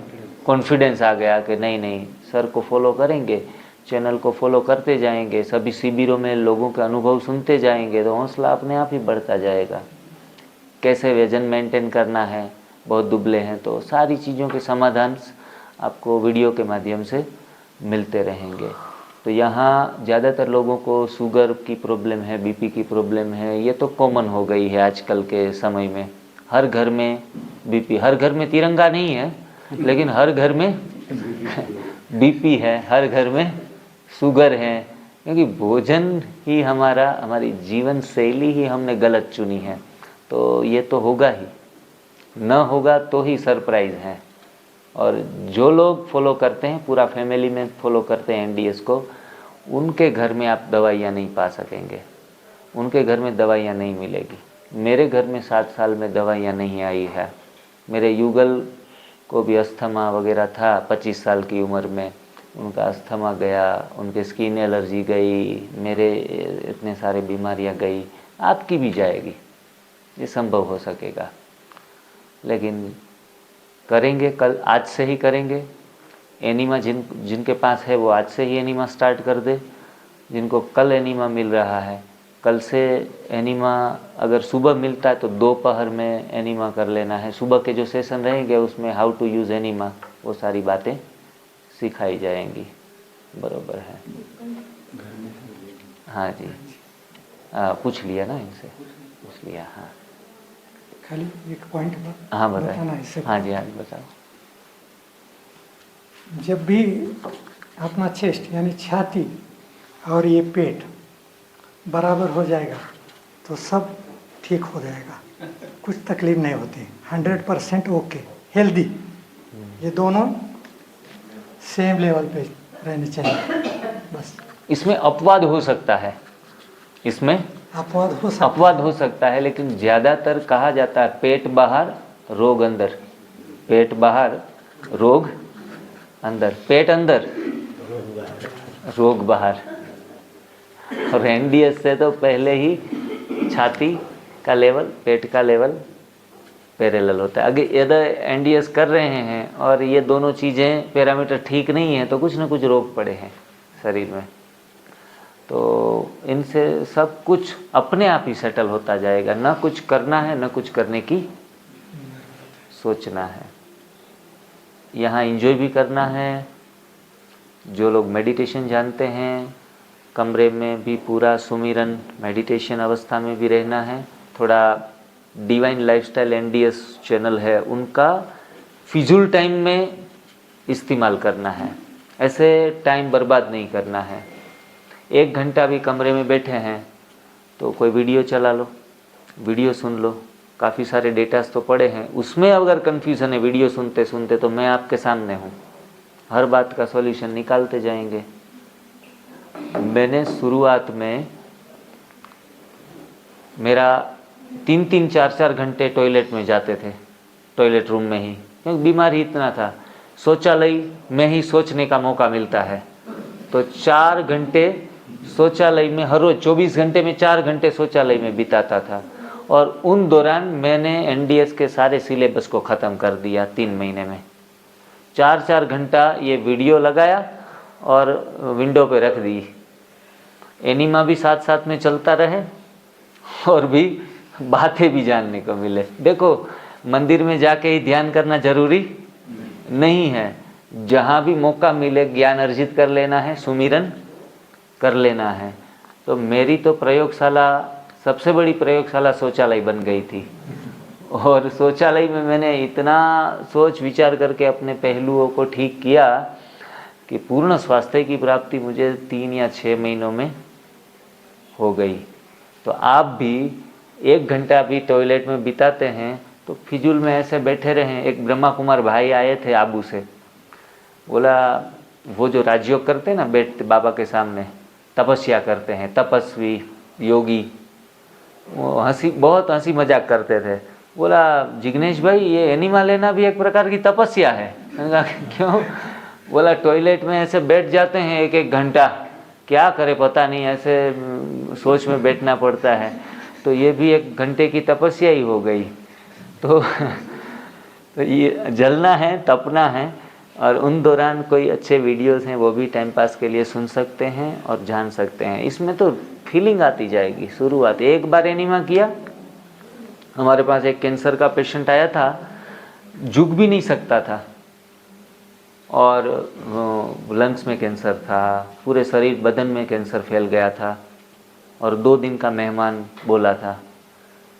कॉन्फिडेंस आ गया कि नहीं नहीं सर को फॉलो करेंगे, चैनल को फॉलो करते जाएंगे, सभी शिविरों में लोगों के अनुभव सुनते जाएंगे तो हौसला अपने आप ही बढ़ता जाएगा। कैसे वजन मेंटेन करना है, बहुत दुबले हैं, तो सारी चीज़ों के समाधान आपको वीडियो के माध्यम से मिलते रहेंगे। तो यहाँ ज़्यादातर लोगों को शुगर की प्रॉब्लम है, बीपी की प्रॉब्लम है, ये तो कॉमन हो गई है आजकल के समय में। हर घर में बीपी, हर घर में तिरंगा नहीं है लेकिन हर घर में बीपी है, हर घर में शुगर है, क्योंकि भोजन ही हमारी जीवन शैली ही हमने गलत चुनी है। तो ये तो होगा ही, न होगा तो ही सरप्राइज़ है। और जो लोग फॉलो करते हैं, पूरा फैमिली में फॉलो करते हैं NDS को, उनके घर में आप दवाइयाँ नहीं पा सकेंगे, उनके घर में दवाइयाँ नहीं मिलेगी। मेरे घर में 7 साल में दवाइयाँ नहीं आई है। मेरे युगल को भी अस्थमा वगैरह था 25 साल की उम्र में, उनका अस्थमा गया, उनके स्किन एलर्जी गई, मेरे इतने सारे बीमारियां गई, आपकी भी जाएगी, ये संभव हो सकेगा। लेकिन करेंगे, कल आज से ही करेंगे। एनीमा जिनके पास है वो आज से ही एनीमा स्टार्ट कर दे। जिनको कल एनीमा मिल रहा है, कल से एनीमा अगर सुबह मिलता है तो दोपहर में एनीमा कर लेना है। सुबह के जो सेशन रहेंगे उसमें हाउ टू यूज़ एनीमा, वो सारी बातें सिखाई जाएंगी, बरोबर है। हाँ जी, पूछ लिया ना इनसे, पूछ लिया। हाँ खाली एक पॉइंट हाँ बताना बताएं। है इससे। हाँ जी, हाँ जी, बताओ। जब भी अपना चेस्ट यानी छाती और ये पेट बराबर हो जाएगा तो सब ठीक हो जाएगा, कुछ तकलीफ नहीं होती, 100% ओके, हेल्दी। ये दोनों सेम लेवल पे रहने चाहिए बस। इसमें अपवाद हो सकता है, इसमें अपवाद हो सकता है, लेकिन ज़्यादातर कहा जाता है पेट बाहर रोग अंदर, पेट बाहर रोग अंदर, पेट अंदर रोग बाहर। और एनडीएस से तो पहले ही छाती का लेवल, पेट का लेवल पैरेलल होता है। अगर यदि एनडीएस कर रहे हैं और ये दोनों चीज़ें पैरामीटर ठीक नहीं है तो कुछ ना कुछ रोग पड़े हैं शरीर में, तो इनसे सब कुछ अपने आप ही सेटल होता जाएगा। ना कुछ करना है, ना कुछ करने की सोचना है। यहाँ एंजॉय भी करना है। जो लोग मेडिटेशन जानते हैं, कमरे में भी पूरा सुमिरन मेडिटेशन अवस्था में भी रहना है। थोड़ा डिवाइन लाइफस्टाइल एनडीएस चैनल है, उनका फिजूल टाइम में इस्तेमाल करना है, ऐसे टाइम बर्बाद नहीं करना है। 1 घंटा भी कमरे में बैठे हैं तो कोई वीडियो चला लो, वीडियो सुन लो, काफ़ी सारे डेटास तो पड़े हैं। उसमें अगर कन्फ्यूज़न है वीडियो सुनते सुनते तो मैं आपके सामने हूँ, हर बात का सॉल्यूशन निकालते जाएंगे। मैंने शुरुआत में मेरा 3-3, 4-4 घंटे टॉयलेट में जाते थे, टॉयलेट रूम में ही, क्योंकि बीमार ही इतना था। शौचालय में ही सोचने का मौका मिलता है, तो 4 घंटे शौचालय में, हर रोज़ 24 घंटे में 4 घंटे शौचालय में बिताता था। और उन दौरान मैंने एनडीएस के सारे सिलेबस को ख़त्म कर दिया 3 महीने में। 4-4 घंटा ये वीडियो लगाया और विंडो पे रख दी। एनिमा भी साथ साथ में चलता रहे और भी बातें भी जानने को मिले। देखो, मंदिर में जाके ही ध्यान करना जरूरी नहीं है, जहाँ भी मौका मिले ज्ञान अर्जित कर लेना है, सुमिरन कर लेना है। तो मेरी तो प्रयोगशाला, सबसे बड़ी प्रयोगशाला शौचालय बन गई थी। और शौचालय में मैंने इतना सोच विचार करके अपने पहलुओं को ठीक किया कि पूर्ण स्वास्थ्य की प्राप्ति मुझे 3 या 6 महीनों में हो गई। तो आप भी 1 घंटा भी टॉयलेट में बिताते हैं तो फिजूल में ऐसे बैठे रहें। एक ब्रह्मा कुमार भाई आए थे आबू से, बोला वो जो राजयोग करते हैं ना, बैठते बाबा के सामने तपस्या करते हैं, तपस्वी योगी, वो बहुत हंसी मजाक करते थे। बोला जिग्नेश भाई, ये एनिमा लेना भी एक प्रकार की तपस्या है। मैंने कहा क्यों? बोला टॉयलेट में ऐसे बैठ जाते हैं 1-1 घंटा, क्या करे पता नहीं, ऐसे सोच में बैठना पड़ता है, तो ये भी 1 घंटे की तपस्या ही हो गई। तो ये जलना है, तपना है। और उन दौरान कोई अच्छे वीडियोस हैं वो भी टाइम पास के लिए सुन सकते हैं और जान सकते हैं। इसमें तो फीलिंग आती जाएगी। शुरुआत, एक बार एनिमा किया, हमारे पास एक कैंसर का पेशेंट आया था, झुक भी नहीं सकता था और लंग्स में कैंसर था, पूरे शरीर बदन में कैंसर फैल गया था और 2 दिन का मेहमान बोला था।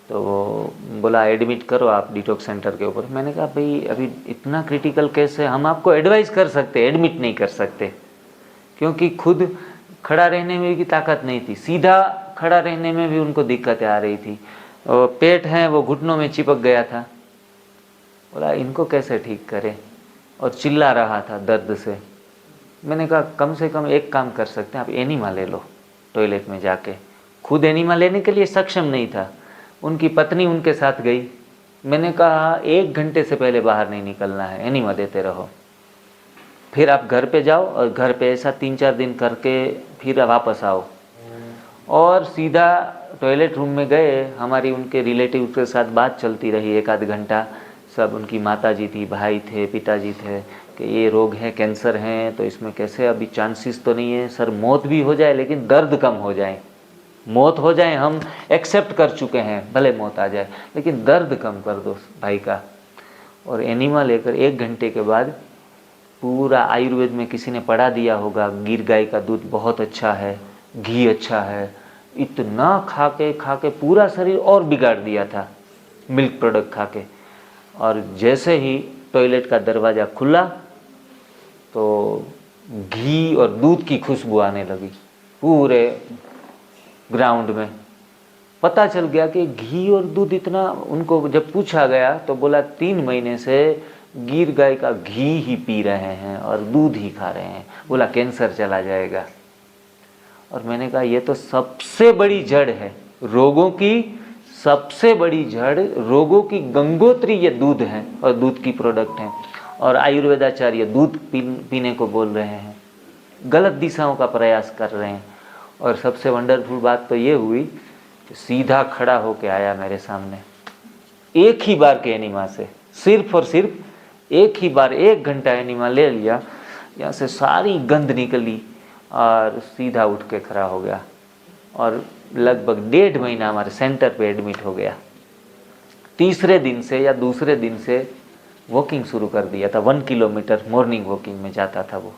तो वो बोला एडमिट करो आप डिटॉक्स सेंटर के ऊपर। मैंने कहा भाई अभी इतना क्रिटिकल केस है, हम आपको एडवाइस कर सकते, एडमिट नहीं कर सकते, क्योंकि खुद खड़ा रहने में भी ताकत नहीं थी, सीधा खड़ा रहने में भी उनको दिक्कतें आ रही थी। और पेट है वो घुटनों में चिपक गया था। बोला इनको कैसे ठीक करें, और चिल्ला रहा था दर्द से। मैंने कहा कम से कम एक काम कर सकते हैं, आप एनिमा ले लो टॉयलेट में जाके। खुद एनिमा लेने के लिए सक्षम नहीं था, उनकी पत्नी उनके साथ गई। मैंने कहा 1 घंटे से पहले बाहर नहीं निकलना है, एनिमा देते रहो, फिर आप घर पे जाओ और घर पे ऐसा 3-4 दिन करके फिर वापस आओ। और सीधा टॉयलेट रूम में गए। हमारी उनके रिलेटिव के साथ बात चलती रही 1-आध घंटा। सब उनकी माताजी थी, भाई थे, पिताजी थे कि ये रोग है, कैंसर है, तो इसमें कैसे, अभी चांसेस तो नहीं है सर, मौत भी हो जाए लेकिन दर्द कम हो जाए। मौत हो जाए हम एक्सेप्ट कर चुके हैं, भले मौत आ जाए लेकिन दर्द कम कर दो भाई का। और एनिमा लेकर 1 घंटे के बाद पूरा, आयुर्वेद में किसी ने पढ़ा दिया होगा, गिर गाय का दूध बहुत अच्छा है, घी अच्छा है, इतना खा के पूरा शरीर और बिगाड़ दिया था। मिल्क प्रोडक्ट खा के। और जैसे ही टॉयलेट का दरवाज़ा खुला तो घी और दूध की खुशबू आने लगी पूरे ग्राउंड में। पता चल गया कि घी और दूध इतना, उनको जब पूछा गया तो बोला 3 महीने से गिर गाय का घी ही पी रहे हैं और दूध ही खा रहे हैं। बोला कैंसर चला जाएगा। और मैंने कहा ये तो सबसे बड़ी जड़ है रोगों की, सबसे बड़ी जड़ रोगों की गंगोत्री ये दूध है और दूध की प्रोडक्ट हैं। और आयुर्वेदाचार्य दूध पीने को बोल रहे हैं, गलत दिशाओं का प्रयास कर रहे हैं। और सबसे वंडरफुल बात तो ये हुई कि सीधा खड़ा होके आया मेरे सामने, एक ही बार के एनिमा से, सिर्फ और सिर्फ एक ही बार 1 घंटा एनिमा ले लिया, यहाँ से सारी गंध निकली और सीधा उठ के खड़ा हो गया। और लगभग 1.5 महीना हमारे सेंटर पे एडमिट हो गया। तीसरे दिन से या दूसरे दिन से वॉकिंग शुरू कर दिया था। 1 किलोमीटर मॉर्निंग वॉकिंग में जाता था वो।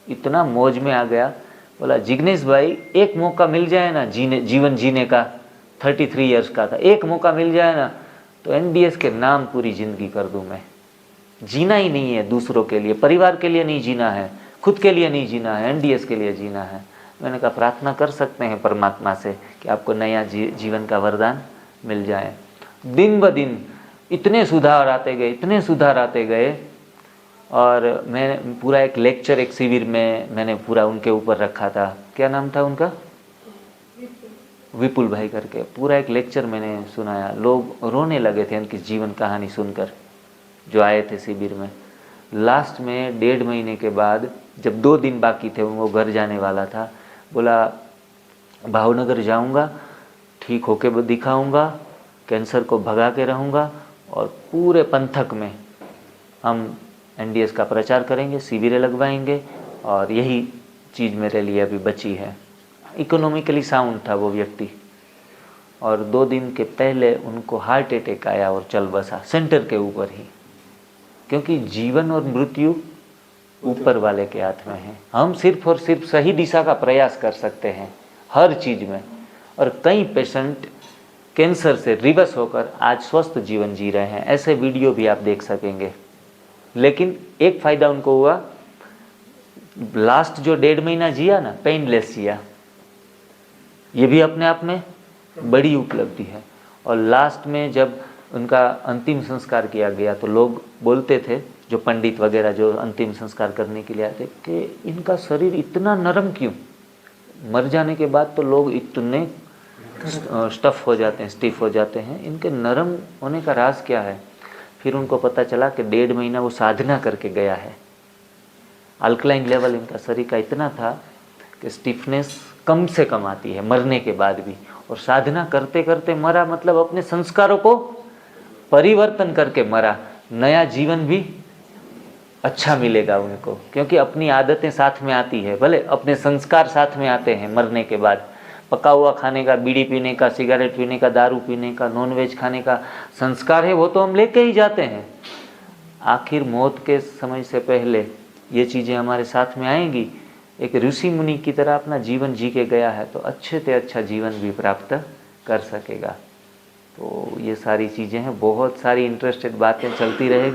इतना मौज में आ गया। बोला जिग्नेश भाई एक मौका मिल जाए ना जीवन जीने का, 33 इयर्स का था, एक मौका मिल जाए ना तो एनडीएस के नाम पूरी ज़िंदगी कर दूं मैं। जीना ही नहीं है दूसरों के लिए, परिवार के लिए नहीं जीना है, खुद के लिए नहीं जीना है, एनडीएस के लिए जीना है। मैंने कहा प्रार्थना कर सकते हैं परमात्मा से कि आपको नया जीवन का वरदान मिल जाए। दिन ब दिन इतने सुधार आते गए, इतने सुधार आते गए। और मैं पूरा एक लेक्चर, एक शिविर में मैंने पूरा उनके ऊपर रखा था। क्या नाम था उनका? विपुल भाई करके। पूरा एक लेक्चर मैंने सुनाया। लोग रोने लगे थे उनकी जीवन कहानी सुनकर जो आए थे शिविर में। लास्ट में 1.5 महीने के बाद जब 2 दिन बाकी थे, वो घर जाने वाला था, बोला भावनगर जाऊंगा, ठीक होके दिखाऊंगा, कैंसर को भगा के रहूंगा और पूरे पंथक में हम एनडीएस का प्रचार करेंगे, शिविरें लगवाएंगे और यही चीज़ मेरे लिए अभी बची है। इकोनॉमिकली साउंड था वो व्यक्ति। और 2 दिन के पहले उनको हार्ट अटैक आया और चल बसा सेंटर के ऊपर ही। क्योंकि जीवन और मृत्यु ऊपर वाले के हाथ में है। हम सिर्फ और सिर्फ सही दिशा का प्रयास कर सकते हैं हर चीज़ में। और कई पेशेंट कैंसर से रिवर्स होकर आज स्वस्थ जीवन जी रहे हैं। ऐसे वीडियो भी आप देख सकेंगे। लेकिन एक फ़ायदा उनको हुआ, लास्ट जो 1.5 महीना जिया ना, पेनलेस जिया। ये भी अपने आप में बड़ी उपलब्धि है। और लास्ट में जब उनका अंतिम संस्कार किया गया तो लोग बोलते थे, जो पंडित वगैरह जो अंतिम संस्कार करने के लिए आते, कि इनका शरीर इतना नरम क्यों? मर जाने के बाद तो लोग इतने स्टफ हो जाते हैं, स्टिफ हो जाते हैं, इनके नरम होने का राज क्या है? फिर उनको पता चला कि 1.5 महीना वो साधना करके गया है। अल्कलाइन लेवल इनका शरीर का इतना था कि स्टिफनेस कम से कम आती है मरने के बाद भी। और साधना करते करते मरा, मतलब अपने संस्कारों को परिवर्तन करके मरा। नया जीवन भी अच्छा मिलेगा उनको, क्योंकि अपनी आदतें साथ में आती है, भले अपने संस्कार साथ में आते हैं मरने के बाद। पका हुआ खाने का, बीड़ी पीने का, सिगरेट पीने का, दारू पीने का, नॉनवेज खाने का संस्कार है, वो तो हम लेके ही जाते हैं। आखिर मौत के समय से पहले ये चीज़ें हमारे साथ में आएंगी। एक ऋषि मुनि की तरह अपना जीवन जी के गया है तो अच्छे से अच्छा जीवन भी प्राप्त कर सकेगा। तो ये सारी चीज़ें हैं, बहुत सारी इंटरेस्टेड बातें चलती रहेगी।